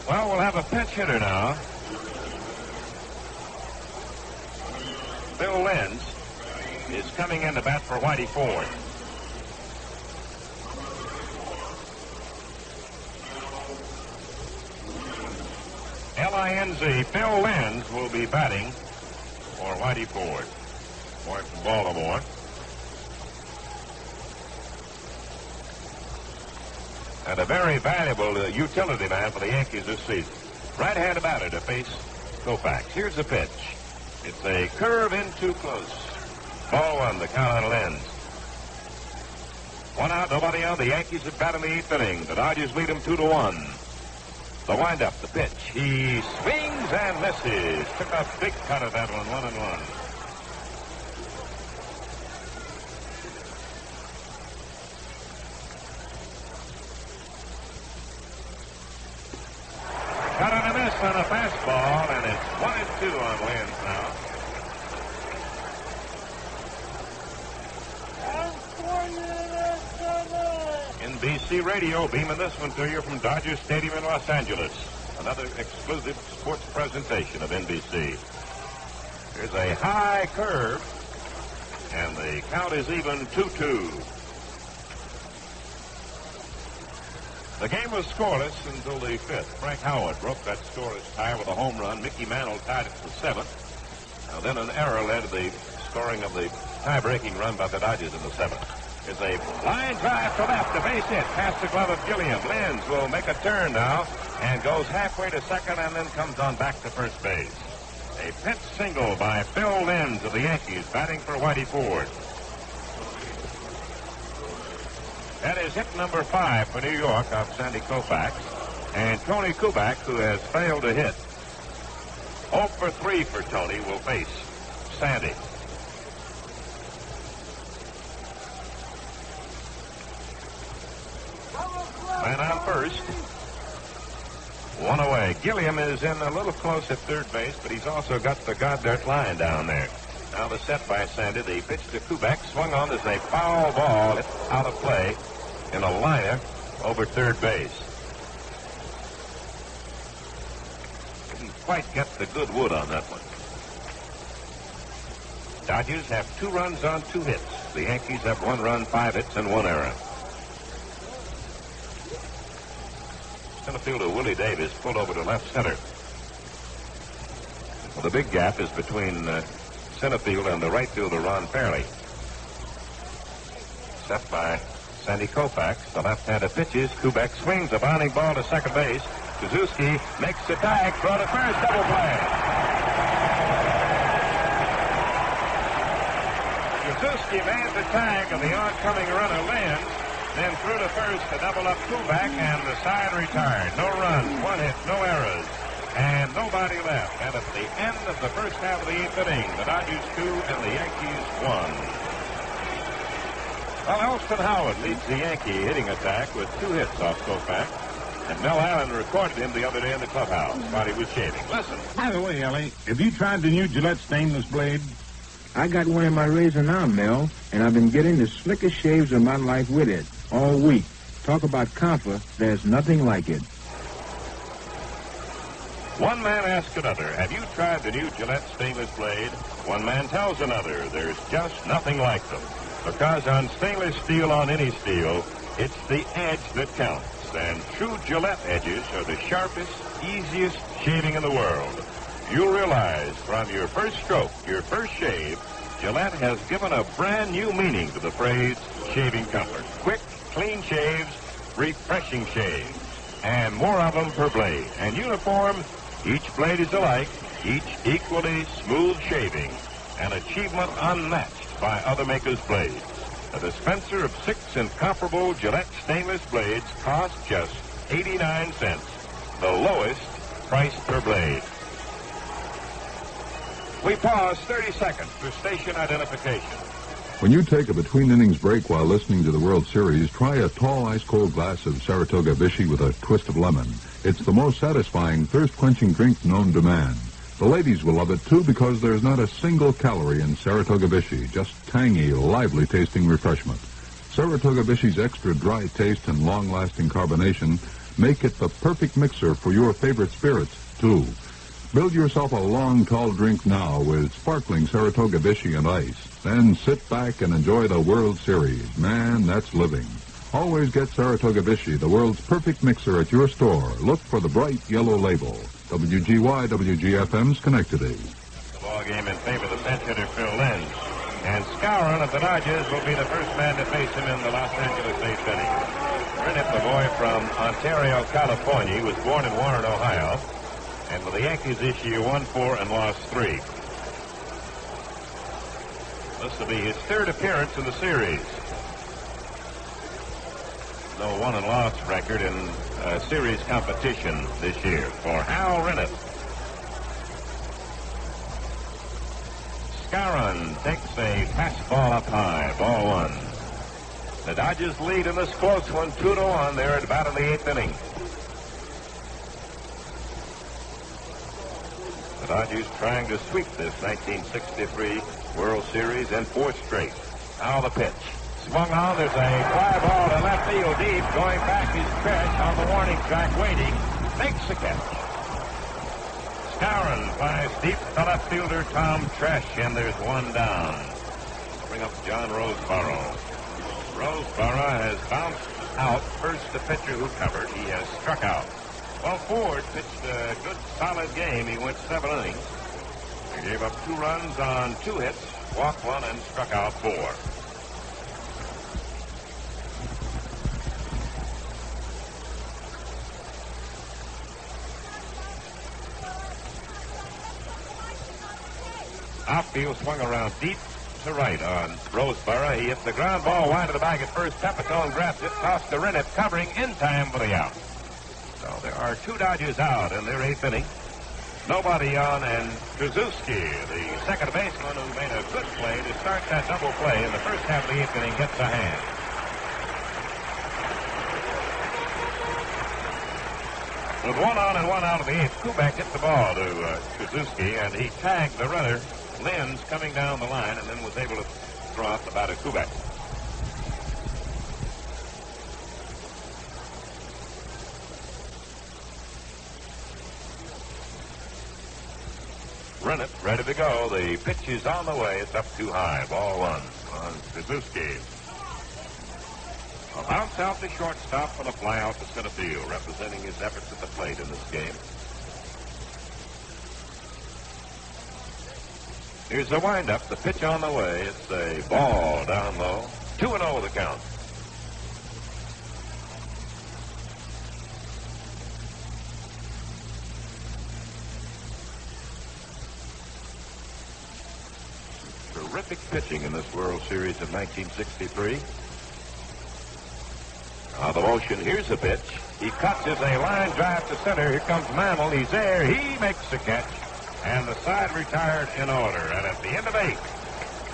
Well, we'll have a pinch hitter now. Bill Lenz is coming in to bat for Whitey Ford. L-I-N-Z, Phil Lenz will be batting for Whitey Ford. Boy from Baltimore. And a very valuable utility man for the Yankees this season. Right-handed batter to face Koufax. Here's the pitch. It's a curve in too close. Ball 1, the count on Lenz. 1 out, nobody on. The Yankees have batted in the 8th inning. The Dodgers lead them 2-1. The windup, the pitch. He swings and misses. Took a big cut of that one, 1-1. Cut and a miss on a fastball, and it's 1-2 on Lenz now. NBC Radio beaming this one to you from Dodger Stadium in Los Angeles. Another exclusive sports presentation of NBC. Here's a high curve, and the count is even 2-2. The game was scoreless until the 5th. Frank Howard broke that scoreless tie with a home run. Mickey Mantle tied it for 7th. Now then an error led to the scoring of the tie-breaking run by the Dodgers in the 7th. There's a line drive to left, a base hit, past the glove of Gilliam. Lenz will make a turn now and goes halfway to second and then comes on back to first base. A pinch single by Phil Lenz of the Yankees, batting for Whitey Ford. That is hit number 5 for New York of Sandy Koufax. And Tony Kubek, who has failed to hit. 0 for 3 for Tony, will face Sandy. Man on first. 1 away. Gilliam is in a little close at third base, but he's also got the Goddard line down there. Now the set by Sandy. The pitch to Kubek. Swung on as a foul ball out of play in a liner over third base. Didn't quite get the good wood on that one. Dodgers have 2 runs on 2 hits. The Yankees have 1 run, 5 hits, and 1 error. Center fielder Willie Davis pulled over to left center. Well, the big gap is between center field and the right fielder, Ron Perranoski. Set by Sandy Koufax. The left-handed pitches. Koufax swings a bounding ball to second base. Suzuki makes the tag. Throw to first. Double play. Suzuki made the tag of the oncoming runner, Lenz, then threw to first to double up Koufax, and the side retired. No runs, 1 hit, no errors, and nobody left. And at the end of the first half of the 8th inning, the Dodgers 2 and the Yankees 1. Well, Alston Howard leads the Yankee hitting attack with 2 hits off Koufax. And Mel Allen recorded him the other day in the clubhouse while he was shaving. Listen. By the way, Ellie, have you tried the new Gillette stainless blade? I got one in my razor now, Mel, and I've been getting the slickest shaves of my life with it all week. Talk about comfort, there's nothing like it. One man asks another, have you tried the new Gillette stainless blade? One man tells another, there's just nothing like them. Because on stainless steel, on any steel, it's the edge that counts. And true Gillette edges are the sharpest, easiest shaving in the world. You'll realize from your first stroke, your first shave, Gillette has given a brand new meaning to the phrase shaving comfort. Quick, clean shaves, refreshing shaves, and more of them per blade. And uniform, each blade is alike, each equally smooth shaving, an achievement unmatched by other makers' blades. A dispenser of 6 incomparable Gillette stainless blades costs just 89 cents, the lowest price per blade. We pause 30 seconds for station identification. When you take a between-innings break while listening to the World Series, try a tall, ice-cold glass of Saratoga Vichy with a twist of lemon. It's the most satisfying, thirst-quenching drink known to man. The ladies will love it, too, because there's not a single calorie in Saratoga Vichy, just tangy, lively-tasting refreshment. Saratoga Vichy's extra dry taste and long-lasting carbonation make it the perfect mixer for your favorite spirits, too. Build yourself a long, tall drink now with sparkling Saratoga Vichy and ice. Then sit back and enjoy the World Series. Man, that's living. Always get Saratoga Vichy, the world's perfect mixer, at your store. Look for the bright yellow label. WGY, WGFM, Schenectady. The ball game in favor of the bench hitter, Phil Lenz. And Skowron of the Dodgers will be the first man to face him in the Los Angeles 8th inning. Rennick, the boy from Ontario, California, was born in Warren, Ohio. And with the Yankees this year, won 4 and lost 3. This will be his 3rd appearance in the series. No won and lost record in series competition this year for Hal Rennick. Skowron takes a pass ball up high, ball 1. The Dodgers lead in this close one, 2-1. They're at about in the 8th inning. The Dodgers trying to sweep this 1963 World Series in 4th straight. Now the pitch. Swung on. There's a fly ball to left field deep. Going back is Tresh on the warning track waiting. Makes the catch. Skowron flies deep to left fielder Tom Tresh, and there's one down. Bring up John Roseborough. Roseborough has bounced out. First the pitcher who covered. He has struck out. Well, Ford pitched a good, solid game. He went 7 innings. He gave up 2 runs on 2 hits, walked 1, and struck out 4. Outfield swung around deep to right on Roseborough. He hits the ground ball wide of the bag at first. Pepitone grabs it, tossed to Rennick, covering in time for the out. So there are 2 Dodgers out in their 8th inning. Nobody on, and Suzuki, the second baseman who made a good play to start that double play in the first half of the 8th inning, gets a hand. With 1 on and 1 out of the 8th, Koufax hit the ball to Suzuki, and he tagged the runner, Lenz, coming down the line, and then was able to throw out the bat of Koufax. Rennick ready to go. The pitch is on the way. It's up too high. Ball 1 on Suzuki. A bounce out to shortstop and a fly out to center field, representing his efforts at the plate in this game. Here's the windup. The pitch on the way. It's a ball down low. 2-0 the count. Terrific pitching in this World Series of 1963. The motion. Here's the pitch. He cuts as a line drive to center. Here comes Mantle. He's there. He makes the catch. And the side retired in order. And at the end of 8,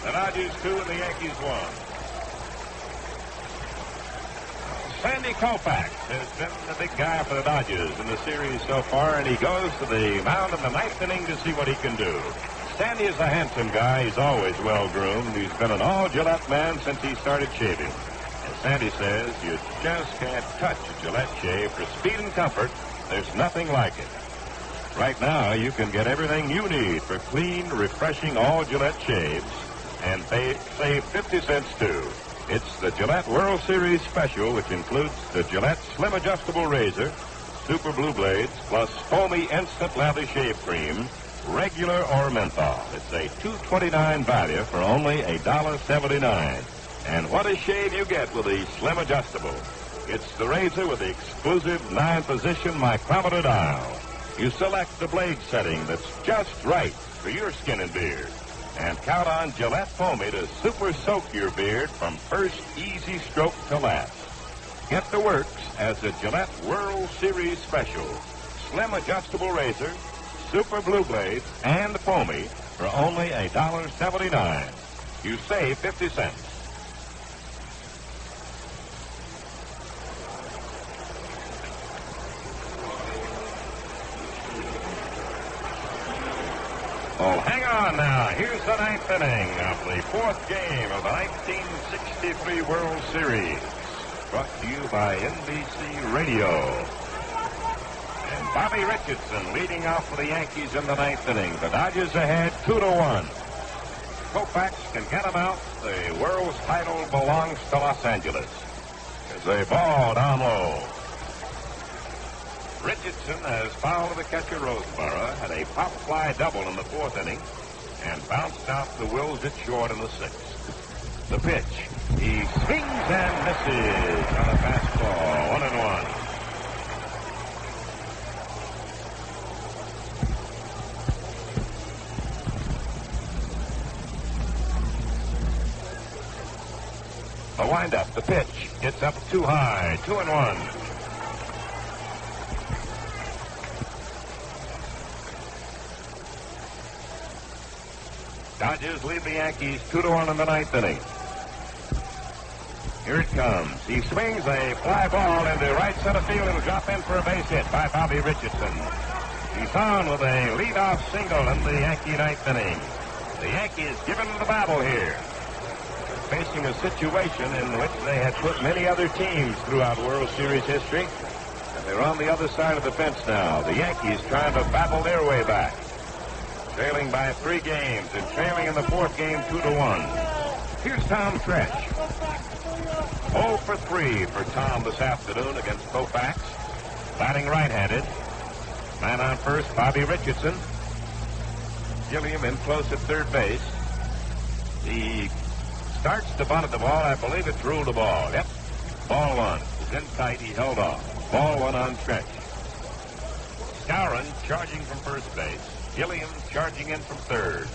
the Dodgers 2 and the Yankees 1. Sandy Koufax has been the big guy for the Dodgers in the series so far, and he goes to the mound in the 9th inning to see what he can do. Sandy is a handsome guy. He's always well-groomed. He's been an all-Gillette man since he started shaving. And Sandy says you just can't touch a Gillette shave. For speed and comfort, there's nothing like it. Right now, you can get everything you need for clean, refreshing all-Gillette shaves and save 50 cents, too. It's the Gillette World Series Special, which includes the Gillette Slim Adjustable Razor, Super Blue Blades, plus foamy Instant Lather Shave Cream, regular or menthol. It's a $2.29 value for only $1.79. And what a shave you get with the Slim Adjustable. It's the razor with the exclusive 9-position micrometer dial. You select the blade setting that's just right for your skin and beard. And count on Gillette Foamy to super soak your beard from first easy stroke to last. Get the works as a Gillette World Series Special. Slim Adjustable Razor, Super Blue Blades, and Foamy for only $1.79. You save 50 cents. Oh, hang on now. Here's the 9th inning of the 4th game of the 1963 World Series. Brought to you by NBC Radio. And Bobby Richardson leading off for the Yankees in the 9th inning. The Dodgers ahead 2-1. Koufax can get him out. The world's title belongs to Los Angeles. There's a ball down low. Richardson has fouled the catcher Roseborough, had a pop fly double in the 4th inning, and bounced out to Wills it short in the 6th. The pitch. He swings and misses on a fastball. 1-1. A windup. The pitch. It's up too high. 2-1. Dodgers lead the Yankees 2-1 in the 9th inning. Here it comes. He swings a fly ball into right center field. It'll drop in for a base hit by Bobby Richardson. He's on with a leadoff single in the Yankee 9th inning. The Yankees giving the battle here. Facing a situation in which they had put many other teams throughout World Series history. And they're on the other side of the fence now. The Yankees trying to battle their way back. Trailing by 3 games and trailing in the 4th game 2-1. Here's Tom Tresh. 0 for 3 for Tom this afternoon against Koufax. Batting right-handed. Man on first, Bobby Richardson. Gilliam in close at third base. He starts to bunt at the ball. I believe it's ruled a ball. Yep. Ball 1. He's in tight. He held off. Ball 1 on Tresh. Skowron charging from first base. Gilliam charging in from third.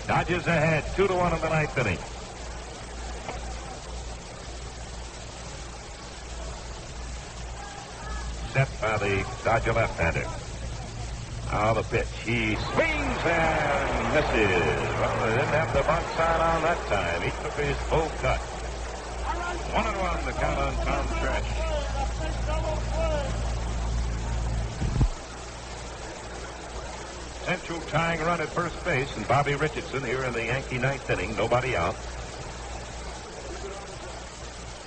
Dodgers ahead 2-1 in the 9th inning. Set by the Dodger left-hander. Now the pitch. He swings and misses. Well, they didn't have the bunt sign on that time. He took his full cut. 1-1 the count on Tom Tresh. Central tying run at first base, and Bobby Richardson here in the Yankee 9th inning. Nobody out.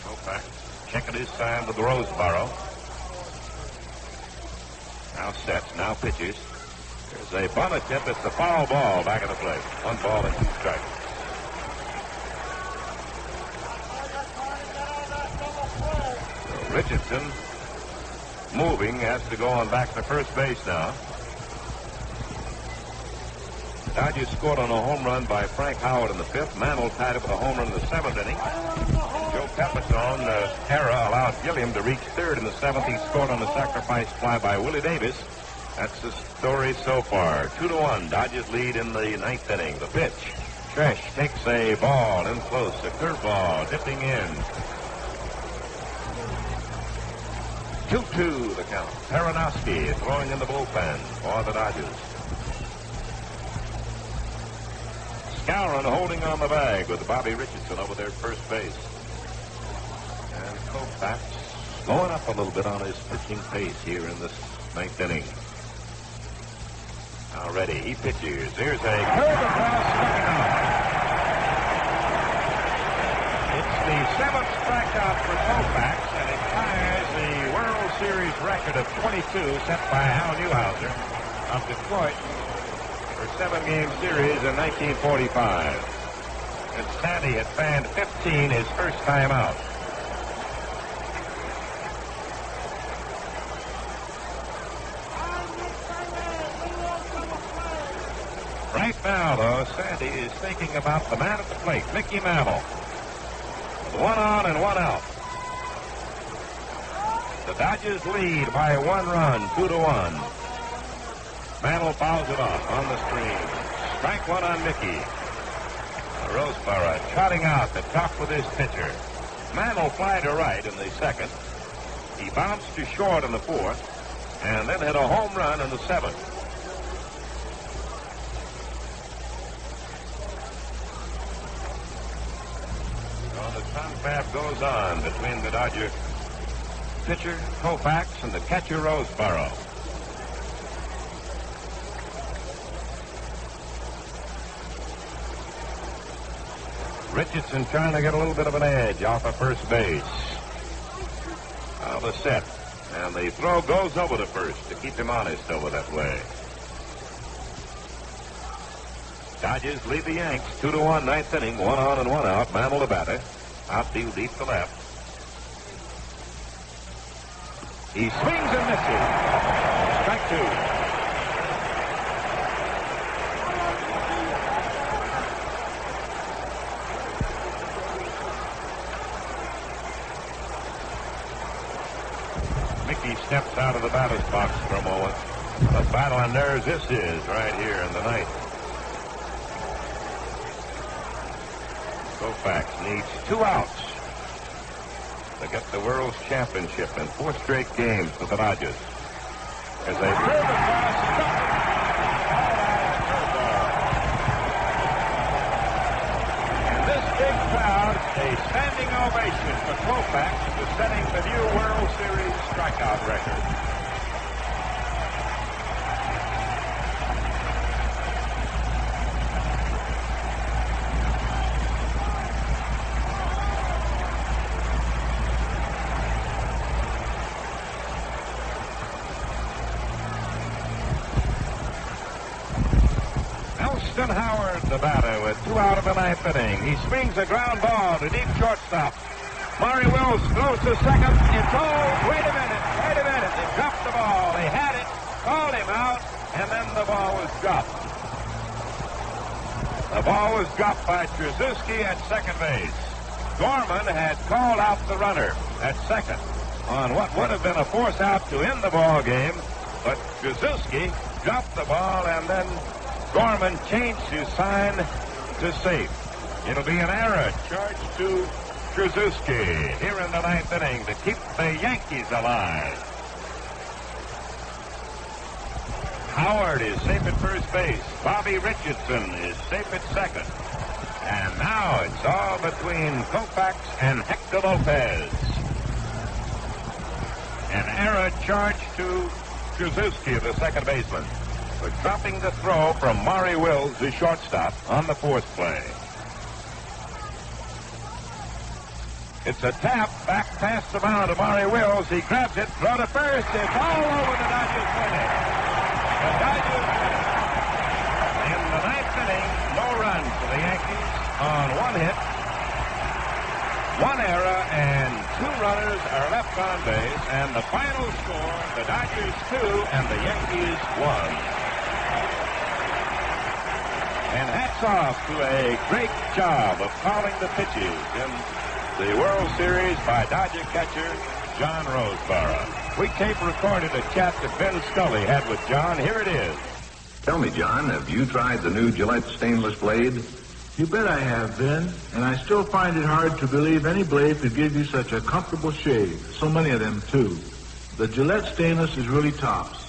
Koufax checking his sign with Roseborough. Now sets, now pitches. There's a bunt attempt. It's the foul ball back at the plate. 1 ball and 2 strikes. So Richardson moving, has to go on back to first base now. The Dodgers scored on a home run by Frank Howard in the 5th. Mantle tied it with a home run in the 7th inning. Joe Pepitone era allowed Gilliam to reach 3rd in the 7th. He scored on a sacrifice fly by Willie Davis. That's the story so far. 2-1. Dodgers lead in the 9th inning. The pitch. Tresh takes a ball in close. A curveball dipping in. 2-2 the count. Perranoski throwing in the bullpen for the Dodgers. Skowron holding on the bag with Bobby Richardson over there at first base. And Koufax going up a little bit on his pitching pace here in this 9th inning. Now ready, he pitches. Here's a curve across, striking out. It's the 7th strikeout for Koufax, and it ties the World Series record of 22 set by Hal Newhouser of Detroit for 7-game series in 1945. And Sandy had fanned 15 his first time out. Right now, though, Sandy is thinking about the man at the plate, Mickey Mantle. With 1 on and 1 out. The Dodgers lead by 1 run, 2-1. Mantle fouls it off on the screen. Strike 1 on Mickey. Roseboro trotting out to talk with his pitcher. Mantle fly to right in the 2nd. He bounced to short in the 4th, and then hit a home run in the 7th. The confab goes on between the Dodger pitcher, Koufax, and the catcher, Roseboro. Richardson trying to get a little bit of an edge off of first base. Now the set. And the throw goes over to first to keep him honest over that way. Dodgers lead the Yanks 2-1, 9th inning, 1 on and 1 out. Mantle the batter. Outfield deep to left. He swings and misses. Strike 2. Mickey steps out of the batter's box for a moment. A battle on nerves this is right here in the 9th. Koufax needs 2 outs to get the World's Championship in 4 straight games for the Dodgers. As they curve across, and this big crowd, a standing ovation for Koufax for setting the new World Series strikeout record. Alston Howard, the batter, with 2 out of the 9th inning. He swings a ground ball to deep shortstop. Maury Wills throws to second. It's all. Wait a minute. They dropped the ball. They had it, called him out, and then the ball was dropped. The ball was dropped by Trzaskowski at second base. Gorman had called out the runner at second on what would have been a force out to end the ball game, but Trzaskowski dropped the ball, and then Gorman changed his sign to safe. It'll be an error charged to Trzaskowski here in the 9th inning to keep the Yankees alive. Howard is safe at first base. Bobby Richardson is safe at second. And now it's all between Koufax and Hector Lopez. An error charged to Trzaskowski, the second baseman, for dropping the throw from Maury Wills, the shortstop, on the 4th play. It's a tap back past the mound to Maury Wills. He grabs it, throw to first. It's all over the Dodgers winning. The Dodgers, in the 9th inning, no runs for the Yankees on 1 hit, 1 error, and 2 runners are left on base. And the final score, the Dodgers 2 and the Yankees 1. And hats off to a great job of calling the pitches in the World Series by Dodger catcher John Roseborough. We tape recorded a chat that Ben Scully had with John. Here it is. Tell me, John, have you tried the new Gillette stainless blade? You bet I have, Ben. And I still find it hard to believe any blade could give you such a comfortable shave. So many of them, too. The Gillette stainless is really tops.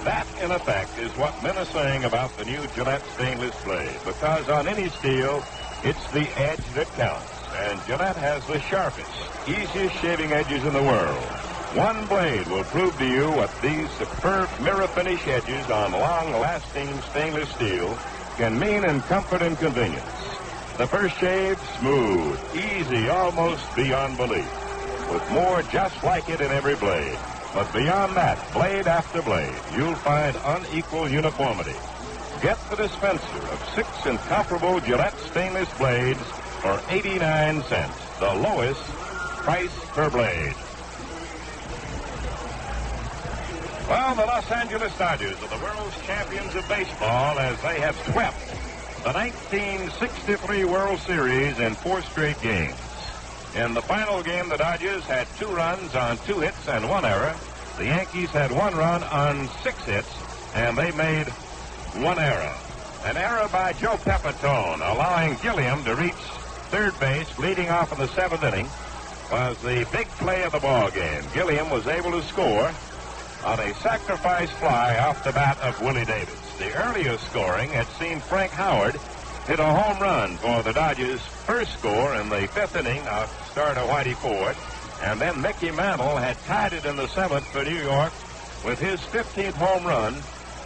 That, in effect, is what men are saying about the new Gillette stainless blade. Because on any steel, it's the edge that counts. And Gillette has the sharpest, easiest shaving edges in the world. One blade will prove to you what these superb mirror finish edges on long-lasting stainless steel can mean in comfort and convenience. The first shave, smooth, easy, almost beyond belief, with more just like it in every blade. But beyond that, blade after blade, you'll find unequal uniformity. Get the dispenser of 6 incomparable Gillette stainless blades for 89 cents, the lowest price per blade. Well, the Los Angeles Dodgers are the world's champions of baseball as they have swept the 1963 World Series in 4 straight games. In the final game, the Dodgers had 2 runs on 2 hits and 1 error. The Yankees had 1 run on 6 hits, and they made 1 error. An error by Joe Pepitone, allowing Gilliam to reach third base, leading off in the 7th inning, was the big play of the ball game. Gilliam was able to score on a sacrifice fly off the bat of Willie Davis. The earlier scoring had seen Frank Howard hit a home run for the Dodgers' first score in the 5th inning of starter Whitey Ford, and then Mickey Mantle had tied it in the 7th for New York with his 15th home run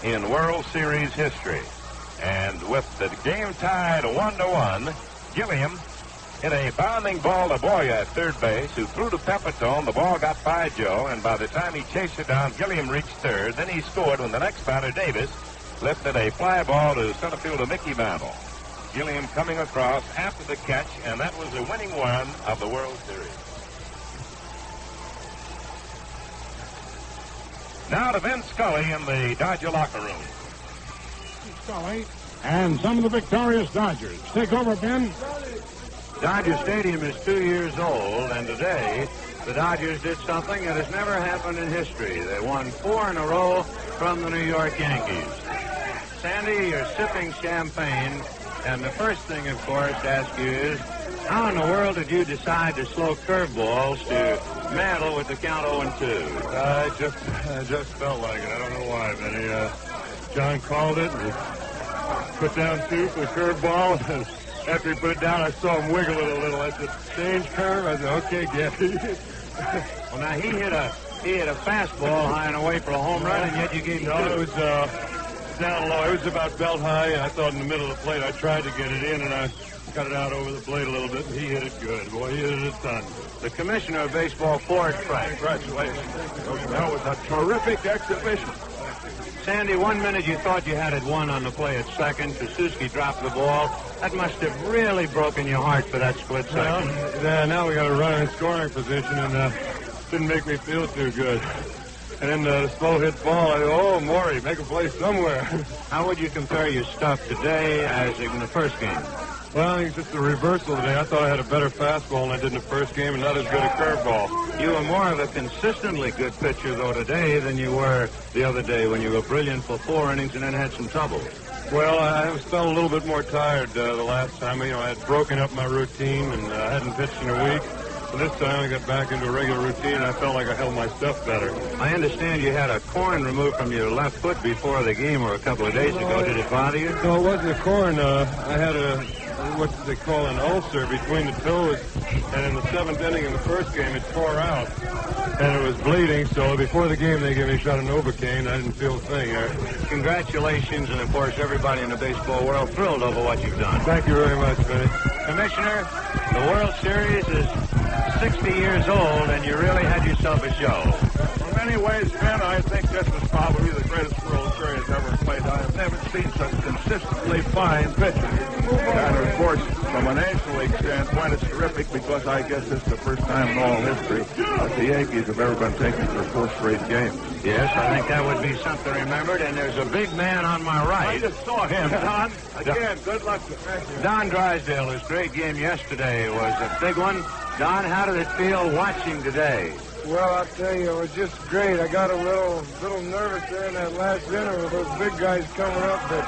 in World Series history. And with the game tied 1-1, Gilliam hit a bounding ball to Boyer at third base, who threw to Pepitone. The ball got by Joe, and by the time he chased it down, Gilliam reached third. Then he scored when the next batter, Davis, lifted a fly ball to center fielder Mickey Mantle. Gilliam coming across after the catch, and that was the winning run of the World Series. Now to Ben Scully in the Dodger locker room. Scully and some of the victorious Dodgers. Take over, Ben. Dodger Stadium is 2 years old, and today the Dodgers did something that has never happened in history. They won 4 in a row from the New York Yankees. Sandy, you're sipping champagne, and the first thing, of course, to ask you is, how in the world did you decide to slow curveballs to Mantle with the count 0-2? I just felt like it. I don't know why, Benny. John called it, and he put down 2 for the curveball, and after he put it down, I saw him wiggle it a little. I said, change curve? I said, okay, Gabby. Well, now, he hit a fastball high and away for a home run, and yet you gave him 2. No, it was down low. It was about belt high. I thought in the middle of the plate, I tried to get it in, and I cut it out over the blade a little bit, and he hit it good. Boy, he hit it a ton. The commissioner of baseball, Ford Frank. Congratulations. That was a terrific exhibition. Sandy, 1 minute you thought you had it won on the play at second. Krasuski dropped the ball. That must have really broken your heart for that split second. Yeah, now we got a runner in scoring position, and didn't make me feel too good. And then the slow hit ball, I thought, oh, Maury, make a play somewhere. How would you compare your stuff today as in the first game? Well, I think it's just a reversal today. I thought I had a better fastball than I did in the first game, and not as good a curveball. You were more of a consistently good pitcher, though, today than you were the other day when you were brilliant for 4 innings and then had some trouble. Well, I felt a little bit more tired the last time. I had broken up my routine and hadn't pitched in a week. So this time I got back into a regular routine, and I felt like I held my stuff better. I understand you had a corn removed from your left foot before the game or a couple of days ago. Did it bother you? No, it wasn't a corn. I had what they call an ulcer between the toes, and in the 7th inning in the first game, it tore out, and it was bleeding, so before the game, they gave me a shot of Novocaine. I didn't feel a thing. Congratulations, and, of course, everybody in the baseball world thrilled over what you've done. Thank you very much, Benny. Commissioner, the World Series is 60 years old, and you really had yourself a show. In many ways, Ben, I think this was probably the greatest World Series ever played. I have never seen such consistently fine pitching. And, of course, from a National League standpoint, point, it's terrific because I guess it's the first time in all history that the Yankees have ever been taken for 4 straight games. Yes, I think that would be something remembered. And there's a big man on my right. I just saw him, Don. Again, good luck to you. Don Drysdale, his great game yesterday was a big one. Don, how did it feel watching today? Well, I'll tell you, it was just great. I got a little nervous there in that last inning with those big guys coming up, but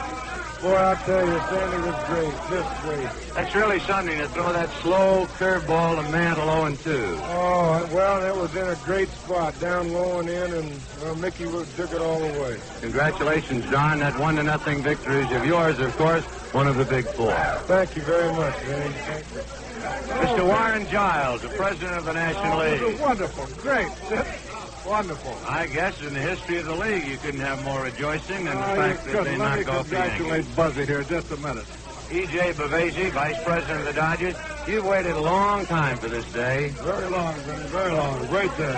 boy, I'll tell you, Sandy was great, just great. That's really something to throw that slow curveball to Mantle 0-2. Oh, well, it was in a great spot, down low and in, and well, Mickey took it all away. Congratulations, Don. That 1-0 victory is of yours, of course, one of the big 4. Thank you very much, Vinny. Thank you. Mr. Warren Giles, the president of the National League. It was wonderful, great, wonderful. I guess in the history of the league, you couldn't have more rejoicing than the fact that they knocked off the Yankees. Congratulate Buzzy here just a minute. E.J. Bavasi, vice president of the Dodgers, you've waited a long time for this day. Very long, Vinny, very long. Great day.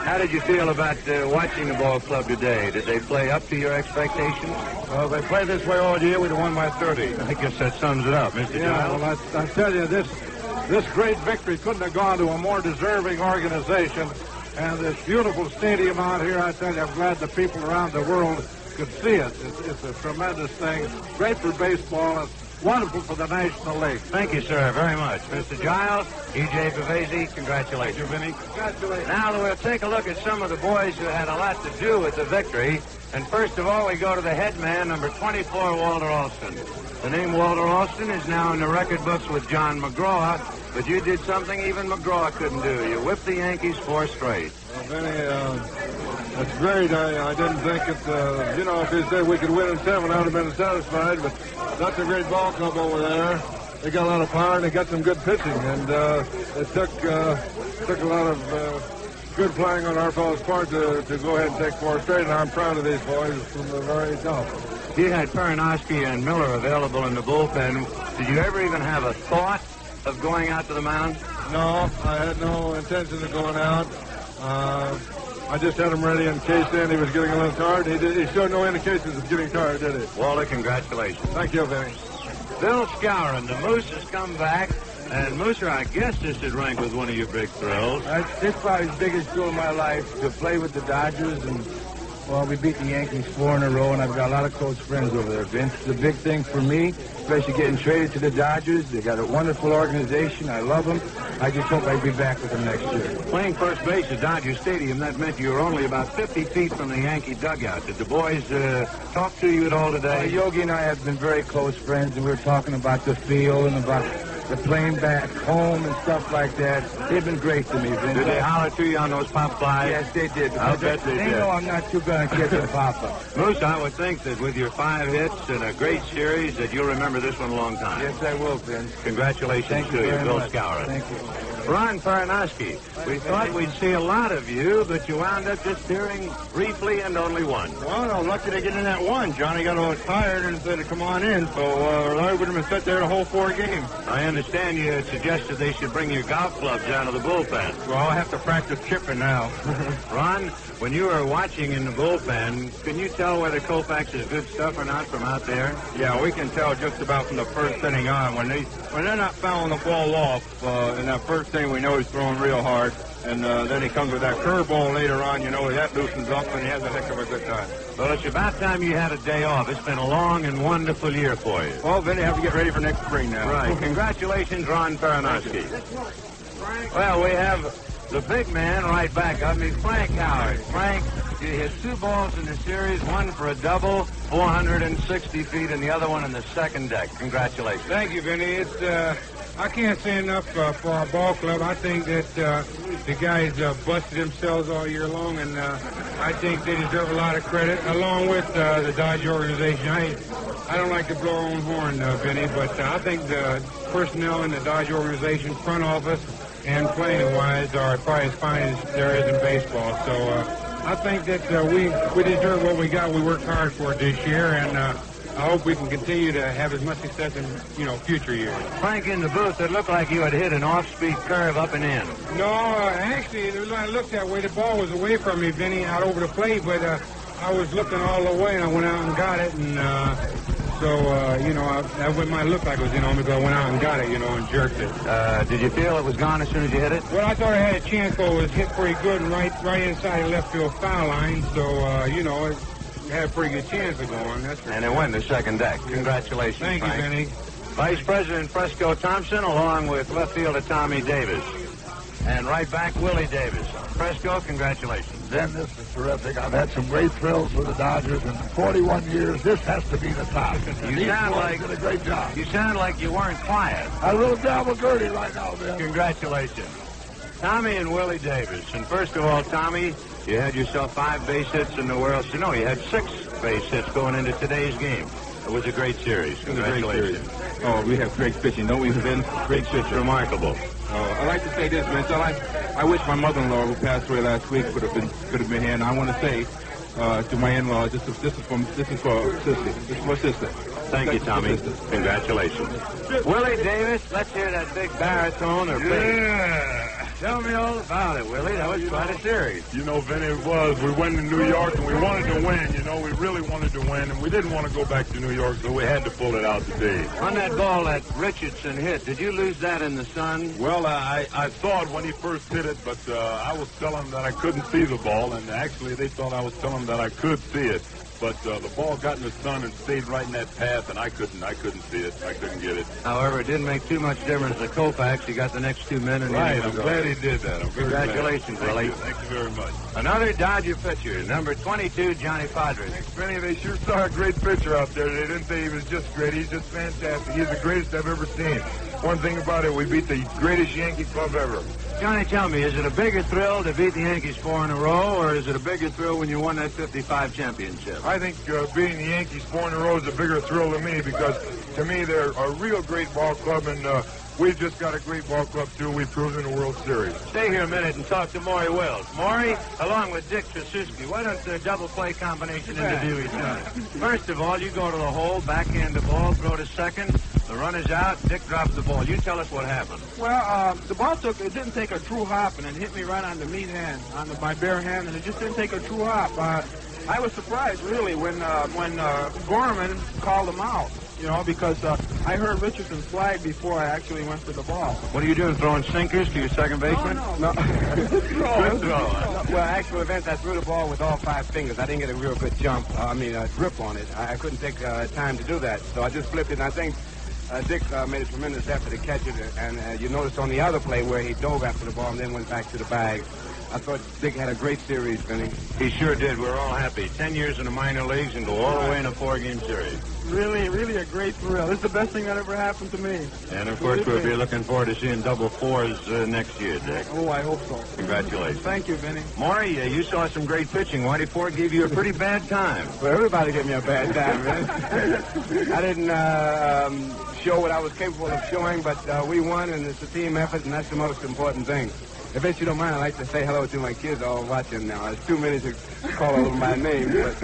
How did you feel about watching the ball club today? Did they play up to your expectations? Well, if they played this way all year, we'd have won by 30. I guess that sums it up, Mr. Giles. Well, I tell you, this great victory couldn't have gone to a more deserving organization. And this beautiful stadium out here, I tell you, I'm glad the people around the world could see it. It's a tremendous thing. Great for baseball. It's wonderful for the National League. Thank you, sir, very much. Mr. Giles, E.J. Bavasi, congratulations. Thank you, Vinny. Congratulations. Now we'll take a look at some of the boys who had a lot to do with the victory. And first of all, we go to the head man, number 24, Walter Alston. The name Walter Alston is now in the record books with John McGraw, but you did something even McGraw couldn't do. You whipped the Yankees 4 straight. Well, Vinny, that's great. I didn't think it, if they said we could win in 7, I would have been satisfied, but that's a great ball club over there. They got a lot of power, and they got some good pitching, and it took a lot of good playing on our fellow's part to go ahead and take 4 straight, and I'm proud of these boys from the very top. You had Perranoski and Miller available in the bullpen. Did you ever even have a thought of going out to the mound? No, I had no intention of going out. I just had him ready in case Sandy was getting a little tired. He showed no indications of getting tired, did he? Walter, congratulations. Thank you, Vinny. Bill Skowron, the Moose has come back. And Mooser, I guess this would rank with one of your big thrills. This probably the biggest thrill of my life, to play with the Dodgers. And, well, we beat the Yankees 4 in a row, and I've got a lot of close friends over there, Vince. It's a big thing for me, especially getting traded to the Dodgers. They got a wonderful organization. I love them. I just hope I'll be back with them next year. Playing first base at Dodger Stadium, that meant you were only about 50 feet from the Yankee dugout. Did the boys talk to you at all today? Yogi and I have been very close friends, and we were talking about the field and about the playing back home and stuff like that. They've been great to me, Vince. Did they holler to you on those pop flies? Yes, they did. I'll bet they did. They know I'm not too going to get the pop-up. Moose, I would think that with your 5 hits and a great series that you'll remember this one a long time. Yes, I will, Vince. Congratulations to you, Bill Skowron. Thank you. Ron Perranoski, we thought we'd see a lot of you, but you wound up just appearing briefly and only one. Well, no, lucky to get in that one. Johnny got a little tired and said to come on in, so I would have been set there the whole 4 games. I understand you had suggested they should bring your golf clubs out of the bullpen. Well, I'll have to practice chipping now. Ron, when you were watching in the bullpen, can you tell whether Koufax is good stuff or not from out there? Yeah, we can tell just about from the first inning on. When they're not fouling the ball off in that first inning, we know he's throwing real hard. And then he comes with that curveball later on, that loosens up, and he has a heck of a good time. Well, it's about time you had a day off. It's been a long and wonderful year for you. Well, then you have to get ready for next spring now. Right. Congratulations, Ron Perranoski. Well, we have the big man right back of me, Frank Howard. Frank, you hit 2 balls in the series, one for a double, 460 feet, and the other one in the second deck. Congratulations. Thank you, Vinny. I can't say enough for our ball club. I think that the guys busted themselves all year long, and I think they deserve a lot of credit, along with the Dodge organization. I don't like to blow our own horn, Vinny, but I think the personnel in the Dodge organization, front office, and playing-wise are probably as fine as there is in baseball. So I think that we deserve what we got. We worked hard for it this year, and I hope we can continue to have as much success in, future years. Frank, in the booth, it looked like you had hit an off-speed curve up and in. No, actually, I looked that way. The ball was away from me, Vinny, out over the plate, but I was looking all the way, and I went out and got it, and So, that might look like it was in on me because I went out and got it, and jerked it. Did you feel it was gone as soon as you hit it? Well, I thought I had a chance, but it was hit pretty good and right inside the left field foul line. So, it had a pretty good chance of going. That's for And it went to second deck. Congratulations, Thank you, Frank. Benny. Vice President Fresco Thompson, along with left fielder Tommy Davis. And right back, Willie Davis. Fresco, congratulations. Ben, this is terrific. I've had some great thrills with the Dodgers in 41 years. This has to be the top. You sound like did a great job. You sound like you weren't quiet. I will dabble Gertie right now, Ben. Congratulations. Tommy and Willie Davis. And first of all, Tommy, you had yourself 5 base hits in the World Series. No, you had 6 base hits going into today's game. It was a great series. Congratulations. Oh, we have great pitching, don't we, Ben? Great pitching. Remarkable. I'd like to say this, man. So I wish my mother-in-law, who passed away last week, could have been here. And I want to say to my in-laws, this is for Sissy. This is for Sister. Thank you, Tommy. Congratulations. Willie Davis, let's hear that big baritone or bass. Tell me all about it, Willie. That was quite a series. Vinny, it was. We went to New York, and we wanted to win. We really wanted to win, and we didn't want to go back to New York, so we had to pull it out today. On that ball that Richardson hit, did you lose that in the sun? Well, I saw it when he first hit it, but I was telling them that I couldn't see the ball, and actually they thought I was telling them that I could see it. But the ball got in the sun and stayed right in that path, and I couldn't see it. I couldn't get it. However, it didn't make too much difference to Koufax. He got the next 2 men. Right, I'm glad he did that. Congratulations, Willie. Thank you very much. Another Dodger pitcher, number 22, Johnny Podres. Thanks, Benny. They sure saw a great pitcher out there. They didn't say he was just great. He's just fantastic. He's the greatest I've ever seen. One thing about it, we beat the greatest Yankee club ever. Johnny, tell me, is it a bigger thrill to beat the Yankees 4 in a row, or is it a bigger thrill when you won that 55 championship? I think beating the Yankees 4 in a row is a bigger thrill to me because, to me, they're a real great ball club, and we've just got a great ball club, too. We've proven in the World Series. Stay here a minute and talk to Maury Wills. Maury, along with Dick Tracewski, why don't the double play combination interview each other? First of all, you go to the hole, backhand the ball, throw to second. The run is out. Dick drops the ball. You tell us what happened. Well, the ball didn't take a true hop, and it hit me right on the meat hand, my bare hand, and it just didn't take a true hop. I was surprised, really, when Gorman called him out, because I heard Richardson's flag before I actually went for the ball. What are you doing, throwing sinkers to your second baseman? No. Good throw. Well, actual events, I threw the ball with all 5 fingers. I didn't get a real good jump, grip on it. I couldn't take time to do that, so I just flipped it, and I think Dick made a tremendous effort to catch it, and you noticed on the other play where he dove after the ball and then went back to the bag. I thought Dick had a great series, Benny. He sure did. We're all happy. 10 years in the minor leagues and go all the way in a 4-game series. Really, really a great thrill. This is the best thing that ever happened to me. And, of course, we'll be looking forward to seeing double 4s next year, Dick. Oh, I hope so. Congratulations. Thank you, Benny. Maury, you saw some great pitching. Whitey Ford gave you a pretty bad time. Well, everybody gave me a bad time, man. I didn't show what I was capable of showing, but we won, and it's a team effort, and that's the most important thing. If you don't mind, I'd like to say hello to my kids all watching now. It's too many to call over my name, but...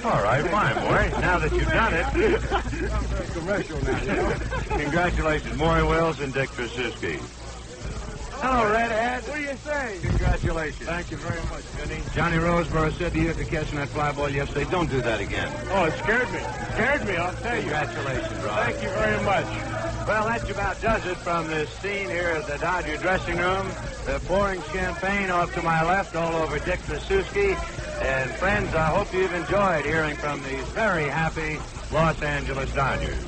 All right, fine, Maury. Now that you've done it... I'm very commercial now, Congratulations, Maury Wills and Dick Tracewski. Hello, Redhead. What do you say? Congratulations. Thank you very much, Benny. Johnny Roseborough said to you after catching that fly ball yesterday, don't do that again. Oh, it scared me. It scared me, I'll tell you. Congratulations, Ron. Thank you very much. Well, that about does it from this scene here at the Dodger dressing room. The pouring champagne off to my left all over Dick Tracewski. And friends, I hope you've enjoyed hearing from these very happy Los Angeles Dodgers.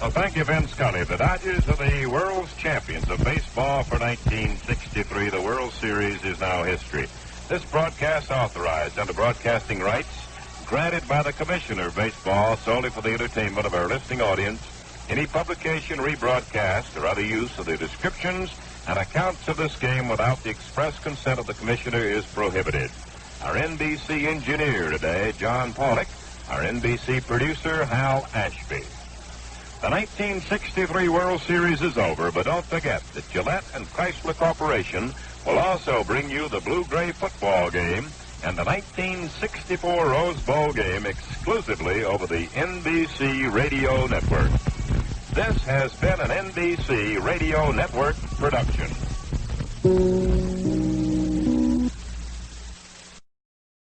Well, thank you, Vin Scully. The Dodgers are the world's champions of baseball for 1963. The World Series is now history. This broadcast authorized under broadcasting rights granted by the Commissioner of Baseball solely for the entertainment of our listening audience. Any publication, rebroadcast, or other use of the descriptions and accounts of this game without the express consent of the Commissioner is prohibited. Our NBC engineer today, John Podrick. Our NBC producer, Hal Ashby. The 1963 World Series is over, but don't forget that Gillette and Chrysler Corporation will also bring you the Blue-Gray football game and the 1964 Rose Bowl game exclusively over the NBC Radio Network. This has been an NBC Radio Network production.